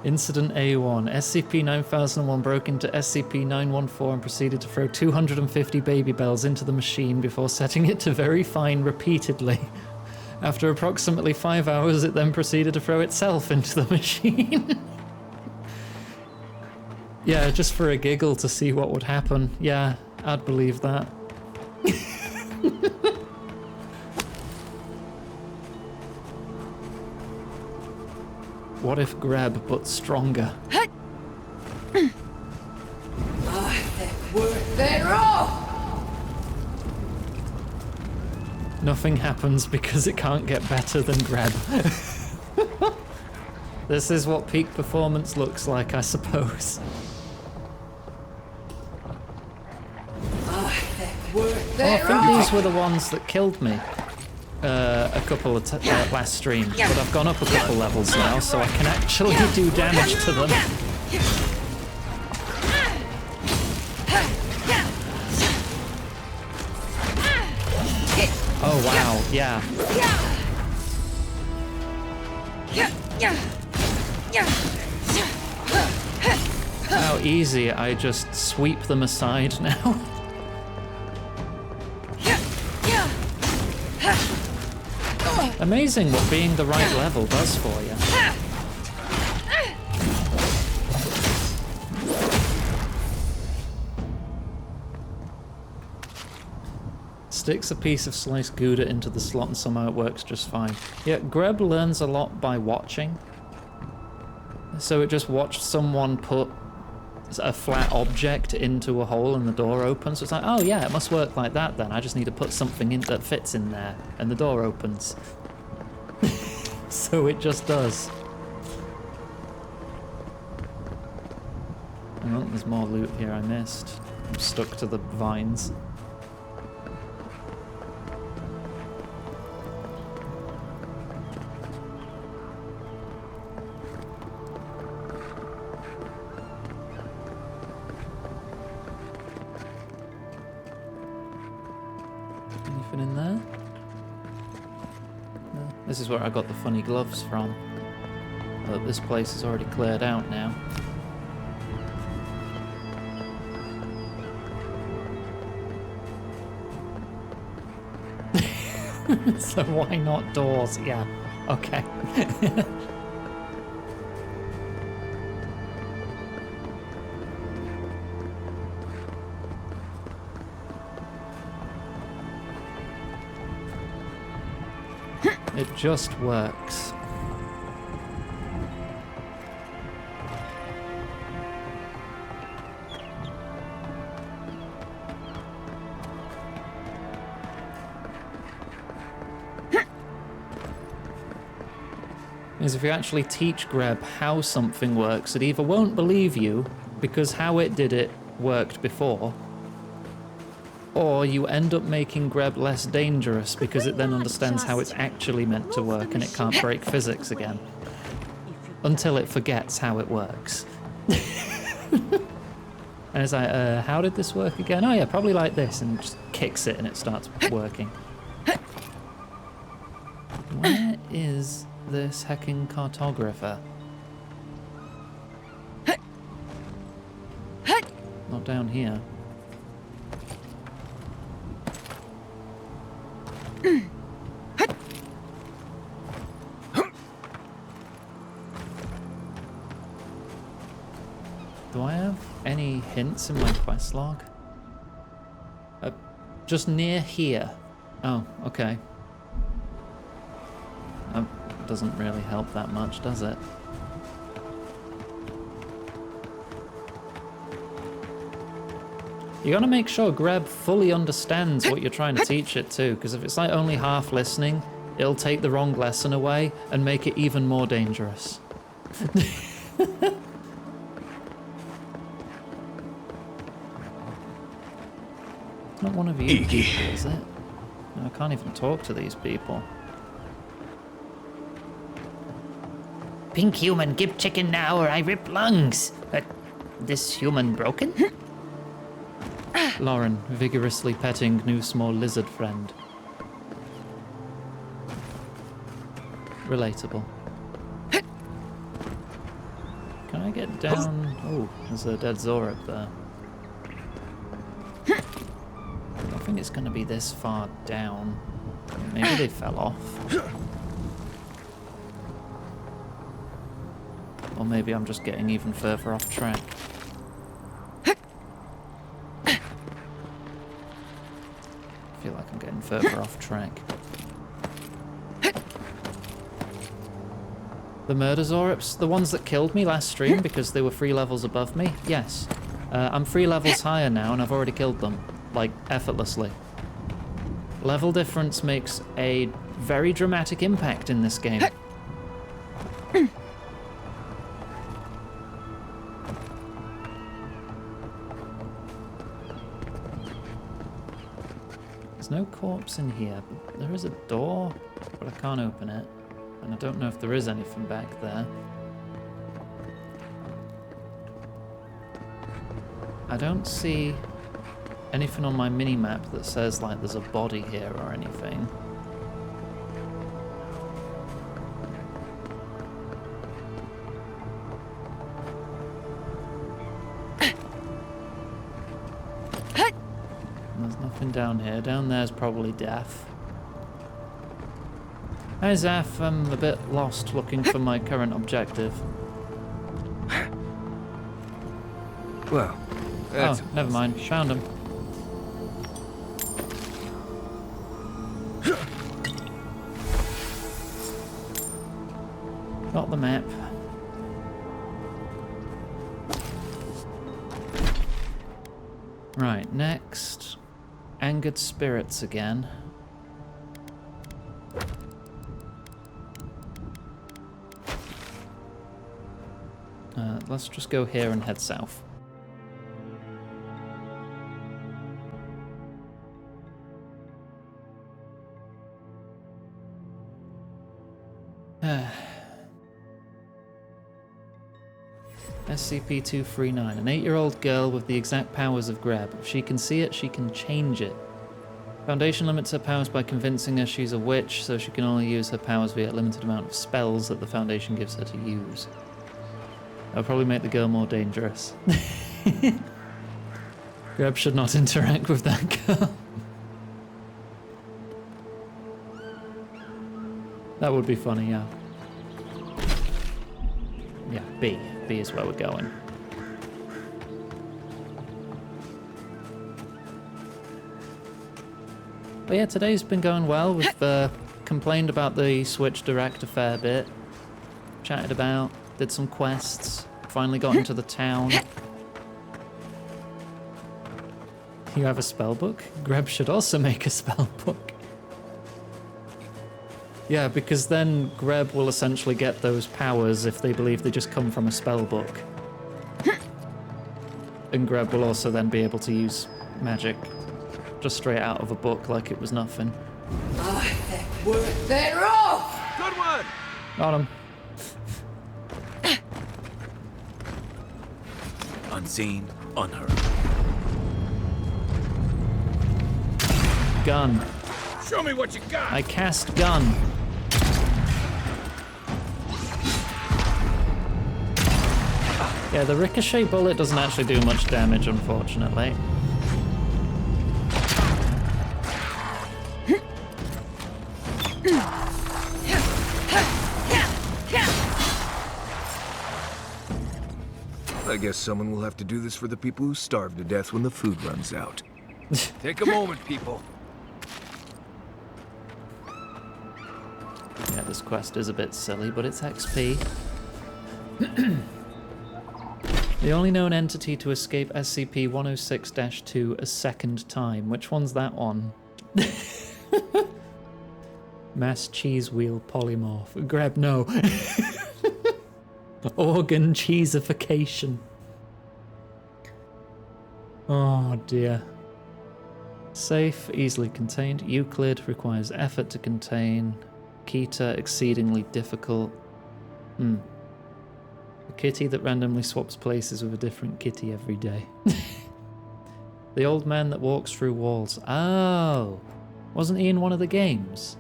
A: Incident A1. SCP-9001 broke into SCP-914 and proceeded to throw 250 baby bells into the machine before setting it to very fine repeatedly. After approximately 5 hours, it then proceeded to throw itself into the machine. Yeah, just for a giggle to see what would happen. Yeah, I'd believe that. What if Greb, but stronger? Nothing happens because it can't get better than Greb. This is what peak performance looks like, I suppose. Well, I think these were the ones that killed me a couple of last stream, but I've gone up a couple levels now, so I can actually do damage to them. Oh wow, yeah. How easy, I just sweep them aside now. Amazing what being the right level does for you. Sticks a piece of sliced Gouda into the slot and somehow it works just fine. Yeah, Greb learns a lot by watching. So it just watched someone put a flat object into a hole and the door opens. So it's like, oh yeah, it must work like that then. I just need to put something in that fits in there and the door opens. So it just does. Oh, there's more loot here I missed. I'm stuck to the vines. Anything in there? This is where I got the funny gloves from. But this place is already cleared out now. So why not doors? Yeah. Okay. It just works. Is if you actually teach Greb how something works, it either won't believe you because how it did it worked before, or you end up making Greb less dangerous because it then understands how it's actually meant to work and it can't break physics again. Until it forgets how it works. And it's like, how did this work again? Oh yeah, probably like this, and just kicks it and it starts working. Where is this hecking cartographer? Not down here. Do I have any hints in my quest log? Just near here. Oh, okay. Doesn't really help that much, does it? You gotta make sure Greb fully understands what you're trying to teach it too, because if it's like only half listening, it'll take the wrong lesson away and make it even more dangerous. It's not one of you, is it? No, I can't even talk to these people.
G: Pink human, give chicken now or I rip lungs. This human broken?
A: Lauren, vigorously petting new small lizard friend. Relatable. Can I get down? Oh, there's a dead Zorib there. I don't think it's going to be this far down. Maybe they fell off. Or maybe I'm just getting even further off track. I feel like I'm getting further off track. The murder Zorips, the ones that killed me last stream because they were 3 levels above me? Yes. I'm 3 levels higher now and I've already killed them. Like, effortlessly. Level difference makes a very dramatic impact in this game. There's no corpse in here, but there is a door, but I can't open it. And I don't know if there is anything back there. I don't see anything on my mini-map that says, like, there's a body here or anything. There's nothing down here. Down there's probably death. Hi, Zaf. I'm a bit lost looking for my current objective.
F: Well, that's
A: never mind. Found him. Got the map. Right, next. Angered spirits again. Let's just go here and head south. SCP-239, an 8-year-old girl with the exact powers of Greb. If she can see it, she can change it. Foundation limits her powers by convincing her she's a witch, so she can only use her powers via a limited amount of spells that the Foundation gives her to use. That'll probably make the girl more dangerous. Greb should not interact with that girl. That would be funny, yeah. Yeah, B. B is where we're going. But yeah, today's been going well. We've complained about the Switch Direct a fair bit. Chatted about, did some quests, finally got into the town. You have a spell book? Greb should also make a spell book. Yeah, because then Greb will essentially get those powers if they believe they just come from a spell book. And Greb will also then be able to use magic just straight out of a book like it was nothing.
L: They're off!
B: Good one!
A: Got him.
D: Unseen, unheard.
A: Gun.
L: Show me what you got!
A: I cast gun. Yeah, the ricochet bullet doesn't actually do much damage, unfortunately.
F: I guess someone will have to do this for the people who starve to death when the food runs out.
L: Take a moment, people.
A: Yeah, this quest is a bit silly, but it's XP. The only known entity to escape SCP-106-2 a second time. Which one's that one? Mass cheese wheel polymorph. Grab no. Organ cheesification. Oh dear. Safe, easily contained. Euclid requires effort to contain. Kita, exceedingly difficult. A kitty that randomly swaps places with a different kitty every day. The old man that walks through walls. Oh, wasn't he in one of the games?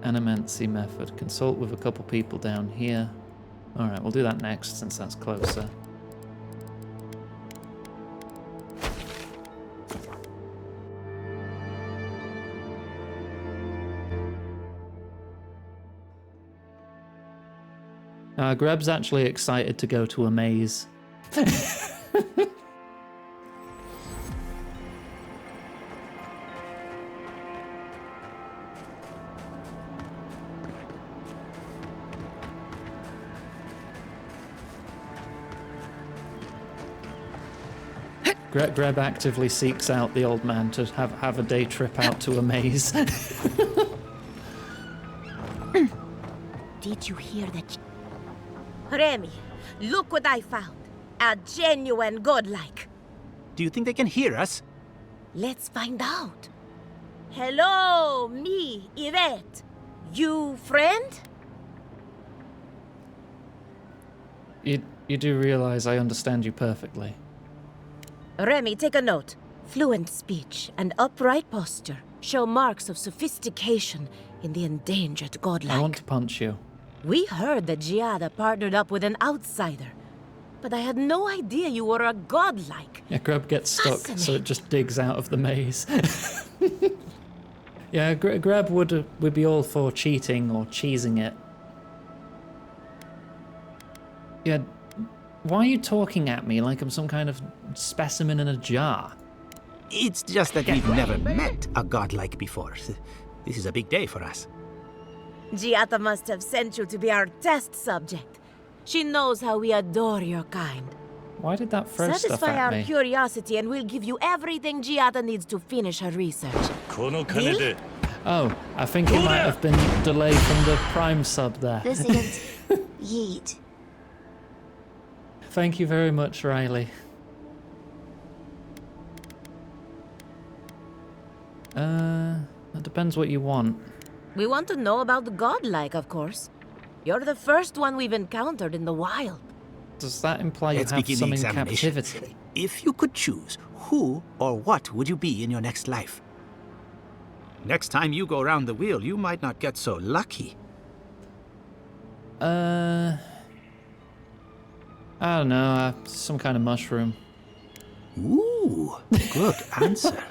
A: Animancy method. Consult with a couple people down here. Alright, we'll do that next since that's closer. Greb's actually excited to go to a maze. Greb actively seeks out the old man to have a day trip out to a maze.
U: Did you hear that? Remy, look what I found. A genuine godlike.
W: Do you think they can hear us?
U: Let's find out. Hello, me, Yvette. You friend?
A: You do realize I understand you perfectly.
U: Remy, take a note. Fluent speech and upright posture show marks of sophistication in the endangered godlike.
A: I want to punch you.
U: We heard that Giada partnered up with an outsider, but I had no idea you were a godlike.
A: Yeah, Greb gets stuck, so it just digs out of the maze. Yeah, Greb would be all for cheating or cheesing it. Yeah, why are you talking at me like I'm some kind of specimen in a jar?
W: It's just that we've never met a godlike before. This is a big day for us.
U: Giada must have sent you to be our test subject. She knows how we adore your kind.
A: Why did that throw stuff
U: Satisfy
A: at
U: our
A: me?
U: curiosity and we'll give you everything Giada needs to finish her research. Deal?
A: Oh, I think it might have been delayed from the Prime sub there.
E: This isn't Yeet.
A: Thank you very much, Riley. That depends what you want.
U: We want to know about the godlike, of course. You're the first one we've encountered in the wild.
A: Does that imply you
W: Let's
A: have
W: begin
A: some
W: the
A: in
W: examination.
A: captivity?
W: If you could choose, who or what would you be in your next life? Next time you go round the wheel, you might not get so lucky.
A: I don't know, some kind of mushroom.
W: Ooh, good answer.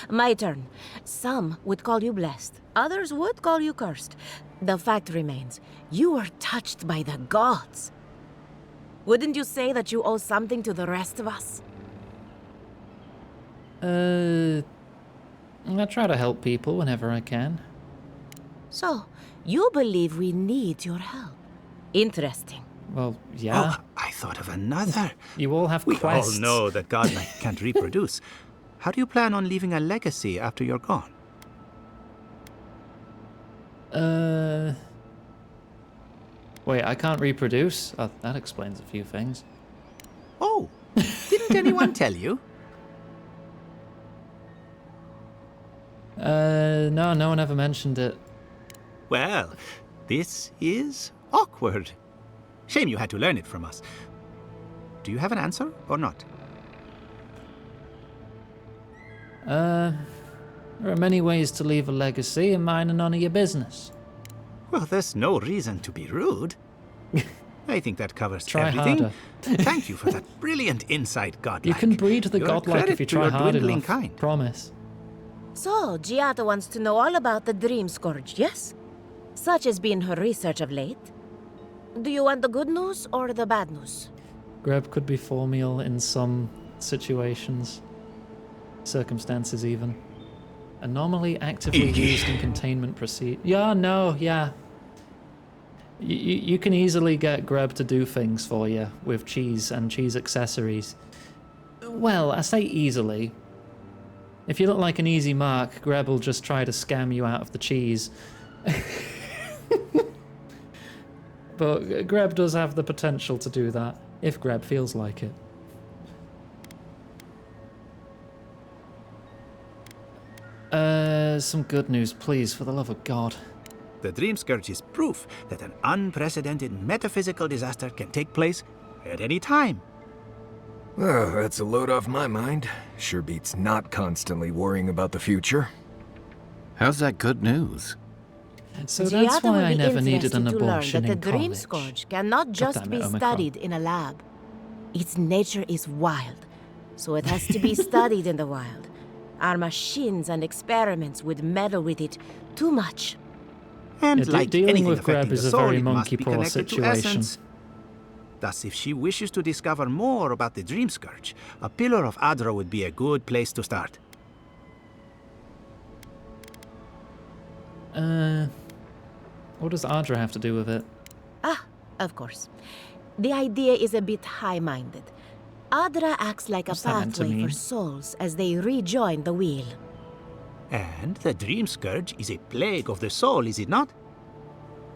U: My turn. Some would call you blessed. Others would call you cursed. The fact remains, you were touched by the gods. Wouldn't you say that you owe something to the rest of us?
A: I try to help people whenever I can.
U: So, you believe we need your help. Interesting.
A: Well, yeah.
W: Oh, I thought of another.
A: You all have
W: We
A: quests.
W: all know that godlike can't reproduce. How do you plan on leaving a legacy after you're gone?
A: Wait, I can't reproduce? That explains a few things.
W: Oh, didn't anyone tell you?
A: No, no one ever mentioned it.
W: Well, this is awkward. Shame you had to learn it from us. Do you have an answer or not?
A: There are many ways to leave a legacy, and mine are none of your business.
W: Well, there's no reason to be rude. I think that covers
A: Try
W: everything.
A: harder.
W: Thank you for that brilliant insight, godlike.
A: You can breed the
W: You're a
A: godlike if you
W: credit to
A: try
W: your
A: hard
W: dwindling
A: enough.
W: kind.
A: Promise.
U: So, Giata wants to know all about the Dream Scourge, yes? Such has been her research of late. Do you want the good news or the bad news?
A: Greb could be formal in some situations. Circumstances, even. Anomaly actively used in containment proceed. Yeah, no, yeah. You can easily get Greb to do things for you with cheese and cheese accessories. Well, I say easily. If you look like an easy mark, Greb will just try to scam you out of the cheese. But Greb does have the potential to do that, if Greb feels like it. Some good news, please, for the love of God.
W: The Dream Scourge is proof that an unprecedented metaphysical disaster can take place at any time.
F: Oh, that's a load off my mind. Sure beats not constantly worrying about the future.
C: How's that good news?
A: So that's
U: Giata will
A: why I
U: be
A: never needed an
U: interested to learn
A: abortion
U: that
A: in
U: the Dream
A: college.
U: Scourge cannot just
A: damn
U: be
A: it, Omicron.
U: studied in a lab. Its nature is wild, so it has to be studied in the wild. Our machines and experiments would meddle with it too much.
W: And
A: Yeah,
W: like
A: dealing
W: anything
A: with Greb
W: affecting
A: is
W: the
A: a
W: soul,
A: very
W: it must
A: monkey
W: be
A: paw
W: connected to
A: situation.
W: essence. Thus, if she wishes to discover more about the Dream Scourge, a pillar of Adra would be a good place to start.
A: What does Adra have to do with it?
U: Ah, of course. The idea is a bit high-minded. Adra acts like
A: What's
U: a
A: that meant to
U: pathway for
A: mean?
U: souls as they rejoin the wheel.
W: And the Dream Scourge is a plague of the soul, is it not?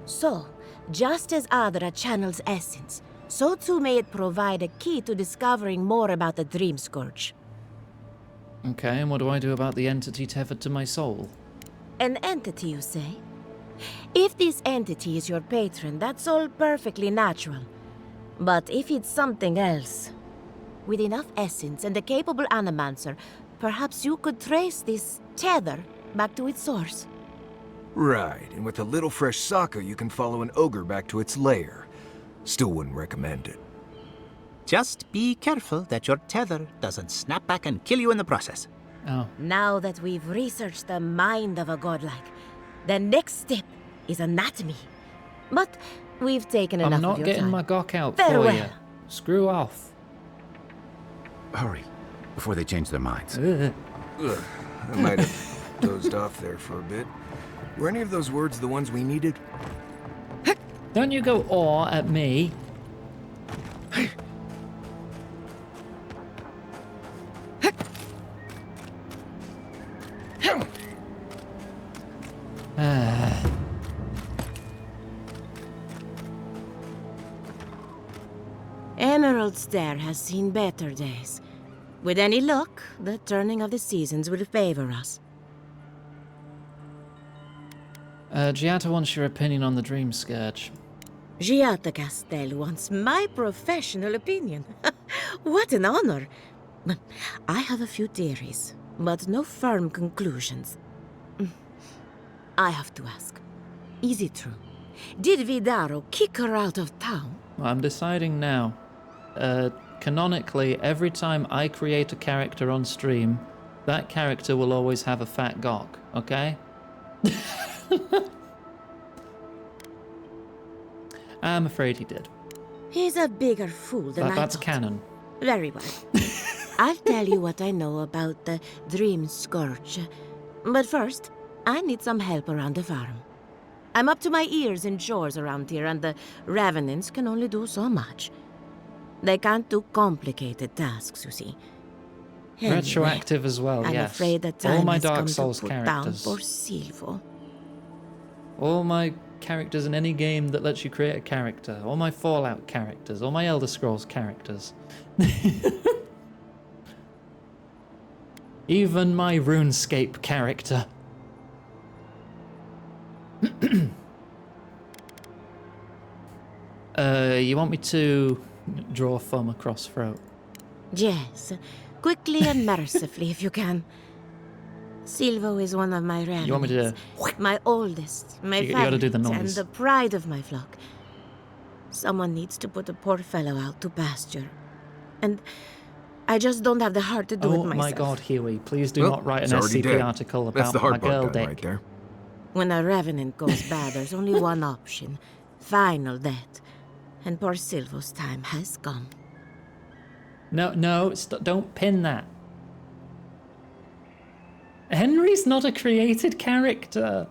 U: So, just as Adra channels essence, so too may it provide a key to discovering more about the Dream Scourge.
A: Okay, and what do I do about the entity tethered to my soul?
U: An entity, you say? If this entity is your patron, that's all perfectly natural. But if it's something else, with enough essence and a capable animancer, perhaps you could trace this tether back to its source.
F: Right, and with a little fresh sake, you can follow an ogre back to its lair. Still wouldn't recommend it.
W: Just be careful that your tether doesn't snap back and kill you in the process.
A: Oh.
U: Now that we've researched the mind of a godlike, the next step is anatomy. But we've taken enough
A: I'm
U: of
A: not
U: your
A: getting
U: time.
A: my gawk out
U: Farewell.
A: for you. Screw off.
C: Hurry, before they change their minds.
F: Ugh, I might have dozed off there for a bit. Were any of those words the ones we needed?
A: Don't you go aw at me.
U: Emerald Stair has seen better days. With any luck, the turning of the seasons will favor us.
A: Giata wants your opinion on the Dream Scourge.
U: Giata Castel wants my professional opinion. What an honor. I have a few theories, but no firm conclusions. I have to ask, is it true? Did Vidaro kick her out of town?
A: Well, I'm deciding now. Canonically, every time I create a character on stream, that character will always have a fat gawk, okay? I'm afraid he did.
U: He's a bigger fool than I
A: That's
U: thought.
A: canon.
U: Very well. I'll tell you what I know about the Dream Scourge. But first, I need some help around the farm. I'm up to my ears in chores around here, and the Revenants can only do so much. They can't do complicated tasks, you see. Anyway,
A: Retroactive as well,
U: I'm
A: yes.
U: afraid the time
A: All my
U: has
A: Dark
U: come
A: Souls
U: to put down
A: characters.
U: for Silvo.
A: All my characters in any game that lets you create a character. All my Fallout characters. All my Elder Scrolls characters. Even my RuneScape character. You want me to draw thumb across throat?
U: Yes, quickly and mercifully if you can. Silvo is one of my Revenants.
A: You want me to...
U: My oldest, my
A: You gotta do the
U: favorite, and
A: noise.
U: the pride of my flock. Someone needs to put the poor fellow out to pasture. And I just don't have the heart to do it
A: Oh
U: myself.
A: my god, Huey, please do
F: Well,
A: not write an
F: it's already
A: SCP
F: dead.
A: article
F: That's
A: about
F: the
A: my
F: hard part
A: girl
F: done
A: dick.
F: right there.
U: When a Revenant goes bad, there's only one option. Final death. And poor Silvo's time has come.
A: No, don't pin that. Henry's not a created character.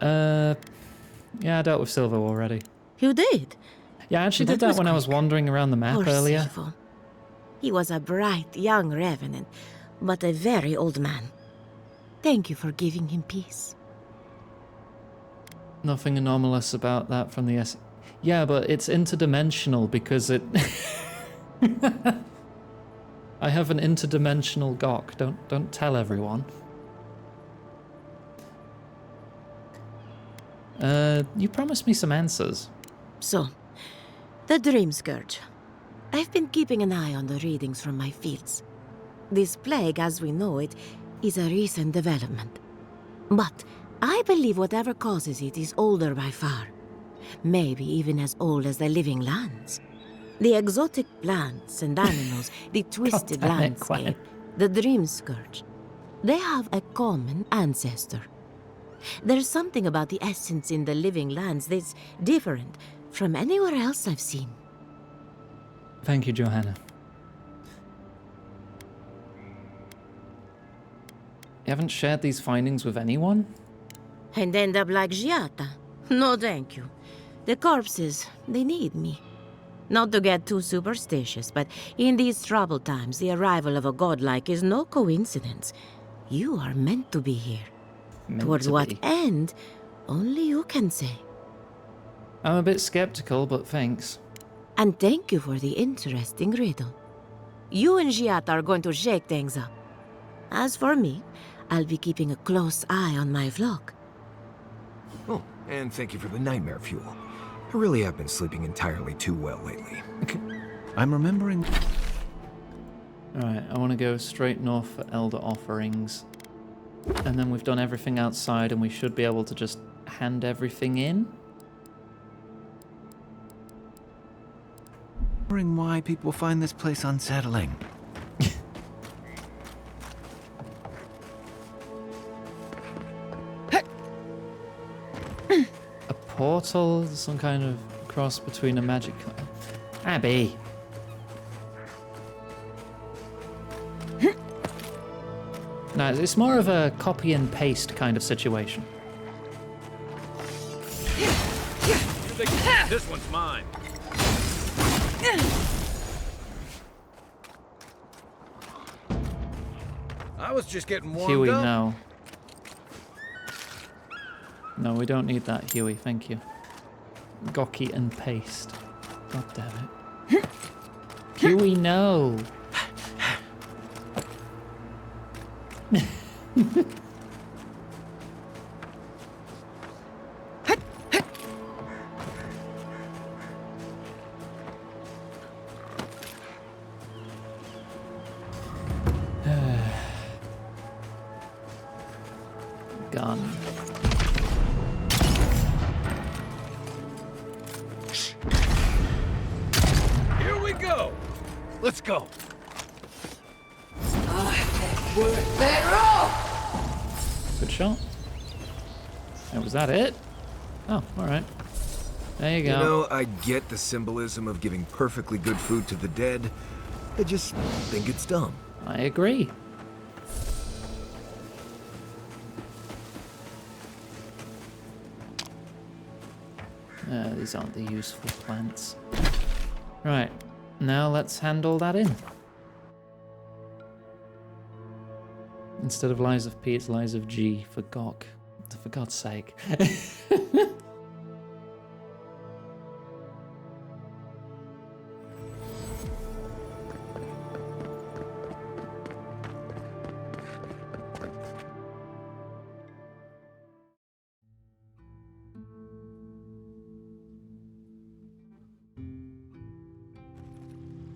A: Yeah, I dealt with Silvo already.
U: You did?
A: Yeah, I actually did that when I was wandering around the map
U: Poor
A: earlier.
U: Silvo. He was a bright young Revenant, but a very old man. Thank you for giving him peace.
A: Nothing anomalous about that from the S. Yeah, but it's interdimensional because it. I have an interdimensional gawk. Don't tell everyone. You promised me some answers.
U: So, the Dream Scourge. I've been keeping an eye on the readings from my fields. This plague, as we know it, is a recent development. But I believe whatever causes it is older by far. Maybe even as old as the living lands. The exotic plants and animals, the twisted
A: damn it,
U: landscape, the Dream Scourge. They have a common ancestor. There's something about the essence in the living lands that's different from anywhere else I've seen.
A: Thank you, Johanna. You haven't shared these findings with anyone?
U: And end up like Giata? No, thank you. The corpses, they need me. Not to get too superstitious, but in these troubled times, the arrival of a godlike is no coincidence. You are meant to be here. Towards what end, only you can say.
A: I'm a bit skeptical, but thanks.
U: And thank you for the interesting riddle. You and Giata are going to shake things up. As for me, I'll be keeping a close eye on my flock.
F: Oh, and thank you for the nightmare fuel. I really have been sleeping entirely too well lately.
C: I'm remembering...
A: Alright, I want to go straight north for Elder Offerings. And then we've done everything outside and we should be able to just hand everything in.
C: Wondering why people find this place unsettling.
A: A portal? Some kind of cross between a magic... Abby! No, it's more of a copy and paste kind of situation.
D: This one's mine.
F: I was just getting warmed
A: Huey,
F: up.
A: no. No, we don't need that, Huey, thank you. Gocky and paste. God damn it. Huey, no! Gun.
L: Here we go. Let's go.
A: Good shot. Oh, was that it? Oh, alright. There you go.
F: You know, I get the symbolism of giving perfectly good food to the dead. I just think it's dumb.
A: I agree. These aren't the useful plants. Right, now let's hand all that in. Instead of Lies of P, it's Lies of G for Gok. For God's sake.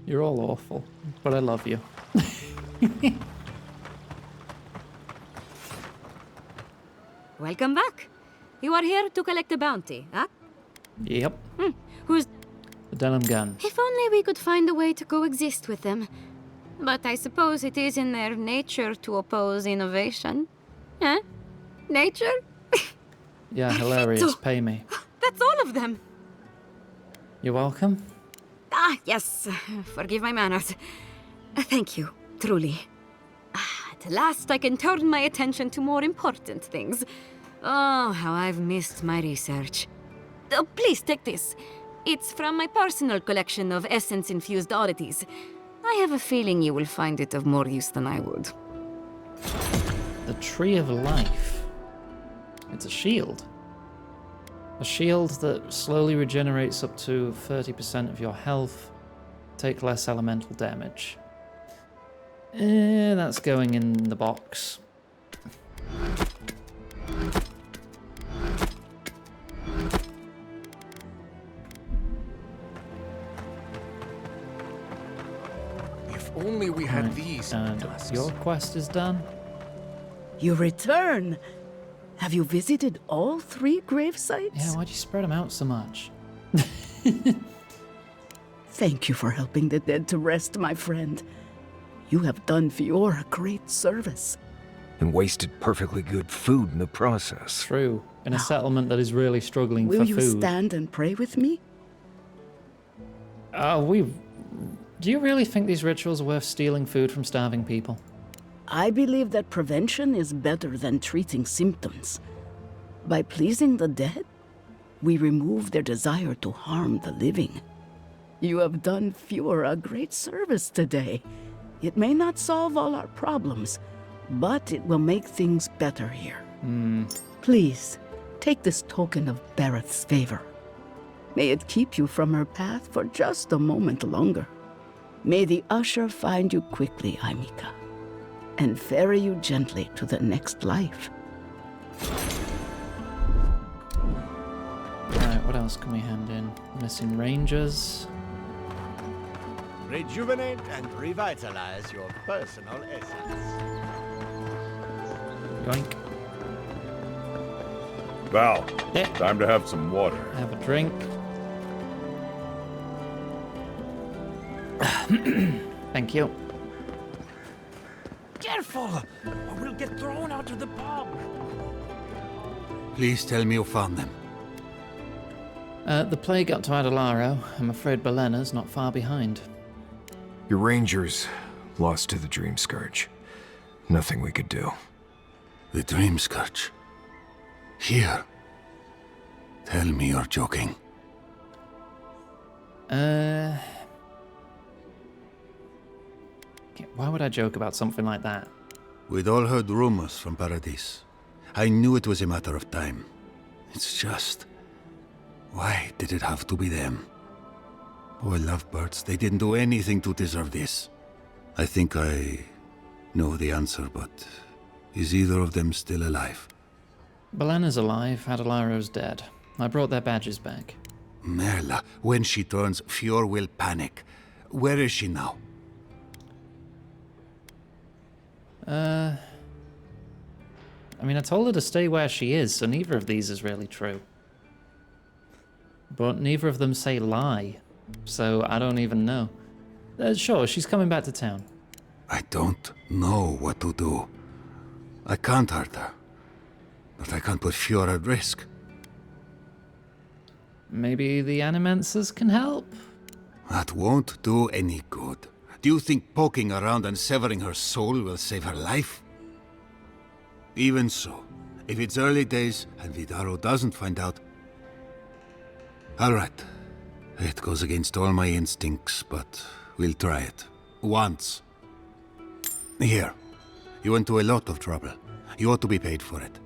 A: You're all awful, but I love you.
I: Welcome back. You are here to collect a bounty, huh?
A: Yep.
I: Who's...
A: The denim gun.
I: If only we could find a way to coexist with them. But I suppose it is in their nature to oppose innovation. Huh? Nature?
A: Yeah, hilarious. Pay me.
I: That's all of them.
A: You're welcome.
I: Ah, yes. Forgive my manners. Thank you, truly. At last I can turn my attention to more important things. Oh, how I've missed my research. Oh, please take this. It's from my personal collection of essence-infused oddities. I have a feeling you will find it of more use than I would.
A: The Tree of Life. It's a shield. A shield that slowly regenerates up to 30% of your health. Take less elemental damage. That's going in the box.
F: If only we had
A: Right,
F: these
A: and
F: tusks.
A: your quest is done.
K: You return. Have you visited all 3 grave sites?
A: Yeah, why'd you spread them out so much?
K: Thank you for helping the dead to rest, my friend. You have done Fiora great service.
F: And wasted perfectly good food in the process.
A: True. In a settlement that is really struggling
K: Will
A: for
K: you
A: food.
K: stand and pray with me?
A: Do you really think these rituals are worth stealing food from starving people?
K: I believe that prevention is better than treating symptoms. By pleasing the dead, we remove their desire to harm the living. You have done Fiora a great service today. It may not solve all our problems, but it will make things better here. Please, take this token of Bareth's favor. May it keep you from her path for just a moment longer. May the usher find you quickly, Aimika, and ferry you gently to the next life.
A: Right, what else can we hand in? Missing rangers.
T: Rejuvenate and revitalize your personal essence.
A: Yoink.
X: Val, time to have some water.
A: Have a drink. Thank you.
J: Careful, or we'll get thrown out of the pub. Please tell me you found them.
A: The plague got to Adalaro. I'm afraid Belena's not far behind.
F: Your rangers lost to the Dream Scourge. Nothing we could do.
J: The Dream Scourge? Here? Tell me you're joking.
A: Why would I joke about something like that?
J: We'd all heard rumors from Paradis. I knew it was a matter of time. It's just... why did it have to be them? Poor lovebirds, they didn't do anything to deserve this. I think I know the answer, but
H: Is either of them still alive?
A: Belena's alive, Adalaro's dead. I brought their badges back.
H: Merla, when she turns, Fior will panic. Where is she now?
A: I mean, I told her to stay where she is, so neither of these is really true. But neither of them say lie, so I don't even know. Sure, she's coming back to town.
H: I don't know what to do. I can't hurt her, but I can't put Fior at risk.
A: Maybe the Animancers can help?
H: That won't do any good. Do you think poking around and severing her soul will save her life? Even so, if it's early days and Vidaro doesn't find out... Alright. It goes against all my instincts, but we'll try it. Once. Here. You went to a lot of trouble. You ought to be paid for it.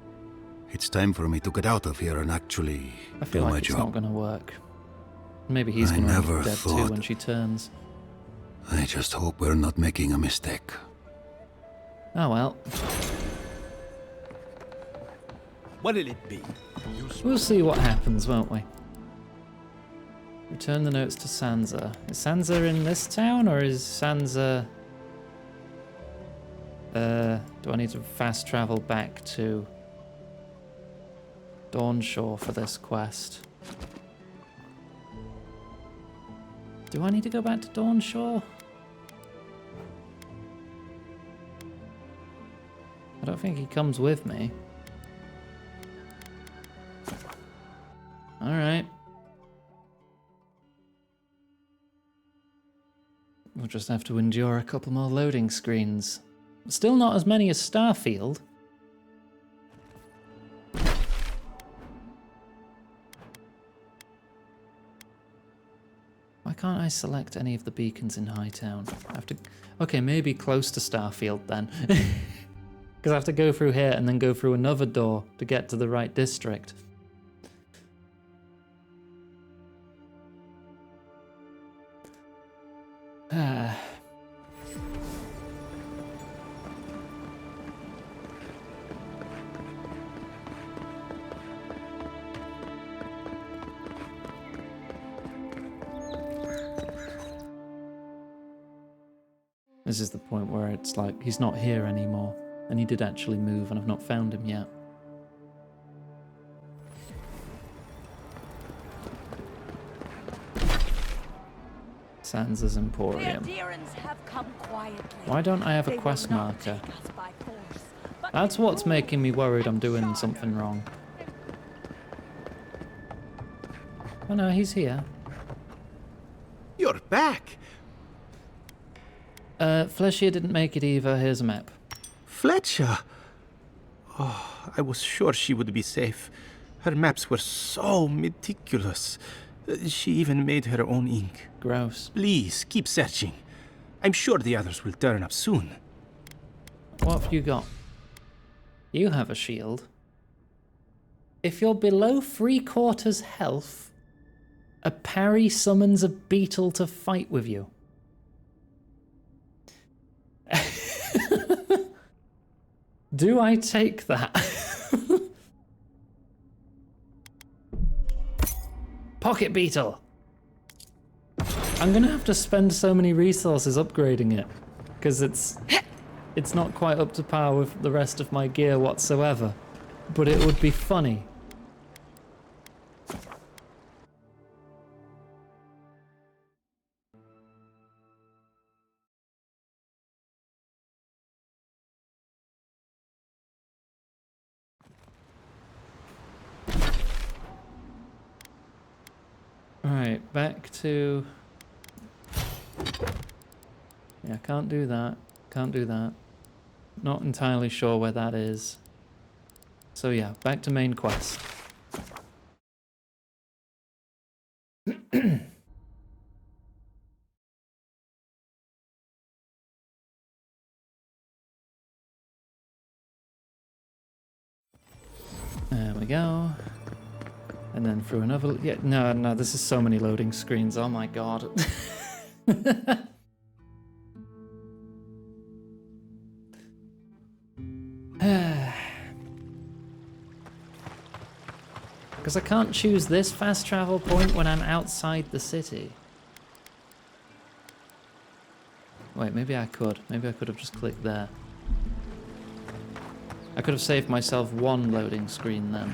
H: It's time for me to get out of here and actually
A: I feel
H: do
A: like
H: my
A: it's
H: job.
A: not gonna work. Maybe he's
H: I
A: gonna
H: never
A: be dead too
H: thought-
A: when she turns.
H: I just hope we're not making a mistake.
A: Oh well.
B: What'll it be?
A: We'll see what happens, won't we? Return the notes to Sansa. Is Sansa in this town, or is Sansa... do I need to fast travel back to Dawnshore for this quest? Do I need to go back to Dawnshore? I don't think he comes with me. Alright. We'll just have to endure a couple more loading screens. Still not as many as Starfield. Why can't I select any of the beacons in Hightown? I have to... Okay, maybe close to Starfield then. Because I have to go through here and then go through another door to get to the right district. Ah. This is the point where it's like, he's not here anymore. And he did actually move, and I've not found him yet. Sansa's Emporium. Why don't I have a quest marker? That's what's making me worried I'm doing something wrong. Oh no, he's here.
W: You're back!
A: Fletcher didn't make it either. Here's a map.
W: Fletcher! Oh, I was sure she would be safe. Her maps were so meticulous. She even made her own ink.
A: Gross.
W: Please, keep searching. I'm sure the others will turn up soon.
A: What have you got? You have a shield. If you're below 3/4 health, a parry summons a beetle to fight with you. Do I take that? Pocket beetle! I'm gonna have to spend so many resources upgrading it, because it's not quite up to par with the rest of my gear whatsoever, but it would be funny. Alright, back to... Yeah, can't do that. Can't do that. Not entirely sure where that is. So yeah, back to main quest. There we go. And then through another... Yeah, no, this is so many loading screens. Oh my god. Because I can't choose this fast travel point when I'm outside the city. Wait, maybe I could. Maybe I could have just clicked there. I could have saved myself one loading screen then.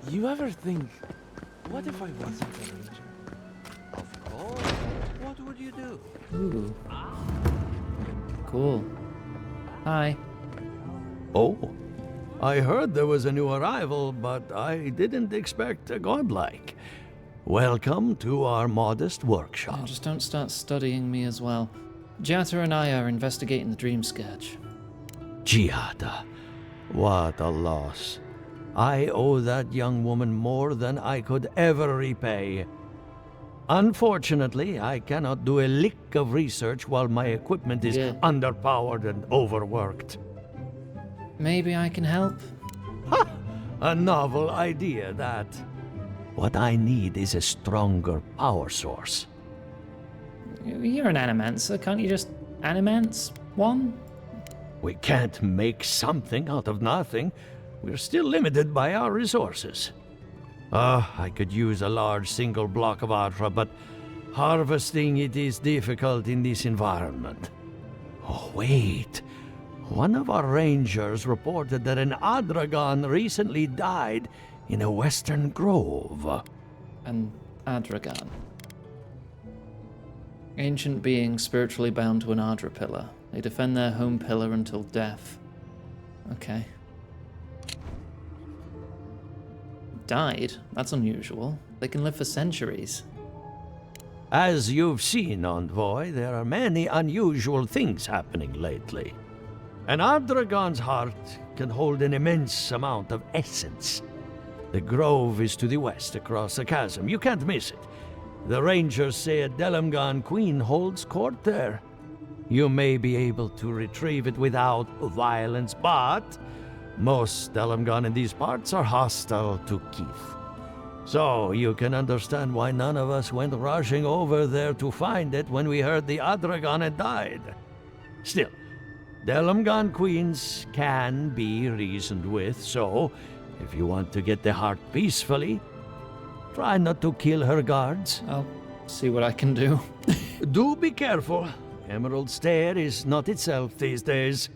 D: You ever think, what if I wasn't a ranger? Of course. What would you do?
A: Ooh. Cool. Hi.
N: Oh, I heard there was a new arrival, but I didn't expect a godlike. Welcome to our modest workshop.
A: Oh, just don't start studying me as well. Giata and I are investigating the dream scourge.
N: Giada, what a loss. I owe that young woman more than I could ever repay. Unfortunately, I cannot do a lick of research while my equipment is underpowered and overworked.
A: Maybe I can help?
N: Ha! A novel idea, that. What I need is a stronger power source.
A: You're an animancer, can't you just animance one?
N: We can't make something out of nothing. We're still limited by our resources. I could use a large single block of Atra, but harvesting it is difficult in this environment. Oh, wait. One of our rangers reported that an Adragon recently died in a western grove.
A: An Adragon. Ancient beings spiritually bound to an Ardra pillar. They defend their home pillar until death. Okay. Died? That's unusual. They can live for centuries.
N: As you've seen, Envoy, there are many unusual things happening lately. An Adragon's heart can hold an immense amount of essence. The grove is to the west, across the chasm. You can't miss it. The rangers say a Delamgan queen holds court there. You may be able to retrieve it without violence, but most Delamgan in these parts are hostile to Keith. So you can understand why none of us went rushing over there to find it when we heard the Adragon had died. Still, Delamgan queens can be reasoned with, so if you want to get the heart peacefully, try not to kill her guards.
A: I'll see what I can do.
N: Do be careful. Emerald Stair is not itself these days.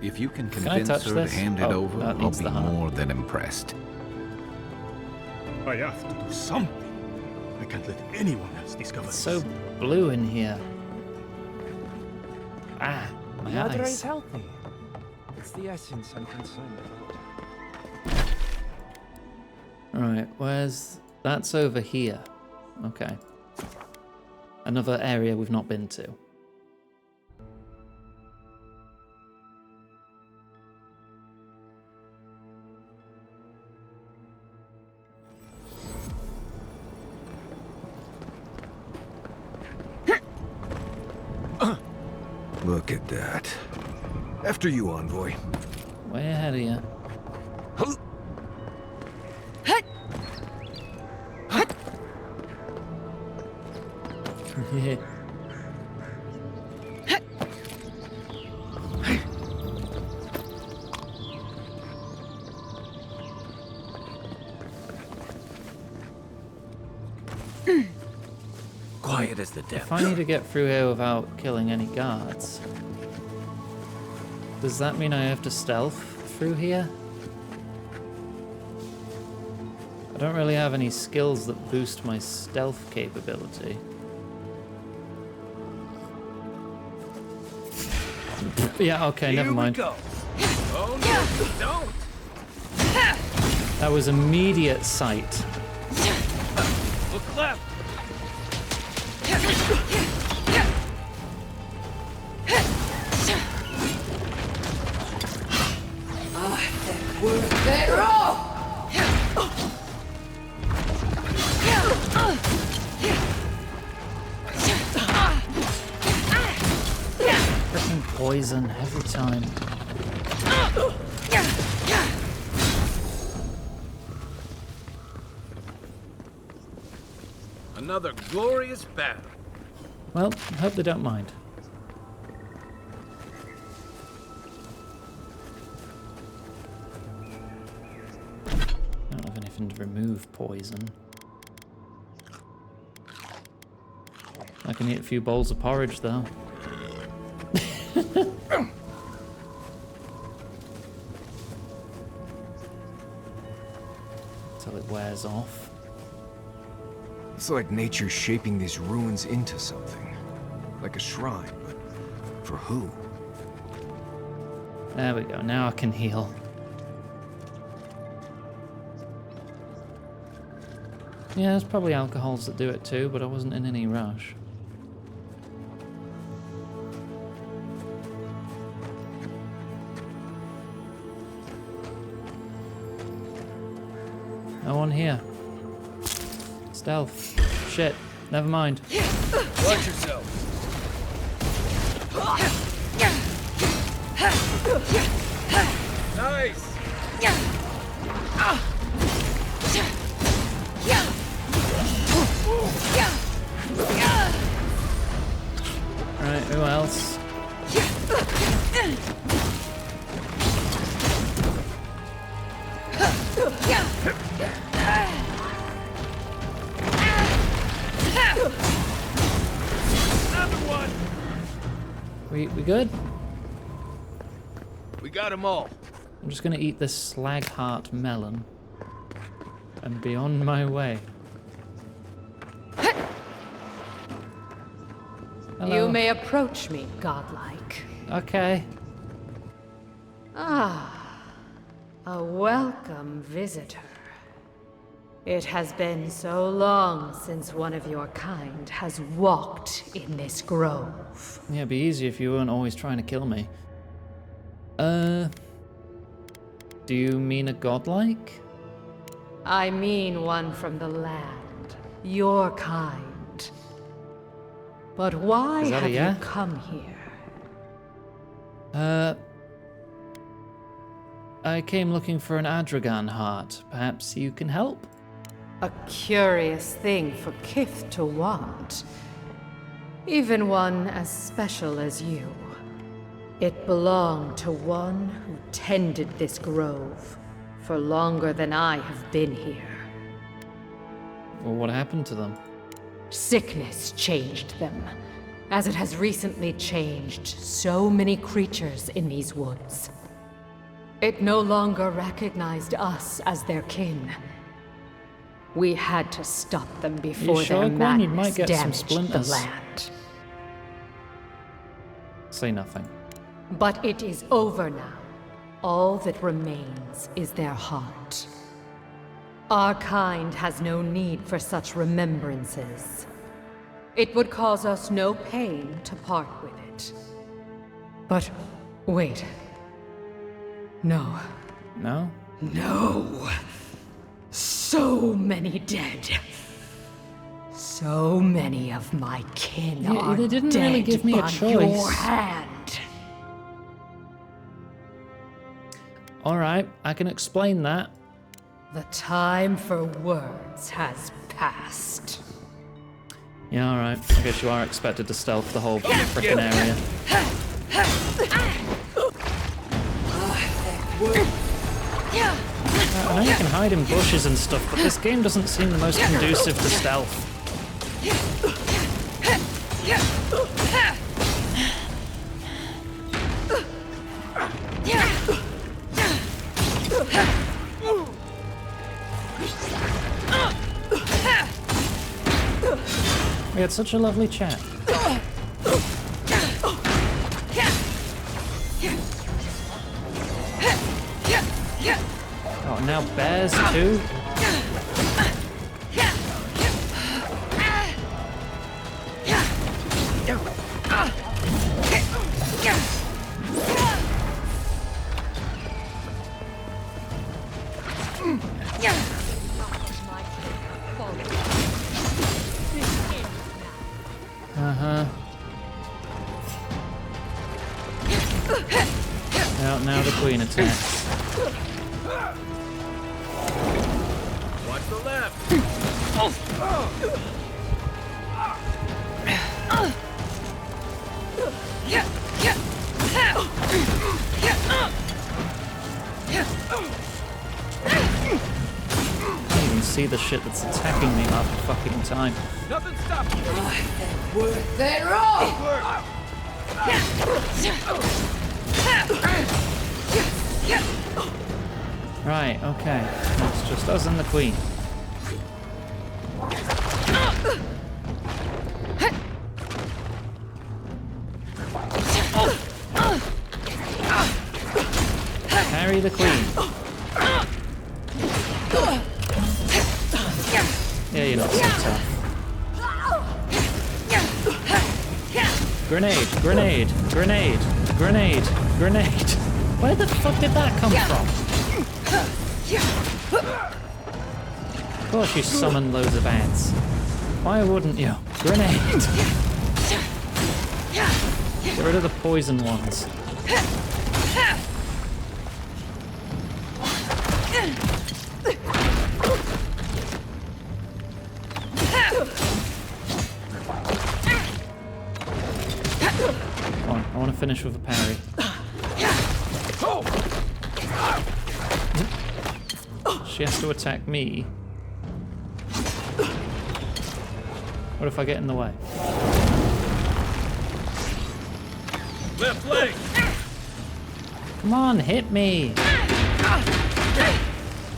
C: If you can
A: I
C: convince
A: touch
C: her
A: this?
C: to hand it
A: Oh,
C: over,
A: that
C: I'll
A: needs
C: be
A: the heart.
C: more than impressed.
X: I have to do something. I can't let anyone else discover
A: It's
X: this.
A: so blue in here. Ah, my
D: The other
A: eyes.
D: is healthy. It's the essence I'm concerned about.
A: Right, where's... That's over here. Okay. Another area we've not been to.
F: Look at that. After you, Envoy.
A: Way ahead of you.
D: Quiet as the
A: If
D: devil.
A: I need to get through here without killing any guards, does that mean I have to stealth through here? I don't really have any skills that boost my stealth capability. Yeah, okay, never mind.
D: Here we go. Oh no, don't!
A: That was immediate sight.
D: Look left!
A: Freaking poison every time.
D: Another glorious battle.
A: Well, I hope they don't mind. and remove poison. I can eat a few bowls of porridge though. Till it wears off.
F: It's like nature shaping these ruins into something. Like a shrine, but for who?
A: There we go, now I can heal. Yeah, there's probably alcohols that do it too, but I wasn't in any rush. No one here. Stealth. Shit. Never mind.
L: Watch yourself. Nice.
A: Alright, who else?
L: Another one.
A: We good?
L: We got them all.
A: I'm just gonna eat this slag heart melon and be on my way. Hello.
M: You may approach me, godlike.
A: Okay.
M: Ah, a welcome visitor. It has been so long since one of your kind has walked in this grove.
A: Yeah, it'd be easy if you weren't always trying to kill me. Do you mean a godlike?
M: I mean one from the land, your kind. But why
A: Is that a
M: have
A: yeah?
M: you come here?
A: I came looking for an Adragan heart. Perhaps you can help?
M: A curious thing for Kith to want. Even one as special as you. It belonged to one who tended this grove for longer than I have been here.
A: Well, what happened to them?
M: Sickness changed them, as it has recently changed so many creatures in these woods. It no longer recognized us as their kin. We had to stop them before
A: sure,
M: their
A: Gwen? You
M: madness
A: might get some
M: damaged the
A: splinters.
M: land.
A: Say nothing.
M: But it is over now. All that remains is their heart. Our kind has no need for such remembrances. It would cause us no pain to part with it. But wait. No.
A: No?
M: No. So many dead. So many of my kin
A: Yeah,
M: are
A: they didn't
M: dead
A: really give me a
M: by
A: choice.
M: your hand.
A: Alright, I can explain that.
M: The time for words has passed.
A: Yeah, alright. I guess you are expected to stealth the whole frickin' area. I know you can hide in bushes and stuff, but this game doesn't seem the most conducive to stealth. We had such a lovely chat. Oh, now bears too? Uh-huh. Now the queen attacks.
L: Watch the left.
A: see the shit that's attacking me half the fucking time.
L: Nothing stopping you.
S: Worth it all!
A: Right, okay. It's just us and the Queen. Carry the Queen. Yeah, you're not so tough. Grenade, grenade, grenade, grenade, grenade. Where the fuck did that come from? Of course you summon loads of ants. Why wouldn't you? Grenade! Get rid of the poison ones. Come on, I want to finish with a parry. She has to attack me. What if I get in the way?
L: Left leg.
A: Come on, hit me!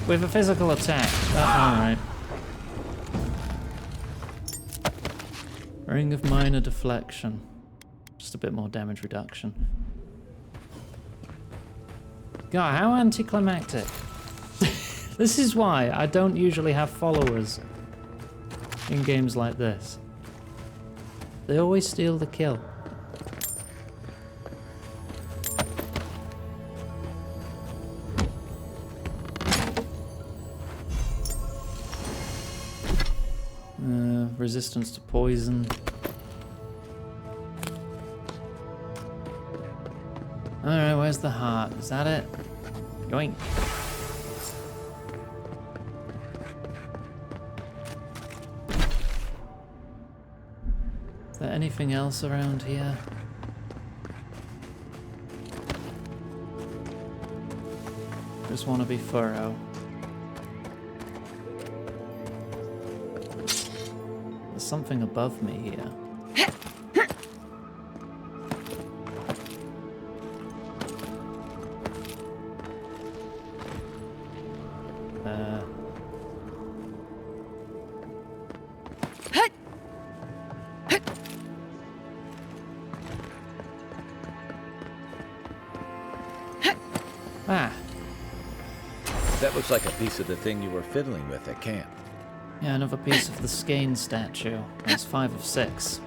A: With a physical attack. Alright. Ring of minor deflection. Just a bit more damage reduction. God, how anticlimactic. This is why I don't usually have followers in games like this. They always steal the kill. Resistance to poison. Alright, where's the heart? Is that it? Yoink. Is there anything else around here? Just want to be thorough. There's something above me here.
C: That looks like a piece of the thing you were fiddling with at camp.
A: Yeah, another piece of the Skane statue. That's 5 of 6.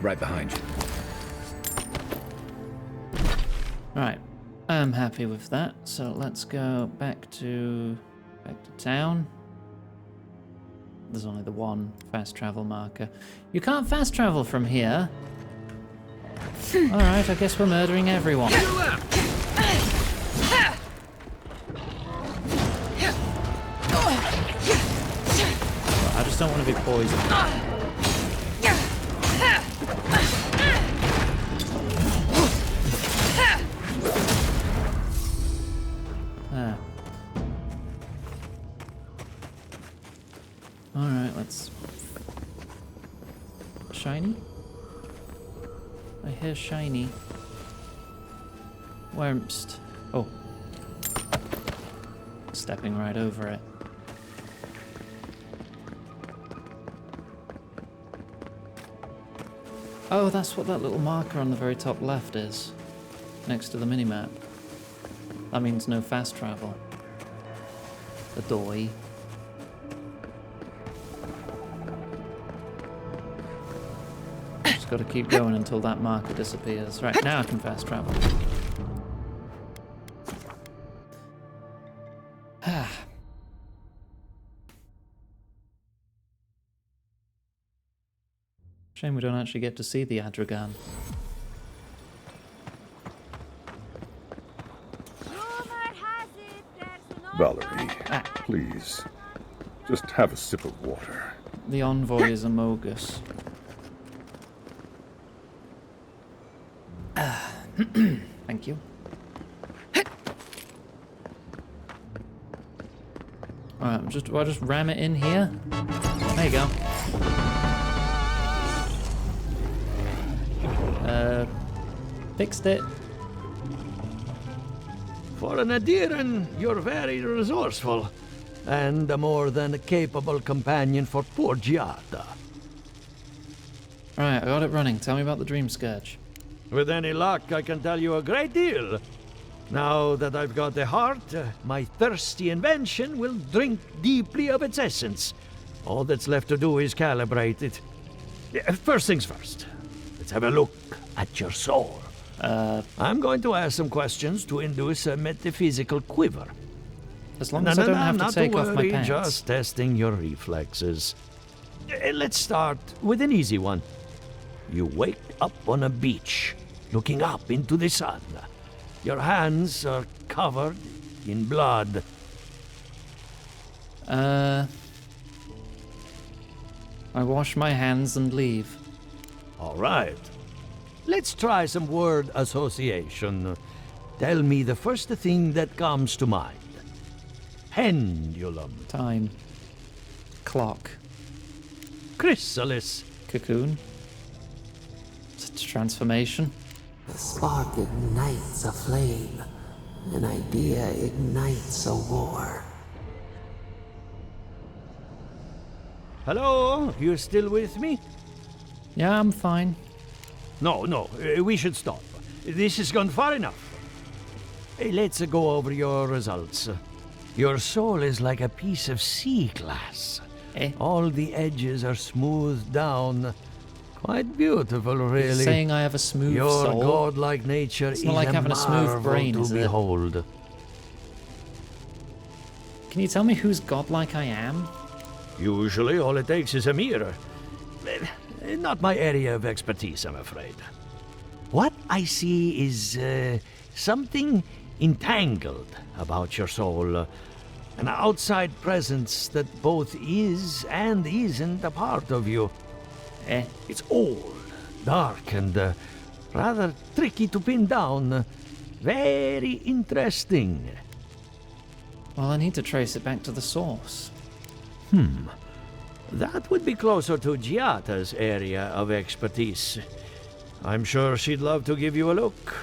C: Right behind you.
A: Right, I'm happy with that. So let's go back to town. There's only the one fast travel marker. You can't fast travel from here. All right, I guess we're murdering everyone. I just don't want to be poisoned. Ah. All right, let's... Shiny? I hear shiny. Wormst. Oh. Stepping right over it. Oh, that's what that little marker on the very top left is. Next to the minimap. That means no fast travel. Adoy. Just gotta keep going until that marker disappears. Right, now I can fast travel. Shame we don't actually get to see the Adragan.
O: Valerie, please. Just have a sip of water.
A: The envoy is a Mogus. Thank you. Alright, do I just ram it in here? There you go. Fixed it.
N: For an Adiran, you're very resourceful, and a more than capable companion for poor Giada.
A: Alright, I got it running. Tell me about the Dream Scourge.
N: With any luck, I can tell you a great deal. Now that I've got the heart, my thirsty invention will drink deeply of its essence. All that's left to do is calibrate it. First things first, let's have a look at your soul. I'm going to ask some questions to induce a metaphysical quiver.
A: As long as I don't have to take off my pants.
N: Just testing your reflexes. Let's start with an easy one. You wake up on a beach, looking up into the sun. Your hands are covered in blood.
A: I wash my hands and leave.
N: All right. Let's try some word association. Tell me the first thing that comes to mind. Pendulum.
A: Time. Clock.
N: Chrysalis.
A: Cocoon. It's transformation.
P: A spark ignites a flame. An idea ignites a war.
N: Hello? You still with me?
A: Yeah, I'm fine.
N: No, we should stop. This has gone far enough. Let's go over your results. Your soul is like a piece of sea glass. All the edges are smoothed down. Quite beautiful, really.
A: You're saying I have a smooth
N: your
A: soul?
N: Your godlike nature
A: it's
N: is
A: not like having a smooth brain,
N: to
A: is it?
N: behold.
A: Can you tell me whose godlike I am?
N: Usually, all it takes is a mirror. Not my area of expertise, I'm afraid. What I see is something entangled about your soul. An outside presence that both is and isn't a part of you. It's old, dark, and rather tricky to pin down. Very interesting.
A: Well, I need to trace it back to the source.
N: That would be closer to Giata's area of expertise. I'm sure she'd love to give you a look.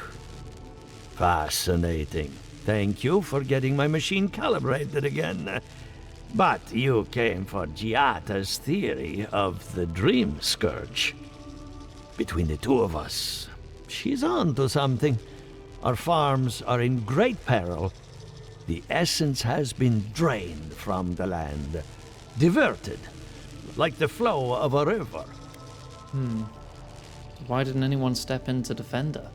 N: Fascinating. Thank you for getting my machine calibrated again. But you came for Giata's theory of the Dream Scourge. Between the two of us, she's on to something. Our farms are in great peril. The essence has been drained from the land, diverted, like the flow of a river.
A: Why didn't anyone step in to defend her?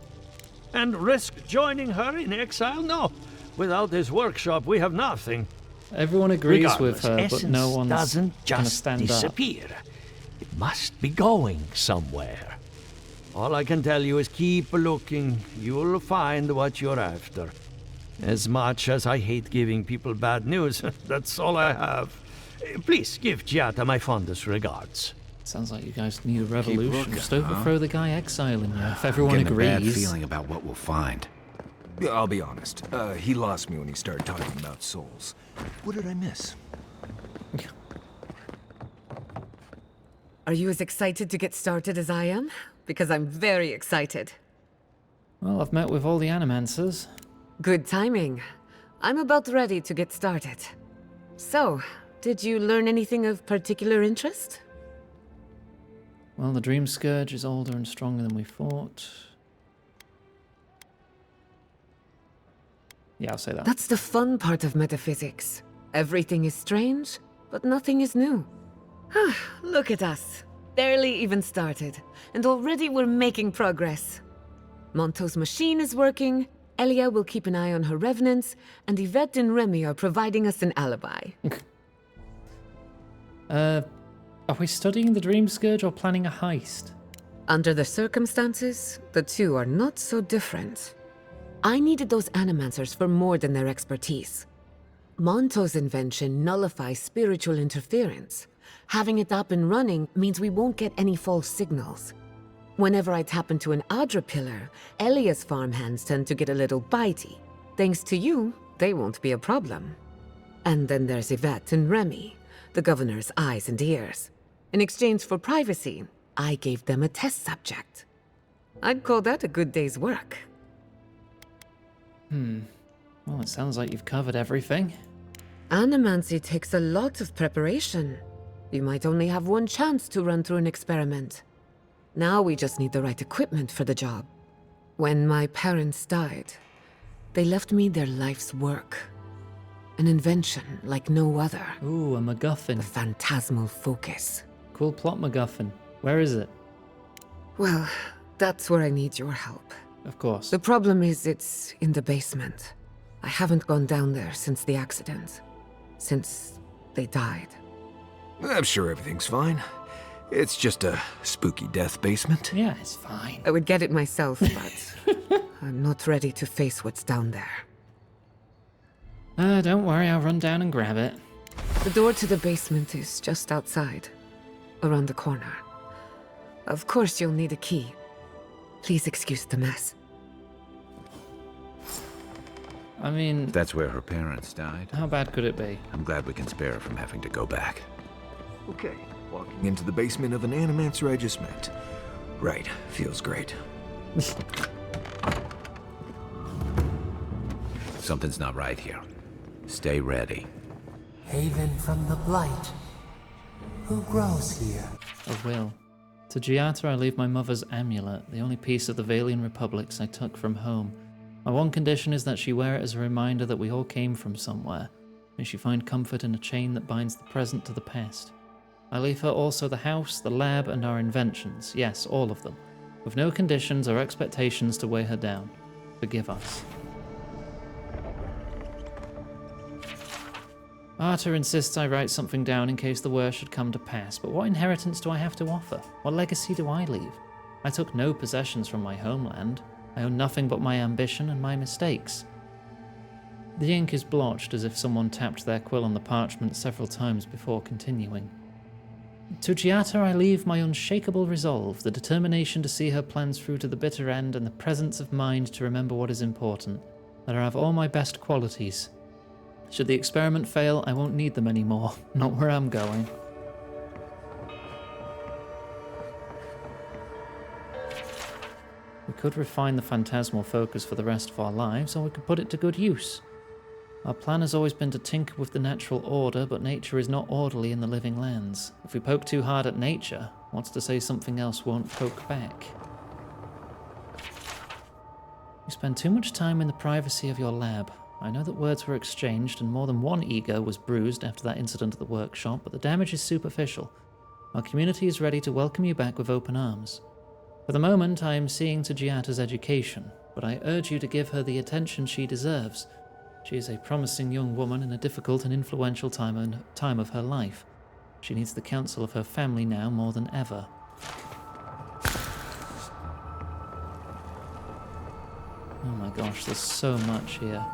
N: And risk joining her in exile? No. Without this workshop, we have nothing.
A: Everyone agrees
N: Regardless,
A: with her, but no
N: essence
A: one's
N: doesn't
A: gonna
N: just
A: stand
N: disappear. It must be going somewhere. All I can tell you is keep looking. You'll find what you're after. As much as I hate giving people bad news, that's all I have. Please give Giata my fondest regards.
A: Sounds like you guys need a revolution.
C: looking,
A: Just overthrow the guy exiling you. If everyone
C: Getting
A: agrees.
C: a bad feeling about what we'll find.
F: Yeah, I'll be honest. He lost me when he started talking about souls. What did I miss?
Q: Are you as excited to get started as I am? Because I'm very excited.
A: Well, I've met with all the animancers.
Q: Good timing. I'm about ready to get started. So, did you learn anything of particular interest?
A: Well, the Dream Scourge is older and stronger than we thought. Yeah, I'll say that.
Q: That's the fun part of metaphysics. Everything is strange, but nothing is new. Look at us. Barely even started, and already we're making progress. Monto's machine is working, Elia will keep an eye on her revenants, and Yvette and Remy are providing us an alibi.
A: Are we studying the Dream Scourge or planning a heist?
Q: Under the circumstances, the two are not so different. I needed those animancers for more than their expertise. Monto's invention nullifies spiritual interference. Having it up and running means we won't get any false signals. Whenever I tap into an Adra pillar, Elia's farmhands tend to get a little bitey. Thanks to you, they won't be a problem. And then there's Yvette and Remy, the governor's eyes and ears. In exchange for privacy, I gave them a test subject. I'd call that a good day's work.
A: Well, it sounds like you've covered everything.
Q: Animancy takes a lot of preparation. You might only have one chance to run through an experiment. Now we just need the right equipment for the job. When my parents died, they left me their life's work. An invention like no other.
A: Ooh, a MacGuffin.
Q: The phantasmal focus.
A: Cool plot MacGuffin. Where is it?
Q: Well, that's where I need your help.
A: Of course.
Q: The problem is it's in the basement. I haven't gone down there since the accident. Since they died.
F: I'm sure everything's fine. It's just a spooky death basement.
A: Yeah, it's fine.
Q: I would get it myself, but I'm not ready to face what's down there.
A: Don't worry, I'll run down and grab it.
Q: The door to the basement is just outside, around the corner. Of course you'll need a key. Please excuse the mess.
A: I mean...
C: That's where her parents died.
A: How bad could it be?
C: I'm glad we can spare her from having to go back.
F: Okay, walking into the basement of an animancer I just met. Right, feels great.
C: Something's not right here. Stay ready.
P: Haven from the Blight. Who grows here?
A: I will. To Giata I leave my mother's amulet, the only piece of the Valian Republics I took from home. My one condition is that she wear it as a reminder that we all came from somewhere. May she find comfort in a chain that binds the present to the past. I leave her also the house, the lab, and our inventions. Yes, all of them. With no conditions or expectations to weigh her down. Forgive us. Arthur insists I write something down in case the worst should come to pass, but what inheritance do I have to offer? What legacy do I leave? I took no possessions from my homeland. I own nothing but my ambition and my mistakes. The ink is blotched as if someone tapped their quill on the parchment several times before continuing. To Giata I leave my unshakable resolve, the determination to see her plans through to the bitter end, and the presence of mind to remember what is important, that I have all my best qualities. Should the experiment fail, I won't need them anymore, not where I'm going. We could refine the phantasmal focus for the rest of our lives, or we could put it to good use. Our plan has always been to tinker with the natural order, but nature is not orderly in the living lands. If we poke too hard at nature, what's to say something else won't poke back? You spend too much time in the privacy of your lab. I know that words were exchanged and more than one ego was bruised after that incident at the workshop, but the damage is superficial. Our community is ready to welcome you back with open arms. For the moment, I am seeing to Giata's education, but I urge you to give her the attention she deserves. She is a promising young woman in a difficult and influential time of her life. She needs the counsel of her family now more than ever. Oh my gosh, there's so much here.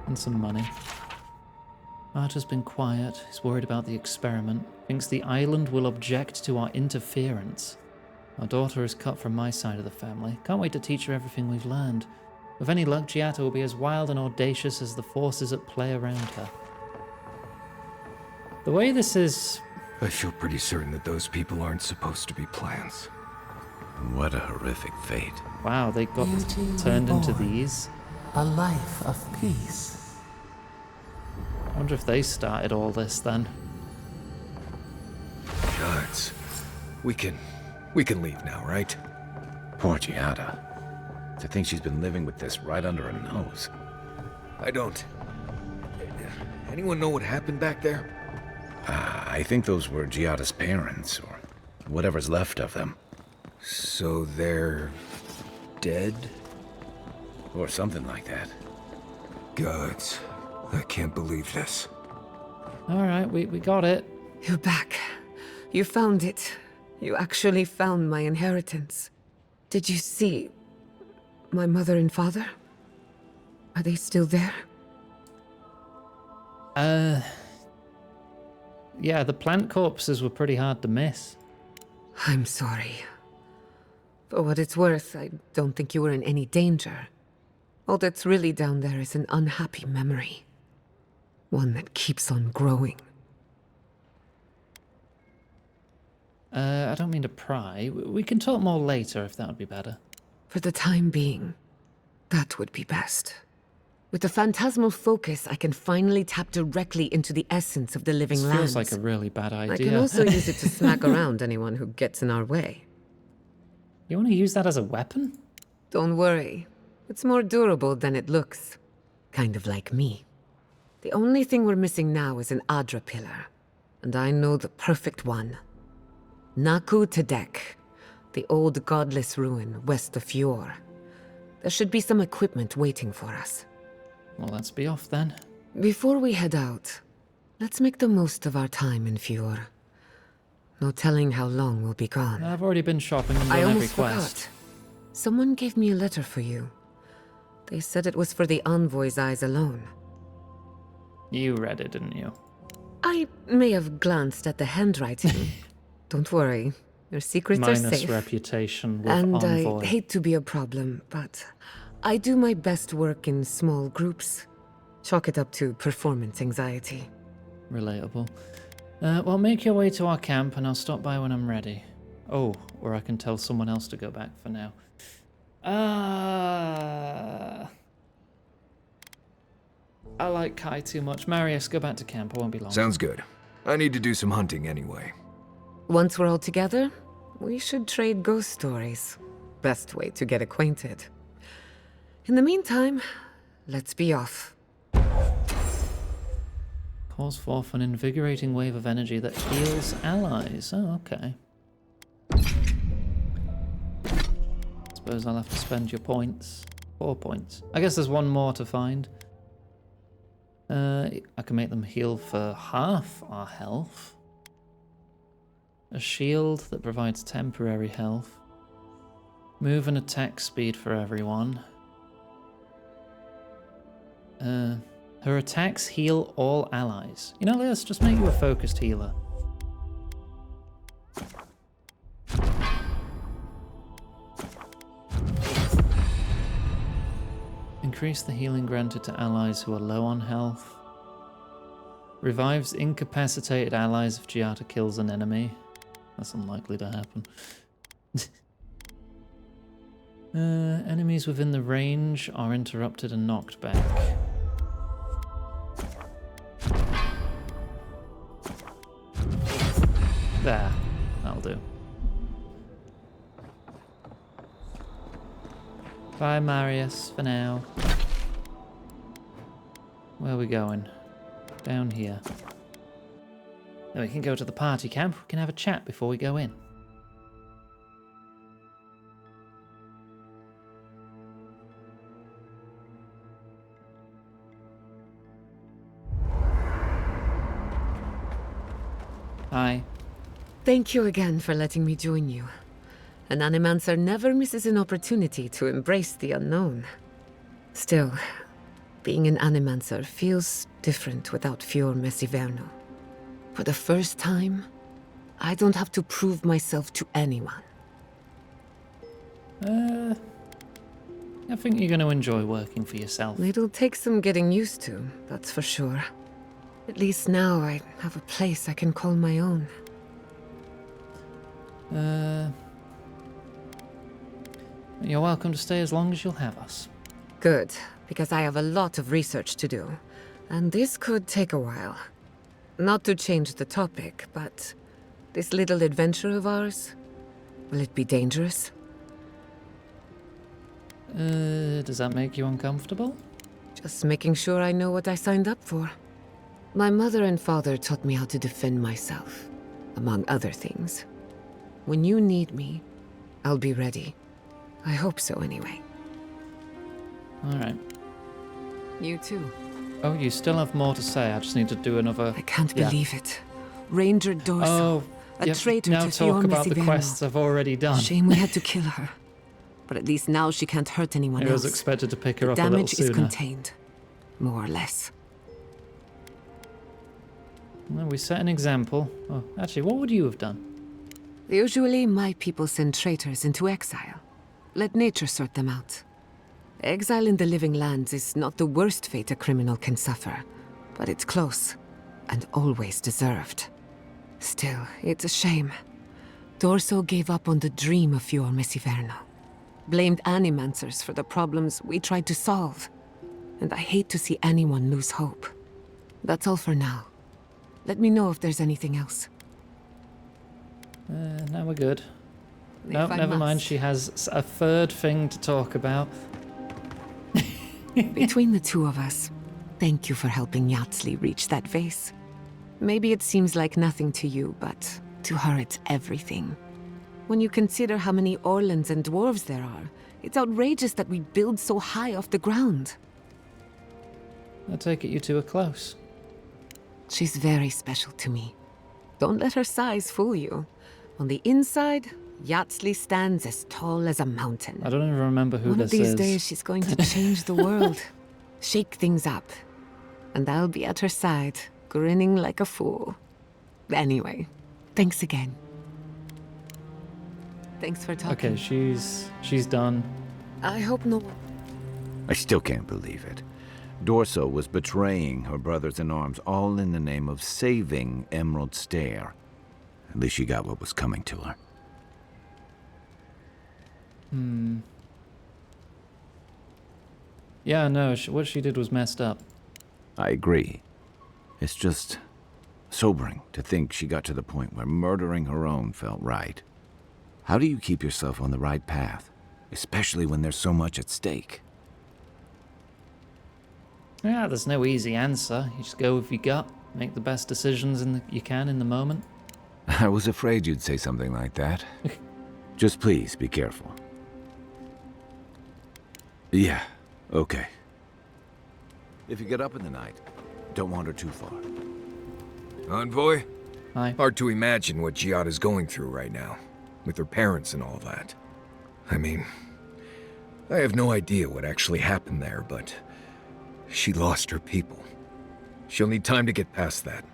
A: And some money. Arthur's been quiet, he's worried about the experiment, thinks the island will object to our interference. Our daughter is cut from my side of the family. Can't wait to teach her everything we've learned. With any luck, Giata will be as wild and audacious as the forces at play around her. The way this is...
F: I feel pretty certain that those people aren't supposed to be plants.
C: What a horrific fate.
A: Wow, they got turned into these.
P: A life of peace.
A: I wonder if they started all this then.
F: Gods. We can leave now, right?
C: Poor Giata. To think she's been living with this right under her nose.
F: I don't. Anyone know what happened back there?
C: I think those were Giata's parents, or whatever's left of them.
F: So they're... dead?
C: Or something like that.
F: Gods. I can't believe this.
A: Alright, we got it.
Q: You're back. You found it. You actually found my inheritance. Did you see my mother and father? Are they still there?
A: Yeah, the plant corpses were pretty hard to miss.
Q: I'm sorry. For what it's worth, I don't think you were in any danger. All that's really down there is an unhappy memory. One that keeps on growing.
A: I don't mean to pry. We can talk more later if that would be better.
Q: For the time being, that would be best. With the phantasmal focus, I can finally tap directly into the essence of the living
A: This
Q: lands.
A: feels like a really bad idea.
Q: I can also use it to smack around anyone who gets in our way.
A: You want to use that as a weapon?
Q: Don't worry. It's more durable than it looks. Kind of like me. The only thing we're missing now is an Adra pillar. And I know the perfect one. Naku Tedek, the old godless ruin west of Fjord. There should be some equipment waiting for us.
A: Well, let's be off then.
Q: Before we head out, let's make the most of our time in Fjord. No telling how long we'll be gone.
A: I've already been shopping and done every quest.
Q: Forgot. Someone gave me a letter for you. They said it was for the envoy's eyes alone.
A: You read it, didn't you?
Q: I may have glanced at the handwriting. Don't worry, your secrets are
A: Minus
Q: safe.
A: reputation with
Q: And
A: envoy.
Q: I hate to be a problem, but I do my best work in small groups. Chalk it up to performance anxiety.
A: Relatable. Well, make your way to our camp and I'll stop by when I'm ready. Oh, or I can tell someone else to go back for now. I like Kai too much. Marius, go back to camp. I won't be long.
F: Sounds good. I need to do some hunting anyway.
Q: Once we're all together, we should trade ghost stories. Best way to get acquainted. In the meantime, let's be off.
A: Calls forth an invigorating wave of energy that heals allies. Oh, okay. Suppose I'll have to spend your points. 4 points. I guess there's one more to find. I can make them heal for half our health. A shield that provides temporary health. Move and attack speed for everyone. Her attacks heal all allies. You know, let's just make you a focused healer. Increase the healing granted to allies who are low on health. Revives incapacitated allies if Giata kills an enemy. That's unlikely to happen. Enemies within the range are interrupted and knocked back. There, that'll do. Bye, Marius, for now. Where are we going? Down here. Then we can go to the party camp. We can have a chat before we go in. Hi.
Q: Thank you again for letting me join you. An Animancer never misses an opportunity to embrace the unknown. Still, being an Animancer feels different without Fior Messiverno. For the first time, I don't have to prove myself to anyone.
A: I think you're going to enjoy working for yourself.
Q: It'll take some getting used to, that's for sure. At least now I have a place I can call my own.
A: You're welcome to stay as long as you'll have us.
Q: Good, because I have a lot of research to do, and this could take a while. Not to change the topic, but this little adventure of ours, will it be dangerous?
A: Does that make you uncomfortable?
Q: Just making sure I know what I signed up for. My mother and father taught me how to defend myself, among other things. When you need me, I'll be ready. I hope so, anyway.
A: Alright.
Q: You too.
A: Oh, you still have more to say. I just need to do another...
Q: I can't believe it. Ranger Dorso.
A: Oh,
Q: a traitor
A: now
Q: to
A: talk
Q: Fior
A: about the
Q: Messiverno.
A: quests I've already done.
Q: Shame we had to kill her. But at least now she can't hurt anyone
A: I was
Q: else.
A: expected to pick her
Q: The
A: up a little
Q: damage is
A: sooner.
Q: contained. More or less.
A: Well, we set an example. Oh, actually, what would you have done?
Q: Usually, my people send traitors into exile. Let nature sort them out. Exile in the living lands is not the worst fate a criminal can suffer, but it's close, and always deserved. Still, it's a shame. Dorso gave up on the dream of Fior Messiverno. Blamed animancers for the problems we tried to solve. And I hate to see anyone lose hope. That's all for now. Let me know if there's anything else.
A: No, we're good. No,
Q: I
A: never mind.
Q: must.
A: She has a third thing to talk about.
Q: Between the two of us, thank you for helping Yatsli reach that vase. Maybe it seems like nothing to you, but to her it's everything. When you consider how many Orlans and dwarves there are, it's outrageous that we build so high off the ground.
A: I take it you two are close.
Q: She's very special to me. Don't let her size fool you. On the inside, Yatsli stands as tall as a mountain.
A: I don't even remember who
Q: One
A: this
Q: of these
A: is.
Q: days she's going to change the world. Shake things up. And I'll be at her side, grinning like a fool. Anyway, thanks again. Thanks for talking.
A: Okay, she's done.
Q: I hope no one...
C: I still can't believe it. Dorso was betraying her brothers-in-arms, all in the name of saving Emerald Stair. At least she got what was coming to her.
A: Yeah, no, what she did was messed up.
C: I agree. It's just sobering to think she got to the point where murdering her own felt right. How do you keep yourself on the right path, especially when there's so much at stake?
A: Yeah, there's no easy answer. You just go with your gut, make the best decisions you can in the moment.
C: I was afraid you'd say something like that. Just please be careful. Yeah, okay. If you get up in the night, don't wander too far.
F: Envoy?
A: Hi.
F: Hard to imagine what Giada's going through right now, with her parents and all that. I mean, I have no idea what actually happened there, but she lost her people. She'll need time to get past that.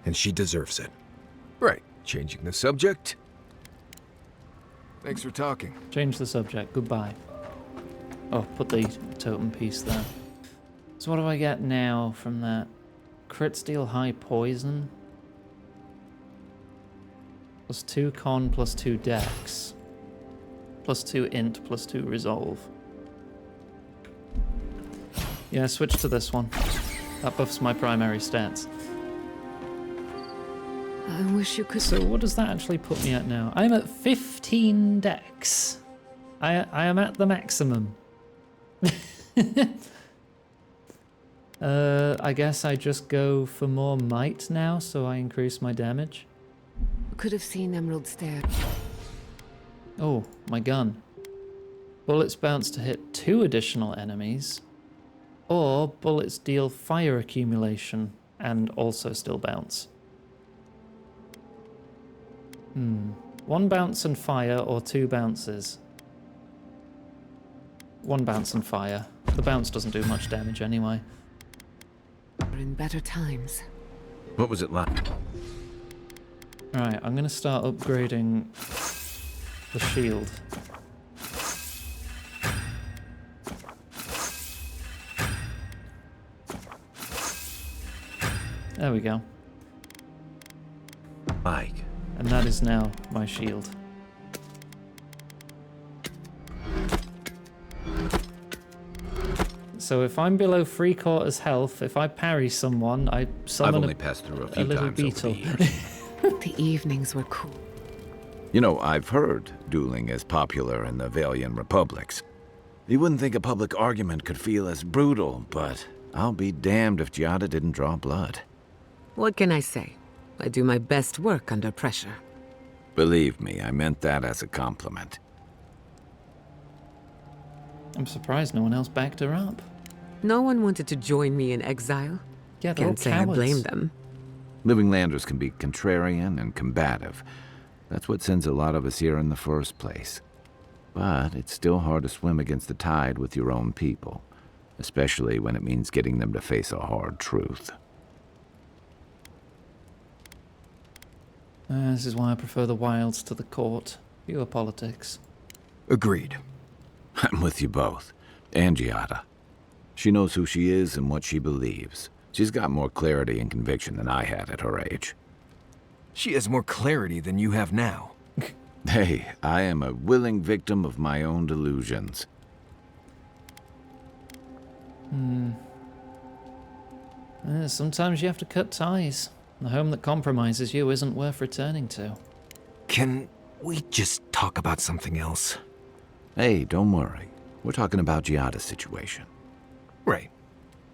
F: And she deserves it. Right, changing the subject. Thanks for talking.
A: Change the subject. Goodbye. Oh, put the totem piece there. So what do I get now from that? Crit steal high poison. +2 con, +2 dex. +2 int, +2 resolve. Yeah, switch to this one. That buffs my primary stats.
Q: I wish you could...
A: So what does that actually put me at now? I'm at 15 dex. I am at the maximum. I guess I just go for more might now, so I increase my damage.
Q: Could have seen Emerald Stair.
A: Oh, my gun. Bullets bounce to hit 2 additional enemies, or bullets deal fire accumulation and also still bounce. 1 bounce and fire, or 2 bounces. 1 bounce and fire. The bounce doesn't do much damage anyway.
Q: We're in better times.
C: What was it like?
A: Alright, I'm gonna start upgrading the shield. There we go.
C: Mike.
A: And that is now my shield. So if I'm below 3/4 health, if I parry someone, I summon
C: I've only passed through a few
A: little
C: times over
A: beetle.
C: the years.
Q: The evenings were cool.
C: You know, I've heard dueling is popular in the Valian republics. You wouldn't think a public argument could feel as brutal, but I'll be damned if Giada didn't draw blood.
Q: What can I say? I do my best work under pressure.
C: Believe me, I meant that as a compliment.
A: I'm surprised no one else backed her up.
Q: No one wanted to join me in exile.
A: Yeah, they're all
Q: Can't say I blame
A: cowards.
Q: them.
C: Living Landers can be contrarian and combative. That's what sends a lot of us here in the first place. But it's still hard to swim against the tide with your own people, especially when it means getting them to face a hard truth.
A: This is why I prefer the wilds to the court. Fewer politics.
F: Agreed.
C: I'm with you both. And Giada. She knows who she is and what she believes. She's got more clarity and conviction than I had at her age.
F: She has more clarity than you have now.
C: Hey, I am a willing victim of my own delusions.
A: Sometimes you have to cut ties. The home that compromises you isn't worth returning to.
F: Can we just talk about something else?
C: Hey, don't worry. We're talking about Giada's situation.
F: Right.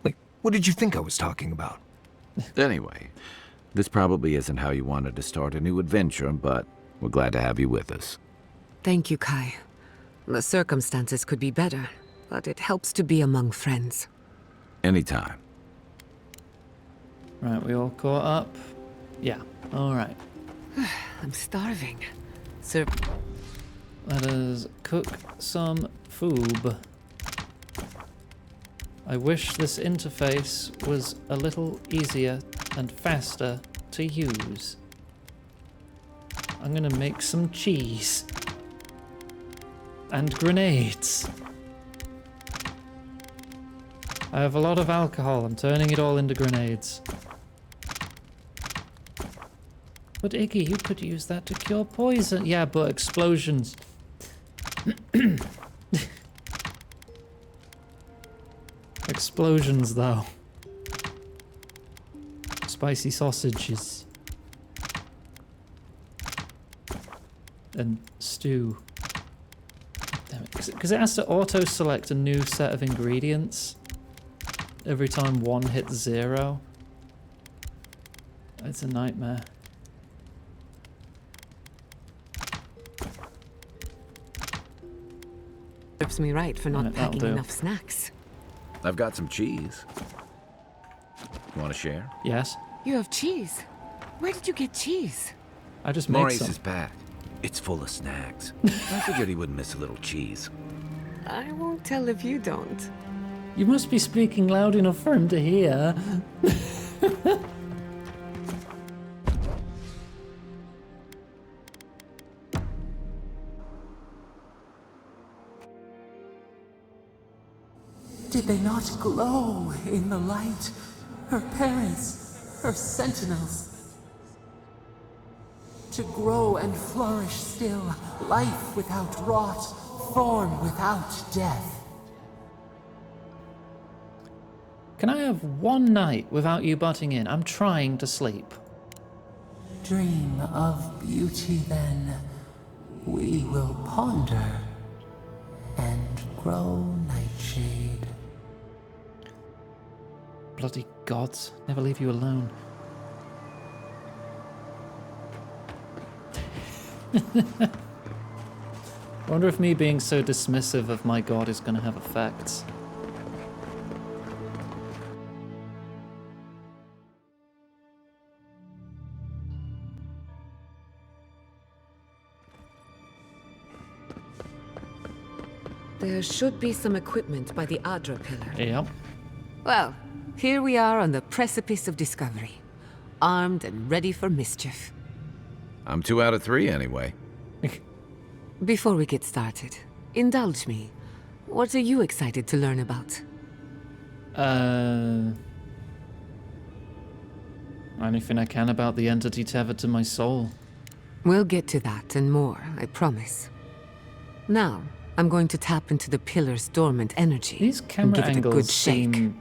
F: Like, what did you think I was talking about?
C: Anyway, this probably isn't how you wanted to start a new adventure, but we're glad to have you with us.
Q: Thank you, Kai. The circumstances could be better, but it helps to be among friends.
C: Anytime.
A: Right, we all caught up? Yeah, alright.
Q: I'm starving. Sir.
A: Let us cook some food. I wish this interface was a little easier and faster to use. I'm gonna make some cheese. And grenades. I have a lot of alcohol. I'm turning it all into grenades. But Iggy, you could use that to cure poison. Yeah, but explosions. Explosions, though. Spicy sausages. And stew. Because it has to auto-select a new set of ingredients every time one hits 0. It's a nightmare.
Q: Serves me right for not packing
A: do.
Q: enough snacks.
C: I've got some cheese. You want to share?
A: Yes.
Q: You have cheese? Where did you get cheese?
A: I just made
C: Maurice
A: some.
C: is packed. It's full of snacks. I figured he wouldn't miss a little cheese.
Q: I won't tell if you don't.
A: You must be speaking loud enough for him to hear.
P: Did they not glow in the light? Her parents, her sentinels. To grow and flourish still, life without rot, form without death.
A: Can I have one night without you butting in? I'm trying to sleep.
P: Dream of beauty then. We will ponder and grow nightshade.
A: Bloody gods, never leave you alone. I wonder if me being so dismissive of my god is going to have effects.
Q: There should be some equipment by the Adra pillar.
A: Yep.
Q: Well, here we are on the precipice of discovery. Armed and ready for mischief.
C: I'm 2 out of 3 anyway.
Q: Before we get started, indulge me. What are you excited to learn about?
A: Anything I can about the entity tethered to my soul.
Q: We'll get to that and more, I promise. Now, I'm going to tap into the pillar's dormant energy.
A: These camera
Q: and give it a good
A: angles
Q: shake.
A: seem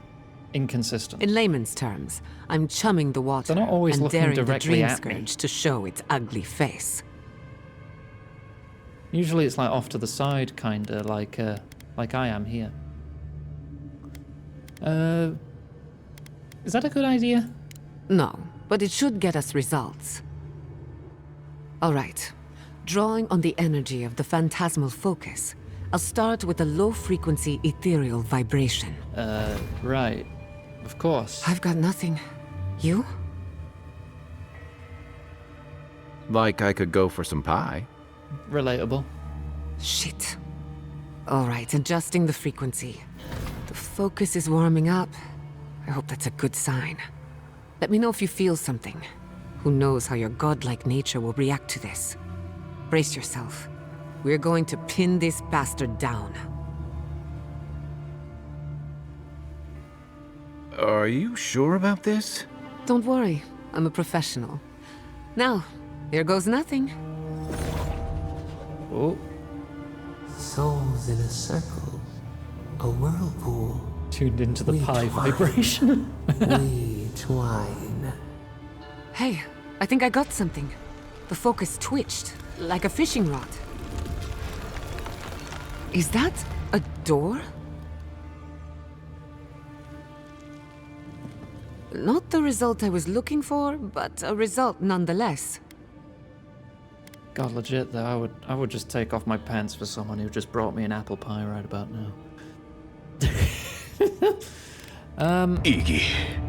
A: inconsistent.
Q: In layman's terms, I'm chumming the water
A: They're not always
Q: and
A: looking
Q: daring the
A: directly
Q: dream
A: at me.
Q: scourge to show its ugly face.
A: Usually it's like off to the side, kinda, like I am here. Is that a good idea?
Q: No, but it should get us results. All right. Drawing on the energy of the phantasmal focus, I'll start with a low-frequency ethereal vibration.
A: Right. Of course.
Q: I've got nothing. You?
C: Like I could go for some pie.
A: Relatable.
Q: Shit. All right, adjusting the frequency. The focus is warming up. I hope that's a good sign. Let me know if you feel something. Who knows how your godlike nature will react to this? Brace yourself. We're going to pin this bastard down.
C: Are you sure about this?
Q: Don't worry, I'm a professional. Now, here goes nothing.
A: Oh.
P: Souls in a circle. A whirlpool.
A: Tuned into the pie vibration.
P: We twine.
Q: Hey, I think I got something. The focus twitched, like a fishing rod. Is that a door? Not the result I was looking for, but a result nonetheless.
A: God, legit though, I would just take off my pants for someone who just brought me an apple pie right about now.
C: Iggy.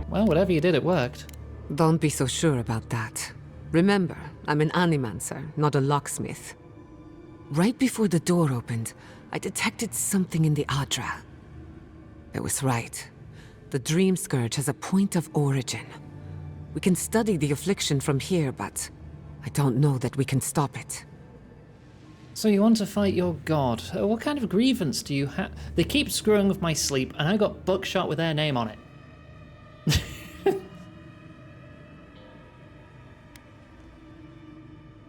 A: Well, whatever you did, it worked.
Q: Don't be so sure about that. Remember, I'm an animancer, not a locksmith. Right before the door opened, I detected something in the Adra. I was right. The Dream Scourge has a point of origin. We can study the affliction from here, but I don't know that we can stop it.
A: So you want to fight your god? What kind of grievance do you have? They keep screwing with my sleep, and I got buckshot with their name on it.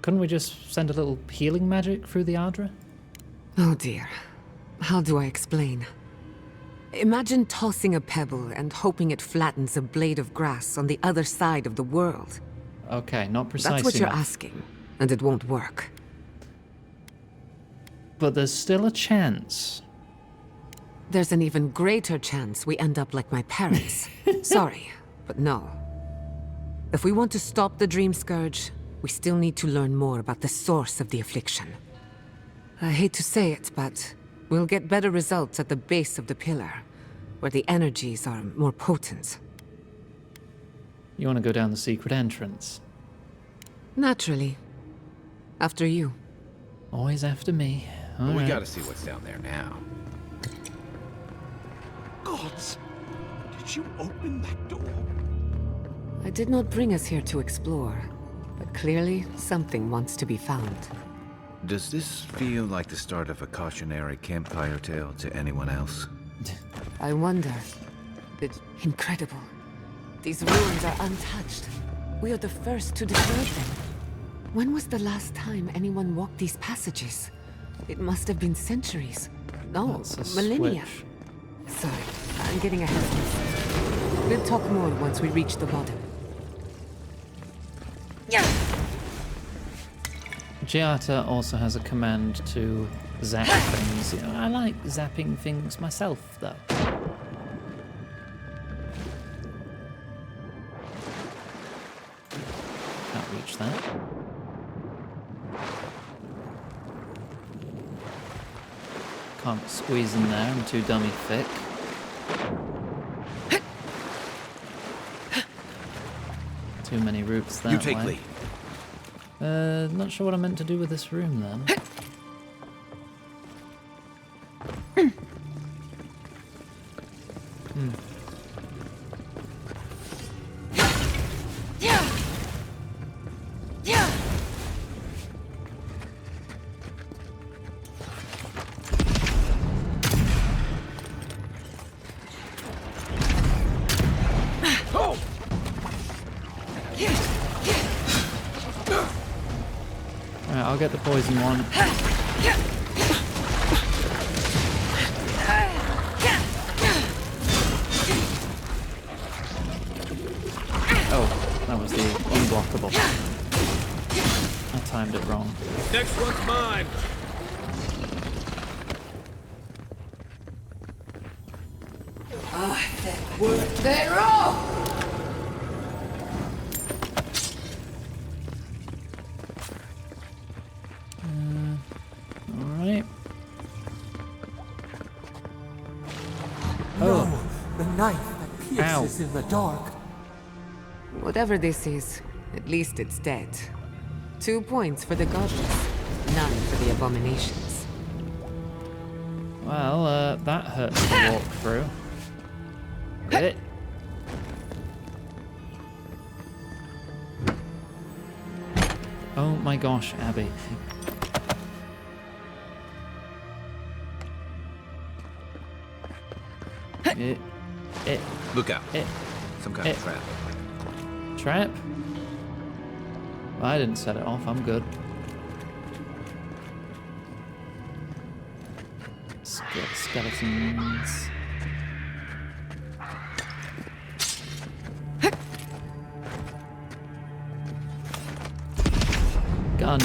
A: Couldn't we just send a little healing magic through the Adra?
Q: Oh dear. How do I explain? Imagine tossing a pebble and hoping it flattens a blade of grass on the other side of the world.
A: Okay, not precise
Q: That's what you're
A: enough.
Q: asking, and it won't work.
A: But there's still a chance.
Q: There's an even greater chance we end up like my parents. Sorry, but no. If we want to stop the Dream Scourge, we still need to learn more about the source of the affliction. I hate to say it, but we'll get better results at the base of the pillar, where the energies are more potent.
A: You want to go down the secret entrance?
Q: Naturally. After you.
A: Always after me. All
C: We
A: right.
C: gotta see what's down there now.
L: Gods! Did you open that door?
Q: I did not bring us here to explore, but clearly something wants to be found.
C: Does this feel like the start of a cautionary campfire tale to anyone else?
Q: I wonder. Incredible. These ruins are untouched. We are the first to disturb them. When was the last time anyone walked these passages? It must have been centuries. No,
A: That's a
Q: millennia.
A: switch.
Q: Sorry, I'm getting ahead of myself. We'll talk more once we reach the bottom.
A: Giata also has a command to zap things. You know, I like zapping things myself, though. Can't reach that. Can't squeeze in there, I'm too dummy thick. Too many routes that
C: You take
A: way.
C: lead.
A: Not sure what I meant to do with this room then. Hmm. Alright, I'll get the poison one. Oh, that was the unblockable. I timed it wrong.
L: Next one's mine!
S: That work thereof!
A: Alright.
P: No, the knife that pierces in the dark.
Q: Whatever this is, at least it's dead. 2 points for the godless, none for the abominations.
A: Well, that hurts to walk through. Oh my gosh, Abby.
C: Look out. Some kind of trap.
A: Trap? I didn't set it off, I'm good. Skeletons. Gun.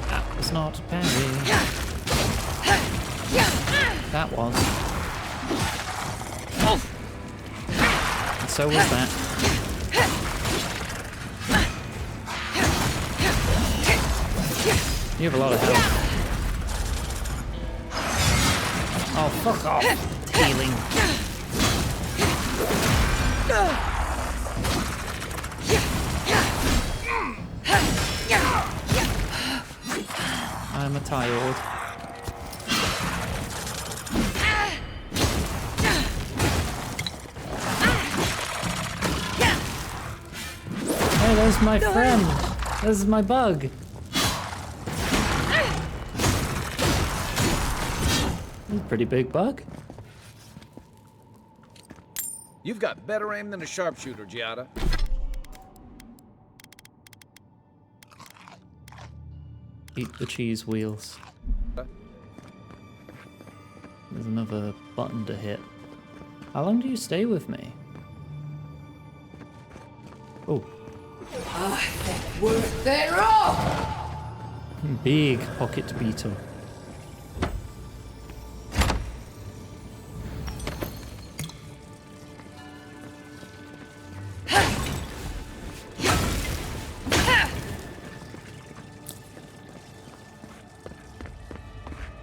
A: That was not a parry. That was. And so was that. You have a lot of health. Oh, fuck off. Healing. I'm a tired. Hey, there's my friend. This is my bug. He's a pretty big bug.
C: You've got better aim than a sharpshooter, Giada.
A: Eat the cheese wheels. There's another button to hit. How long do you stay with me? Oh.
S: Worth their all!
A: Big pocket beetle.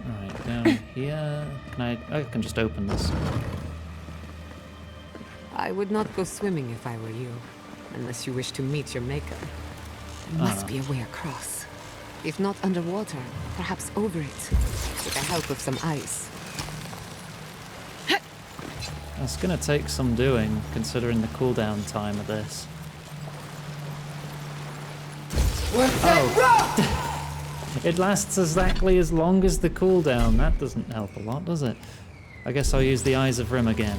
A: Alright, down here. I can just open this.
Q: I would not go swimming if I were you, unless you wish to meet your maker. There must be a way across. If not underwater, perhaps over it, with the help of some ice.
A: That's gonna take some doing, considering the cooldown time of this. Oh. It lasts exactly as long as the cooldown. That doesn't help a lot, does it? I guess I'll use the Eyes of Rim again.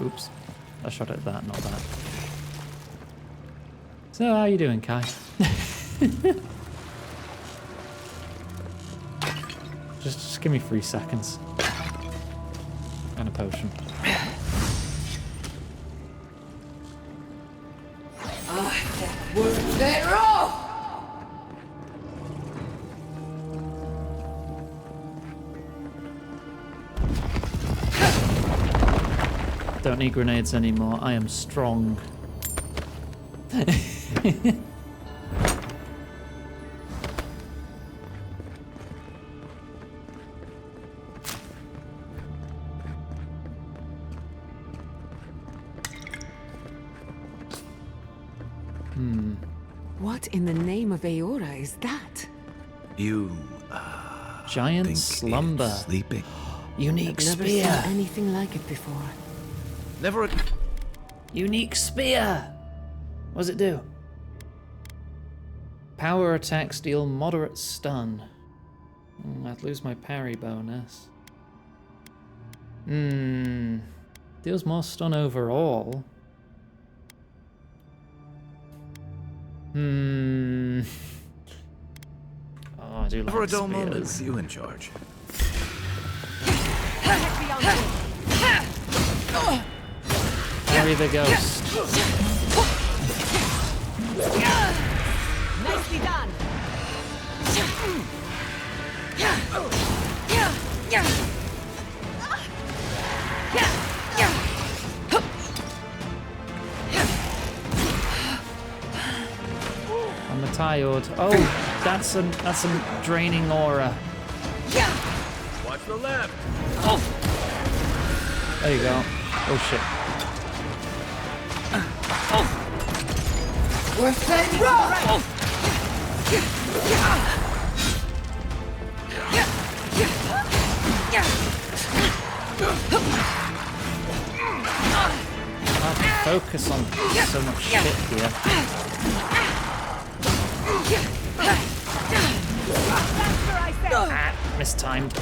A: Oops. I shot at that, not that. So, how you doing, Kai? just give me 3 seconds. And a potion.
S: Worth their all!
A: Don't need grenades anymore. I am strong.
Q: What in the name of Aora is that?
C: You,
A: Giant
C: think
A: slumber.
C: it's sleeping?
A: Unique
Q: I've never
A: spear.
Q: seen anything like it before.
C: Never.
A: Unique spear. What does it do? Power attacks deal moderate stun. I'd lose my parry bonus. Deals more stun overall. Oh, I do like
C: For a dull
A: spears.
C: moment, you in charge.
A: Parry the ghost.
S: Nicely done!
A: I'm a tired. Oh, that's a draining aura.
C: Watch the left.
A: Oh. There you go. Oh shit.
S: We're saying roll!
A: Hard to focus on so much shit here. Mistimed.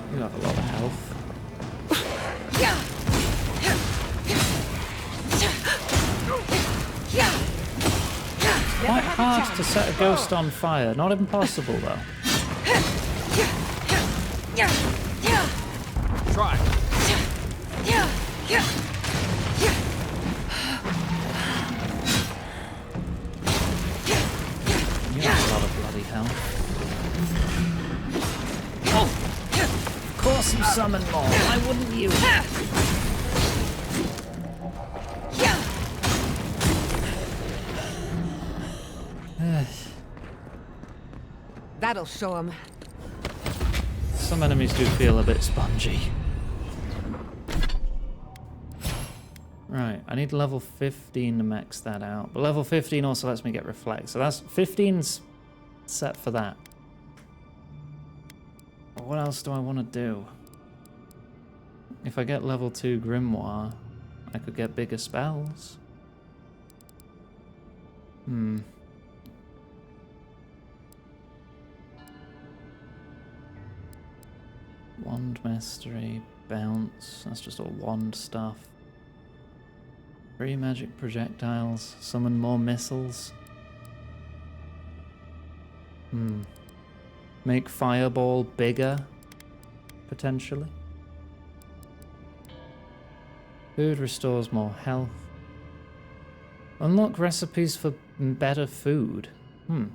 A: You have a lot of health. Quite hard to set a ghost on fire. Not impossible, though.
D: Try.
A: You have a lot of bloody health. Of course you summon more. Why wouldn't you?
Q: That'll show him.
A: Some enemies do feel a bit spongy. Right, I need level 15 to max that out. But level 15 also lets me get reflect. So that's 15's set for that. But what else do I want to do? If I get level 2 Grimoire, I could get bigger spells. Wand Mastery, Bounce, that's just all wand stuff. 3 magic projectiles, summon more missiles. Make Fireball bigger, potentially. Food restores more health. Unlock recipes for better food. Don't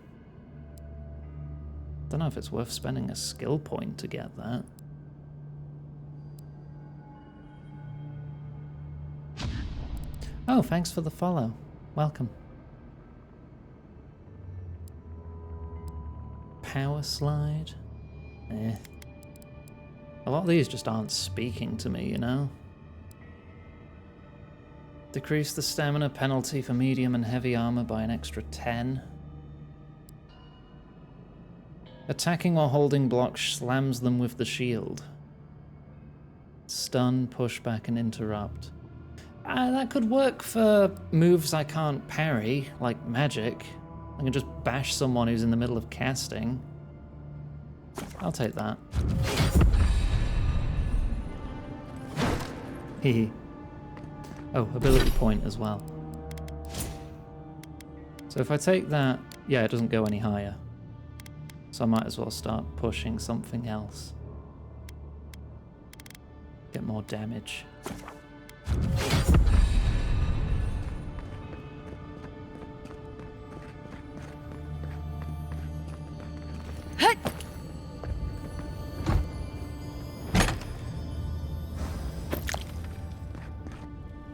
A: know if it's worth spending a skill point to get that. Oh, thanks for the follow. Welcome. Power slide? A lot of these just aren't speaking to me, you know? Decrease the stamina penalty for medium and heavy armor by an extra 10. Attacking or holding blocks slams them with the shield. Stun, pushback, and interrupt. That could work for moves I can't parry, like magic. I can just bash someone who's in the middle of casting. I'll take that. Hehe. Oh, ability point as well. So if I take that, yeah, it doesn't go any higher. So I might as well start pushing something else. Get more damage.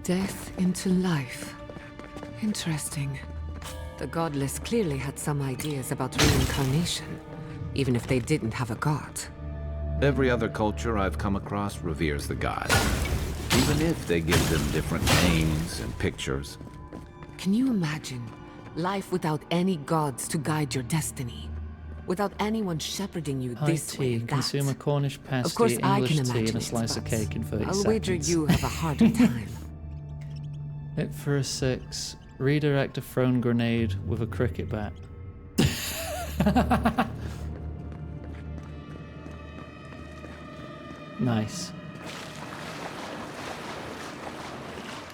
Q: Death into life. Interesting. The godless clearly had some ideas about reincarnation, even if they didn't have a god.
C: Every other culture I've come across reveres the gods, even if they give them different names and pictures.
Q: Can you imagine life without any gods to guide your destiny? Without anyone shepherding you this way and that?
A: Consume a Cornish pasty,
Q: Of course, I
A: English
Q: can
A: tea,
Q: imagine
A: and a slice of cake in 30 seconds.
Q: I'll wager you have a harder time.
A: Hit for a 6. Redirect a thrown grenade with a cricket bat. Nice.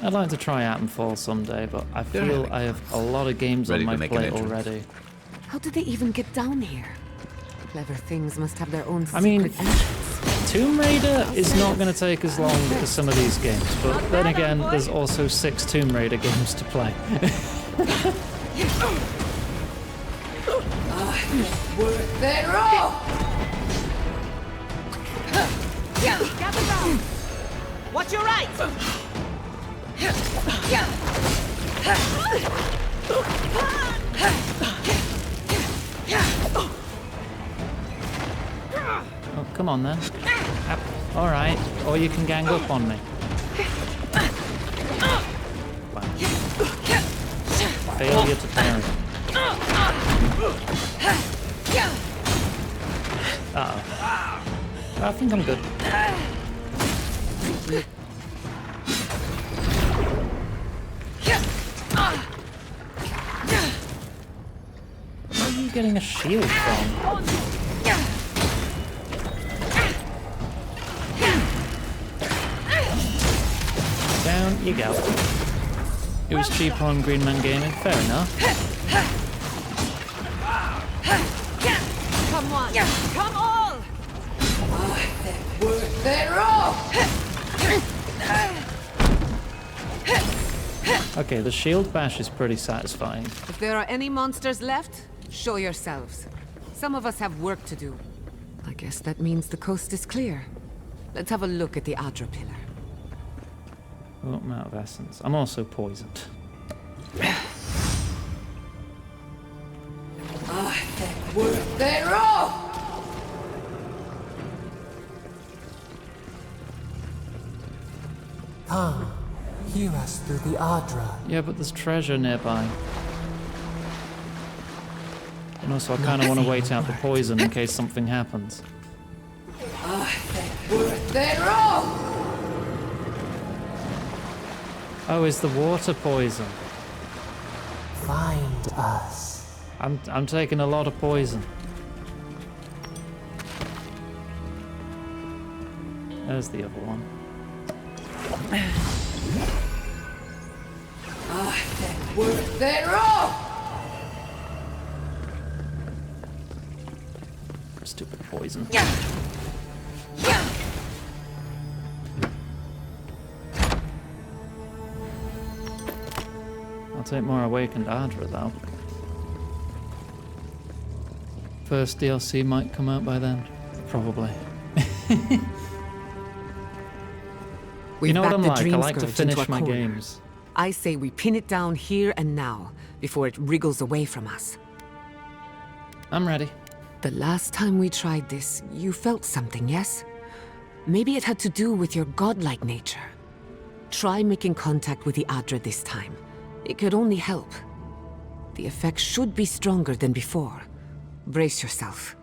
A: I'd like to try Atomfall someday, but I feel I have a lot of games on my plate already.
Q: How did they even get down here? Clever things must have their own secret
A: I mean,
Q: entrance.
A: Tomb Raider is not going to take as long as some of these games, but then again, there's also 6 Tomb Raider games to play.
S: Worth their all!
E: Gather round! Watch your right!
A: Oh, come on then. Alright, or you can gang up on me. Failure to parry. Uh-oh. I think I'm good. Where are you getting a shield from? Down you go. It was cheaper on Green Man Gaming, fair enough.
S: Come on, come all! Worth their all!
A: Okay, the shield bash is pretty satisfying.
Q: If there are any monsters left, show yourselves. Some of us have work to do. I guess that means the coast is clear. Let's have a look at the Adra pillar.
A: Oh, I'm out of essence. I'm also poisoned.
S: Worth their all!
P: Come, hear us through the Adra.
A: Yeah, but there's treasure nearby. And also, I kind of want to wait out the poison in case something happens.
S: Worth their all!
A: Oh, is the water poison?
P: Find us.
A: I'm taking a lot of poison. There's the other one.
S: Worth their all!
A: Stupid poison. I'll take more Awakened Adra though. First DLC might come out by then. Probably. You know what I'm like? I like to finish my games.
Q: I say we pin it down here and now, before it wriggles away from us.
A: I'm ready.
Q: The last time we tried this, you felt something, yes? Maybe it had to do with your godlike nature. Try making contact with the Adra this time. It could only help. The effect should be stronger than before. Brace yourself.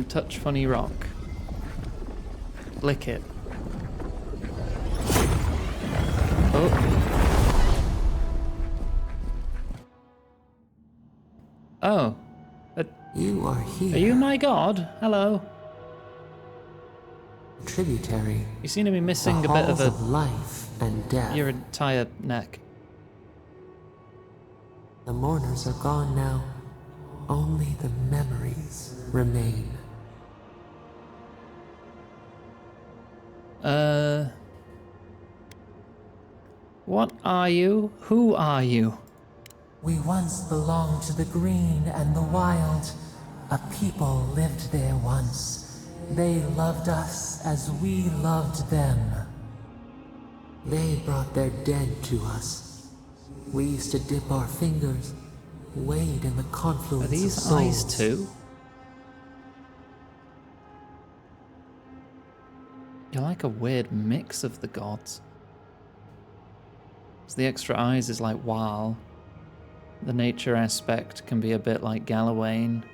A: Touch funny rock. Lick it. Oh.
P: You are here.
A: Are you my god? Hello.
P: Tributary.
A: You seem to be missing a
P: the
A: bit of
P: halls of life and death.
A: your entire neck.
P: The mourners are gone now. Only the memories remain.
A: What are you? Who are you?
P: We once belonged to the green and the wild. A people lived there once. They loved us as we loved them. They brought their dead to us. We used to dip our fingers, wade in the confluence
A: Are these
P: of souls.
A: eyes too? You're like a weird mix of the gods. 'Cause the extra eyes is like Wal. The nature aspect can be a bit like Galawain.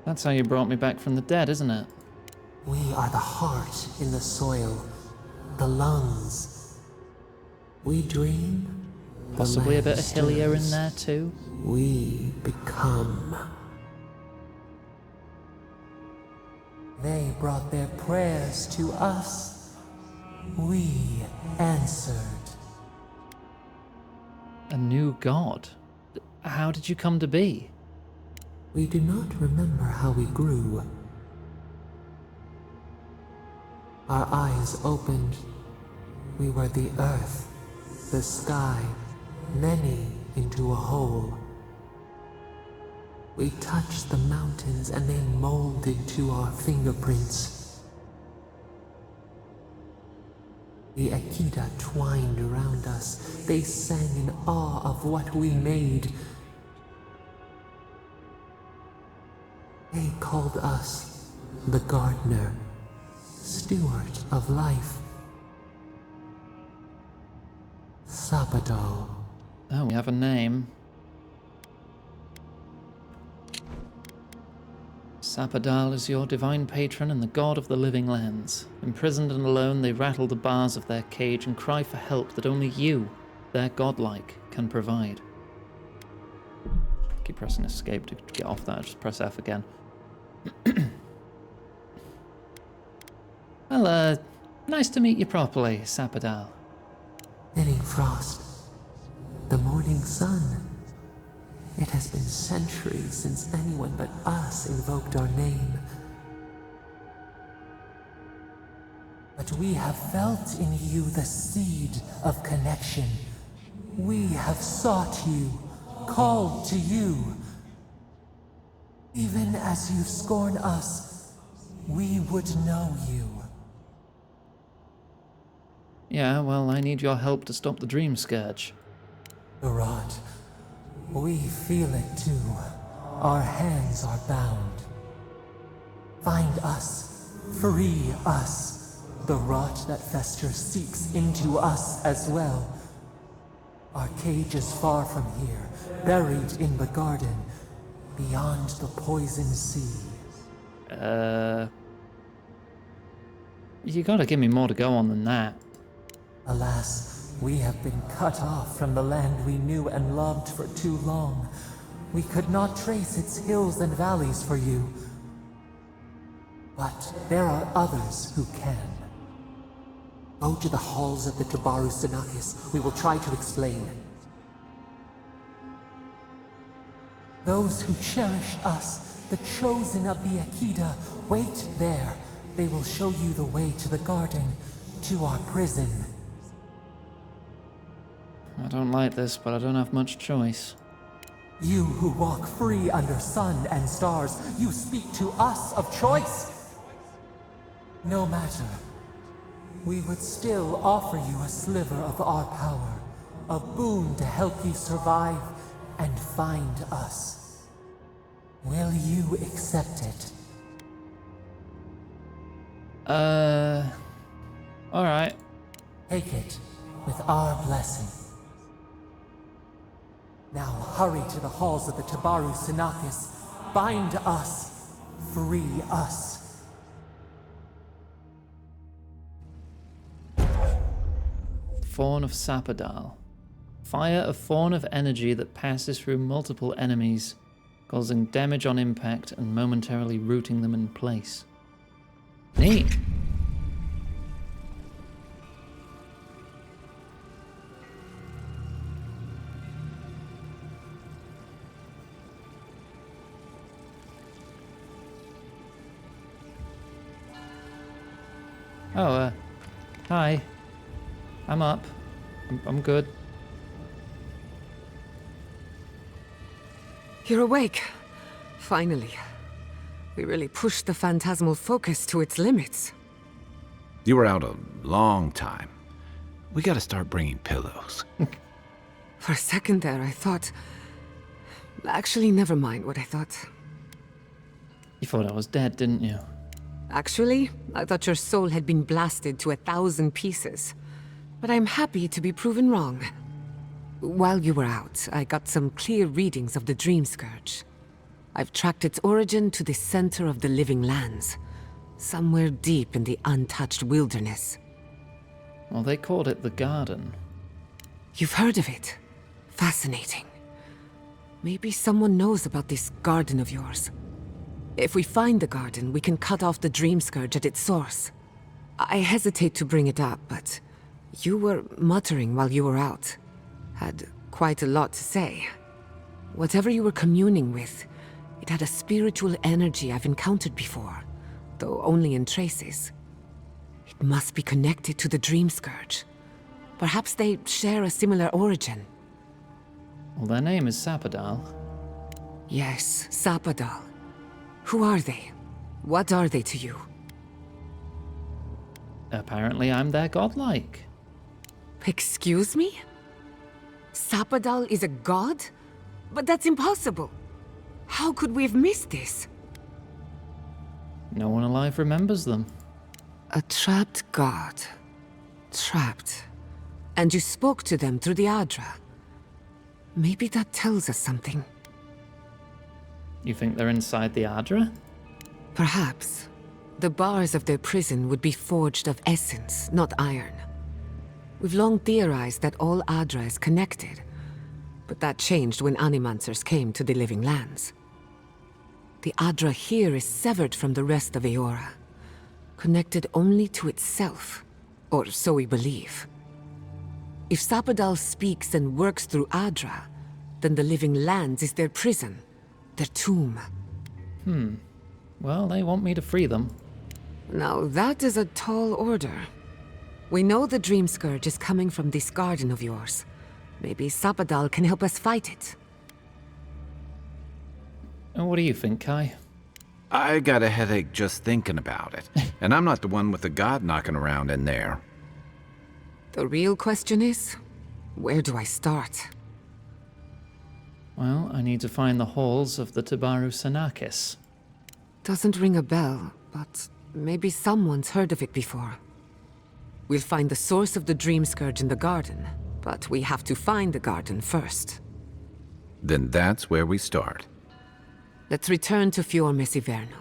A: That's how you brought me back from the dead, isn't it?
P: We are the heart in the soil, the lungs. We dream.
A: Possibly a bit of
P: stirs.
A: Hylia in there too.
P: We become. They brought their prayers to us. We answered.
A: A new god? How did you come to be?
P: We do not remember how we grew. Our eyes opened. We were the earth, the sky, many into a whole. We touched the mountains and they molded to our fingerprints. The Akita twined around us. They sang in awe of what we made. They called us the gardener, steward of life. Sapadal.
A: Oh, we have a name. Sapadal is your divine patron and the god of the living lands. Imprisoned and alone, they rattle the bars of their cage and cry for help that only you, their godlike, can provide. Keep pressing escape to get off that, just press F again. Well, nice to meet you properly, Sapadal.
P: Thinning frost. The morning sun. It has been centuries since anyone but us invoked our name. But we have felt in you the seed of connection. We have sought you, called to you. Even as you scorn us, we would know you.
A: Yeah, well, I need your help to stop the dream scourge.
P: The rot. We feel it too. Our hands are bound. Find us. Free us. The rot that festers seeks into us as well. Our cage is far from here, buried in the garden, beyond the poison sea.
A: You gotta give me more to go on than that.
P: Alas, we have been cut off from the land we knew and loved for too long. We could not trace its hills and valleys for you. But there are others who can. Go to the halls of the Tabaru Sinakis. We will try to explain. Those who cherish us, the chosen of the Akita, wait there. They will show you the way to the garden, to our prison.
A: I don't like this, but I don't have much choice.
P: You who walk free under sun and stars, you speak to us of choice? No matter. We would still offer you a sliver of our power, a boon to help you survive and find us. Will you accept it?
A: Alright.
P: Take it with our blessing. Now hurry to the halls of the Tabaru Sinakis. Bind us. Free us.
A: Fawn of Sapadal. Fire, a fawn of energy that passes through multiple enemies, causing damage on impact and momentarily rooting them in place. Neat. Oh, hi. I'm up. I'm good.
Q: You're awake. Finally. We really pushed the phantasmal focus to its limits.
C: You were out a long time. We gotta start bringing pillows.
Q: For a second there, I thought... Actually, never mind what I thought.
A: You thought I was dead, didn't you?
Q: Actually, I thought your soul had been blasted to 1,000 pieces. But I'm happy to be proven wrong. While you were out, I got some clear readings of the Dream Scourge. I've tracked its origin to the center of the living lands, somewhere deep in the untouched wilderness.
A: Well, they called it the Garden.
Q: You've heard of it? Fascinating. Maybe someone knows about this garden of yours. If we find the garden, we can cut off the Dream Scourge at its source. I hesitate to bring it up, but you were muttering while you were out. Had quite a lot to say. Whatever you were communing with, it had a spiritual energy I've encountered before, though only in traces. It must be connected to the Dream Scourge. Perhaps they share a similar origin.
A: Well, their name is Sapadal.
Q: Yes, Sapadal. Who are they? What are they to you?
A: Apparently I'm their godlike.
Q: Excuse me? Sapadal is a god? But that's impossible. How could we have missed this?
A: No one alive remembers them.
Q: A trapped god. Trapped. And you spoke to them through the Adra. Maybe that tells us something.
A: You think they're inside the Adra?
Q: Perhaps. The bars of their prison would be forged of essence, not iron. We've long theorized that all Adra is connected, but that changed when Animancers came to the Living Lands. The Adra here is severed from the rest of Eora, connected only to itself, or so we believe. If Sapadal speaks and works through Adra, then the Living Lands is their prison, their tomb.
A: Well, they want me to free them.
Q: Now that is a tall order. We know the Dream Scourge is coming from this garden of yours. Maybe Sapadal can help us fight it.
A: And what do you think, Kai?
C: I got a headache just thinking about it. And I'm not the one with the god knocking around in there.
Q: The real question is, where do I start?
A: Well, I need to find the halls of the Tabaru Sanakis.
Q: Doesn't ring a bell, but maybe someone's heard of it before. We'll find the source of the Dream Scourge in the garden, but we have to find the garden first.
C: Then that's where we start.
Q: Let's return to Fior Mesiverno.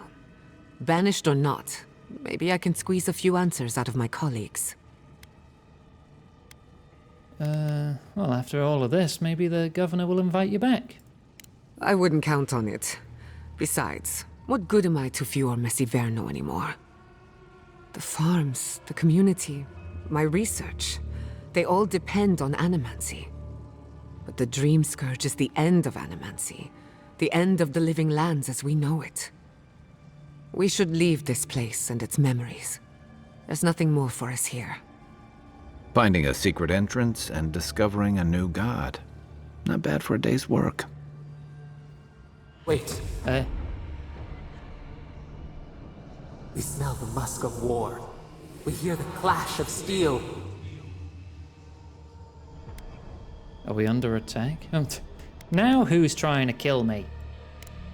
Q: Banished or not, maybe I can squeeze a few answers out of my colleagues.
A: Well, after all of this, maybe the governor will invite you back.
Q: I wouldn't count on it. Besides, what good am I to Fior Mesiverno anymore? The farms, the community, my research, they all depend on animancy. But the Dream Scourge is the end of animancy, the end of the Living Lands as we know it. We should leave this place and its memories. There's nothing more for us here.
C: Finding a secret entrance and discovering a new god. Not bad for a day's work.
P: Wait.
A: Eh?
P: We smell the musk of war. We hear the clash of steel.
A: Are we under attack? Now who's trying to kill me?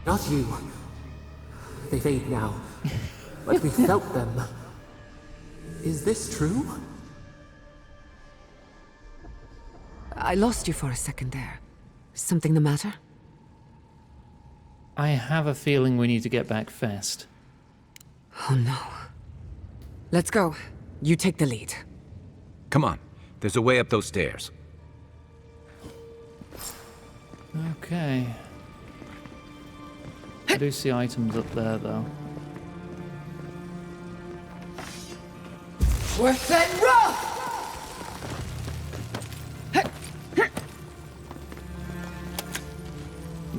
P: Not you. They fade now. But we felt them. Is this true?
Q: I lost you for a second there. Something the matter?
A: I have a feeling we need to get back fast.
Q: Oh no. Let's go. You take the lead.
C: Come on. There's a way up those stairs.
A: Okay. I do see items up there, though.
S: Worth and rough!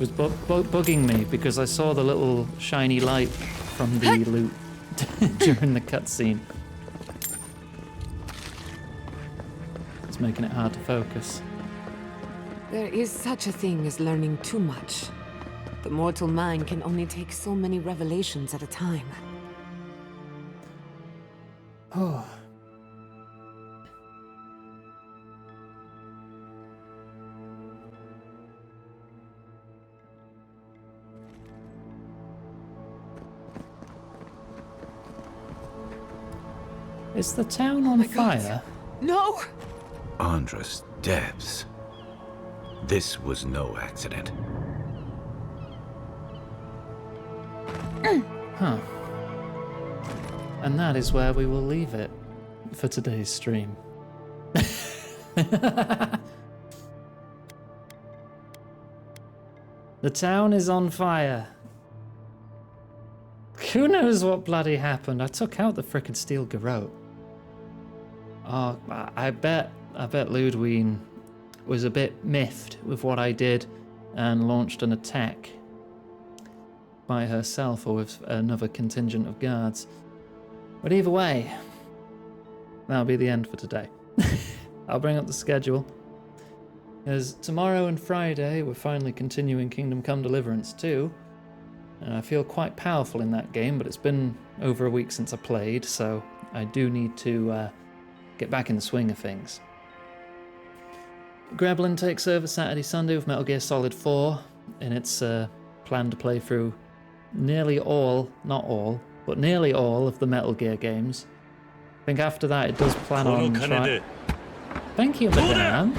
A: It was bugging me because I saw the little shiny light from the loot during the cutscene. It's making it hard to focus.
Q: There is such a thing as learning too much. The mortal mind can only take so many revelations at a time.
A: Oh. Is the town on fire?
Q: No!
C: Andra's depths. This was no accident.
A: Huh. And that is where we will leave it for today's stream. The town is on fire. Who knows what bloody happened? I took out the frickin' steel garrote. Oh, I bet Ludwig was a bit miffed with what I did and launched an attack by herself or with another contingent of guards. But either way, that'll be the end for today. I'll bring up the schedule As tomorrow and Friday, we're finally continuing Kingdom Come Deliverance 2. And I feel quite powerful in that game, but it's been over a week since I played, so I do need to get back in the swing of things. Gremlin takes over Saturday, Sunday with Metal Gear Solid 4, and it's planned to play through nearly all, not all, but nearly all of the Metal Gear games. I think after that it does plan on trying... Thank you, madame.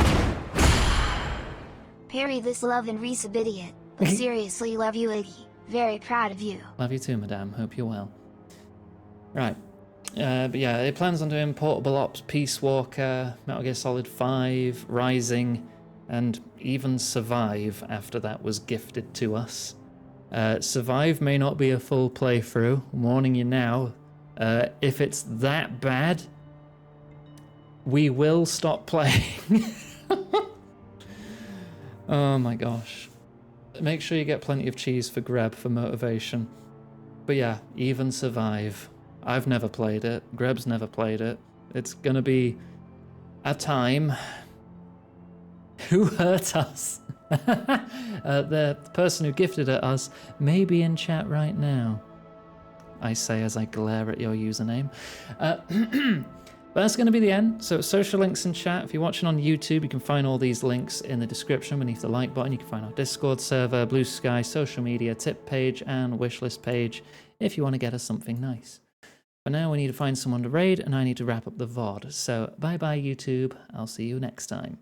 G: Parry this love and Risa idiot. But seriously, love you, Iggy. Very proud of you.
A: Love you too, madame. Hope you're well. Right. But yeah, it plans on doing Portable Ops, Peace Walker, Metal Gear Solid 5, Rising, and even Survive after that was gifted to us. Survive may not be a full playthrough. I'm warning you now. If it's that bad, we will stop playing. Oh my gosh. Make sure you get plenty of cheese for Greb for motivation. But yeah, even Survive. I've never played it. Greb's never played it. It's gonna be a time. Who hurt us? The person who gifted it us may be in chat right now. I say as I glare at your username. But that's going to be the end. So social links in chat. If you're watching on YouTube, you can find all these links in the description beneath the like button. You can find our Discord server, Blue Sky, social media, tip page, and wishlist page if you want to get us something nice. For now, we need to find someone to raid, and I need to wrap up the VOD. So bye-bye, YouTube. I'll see you next time.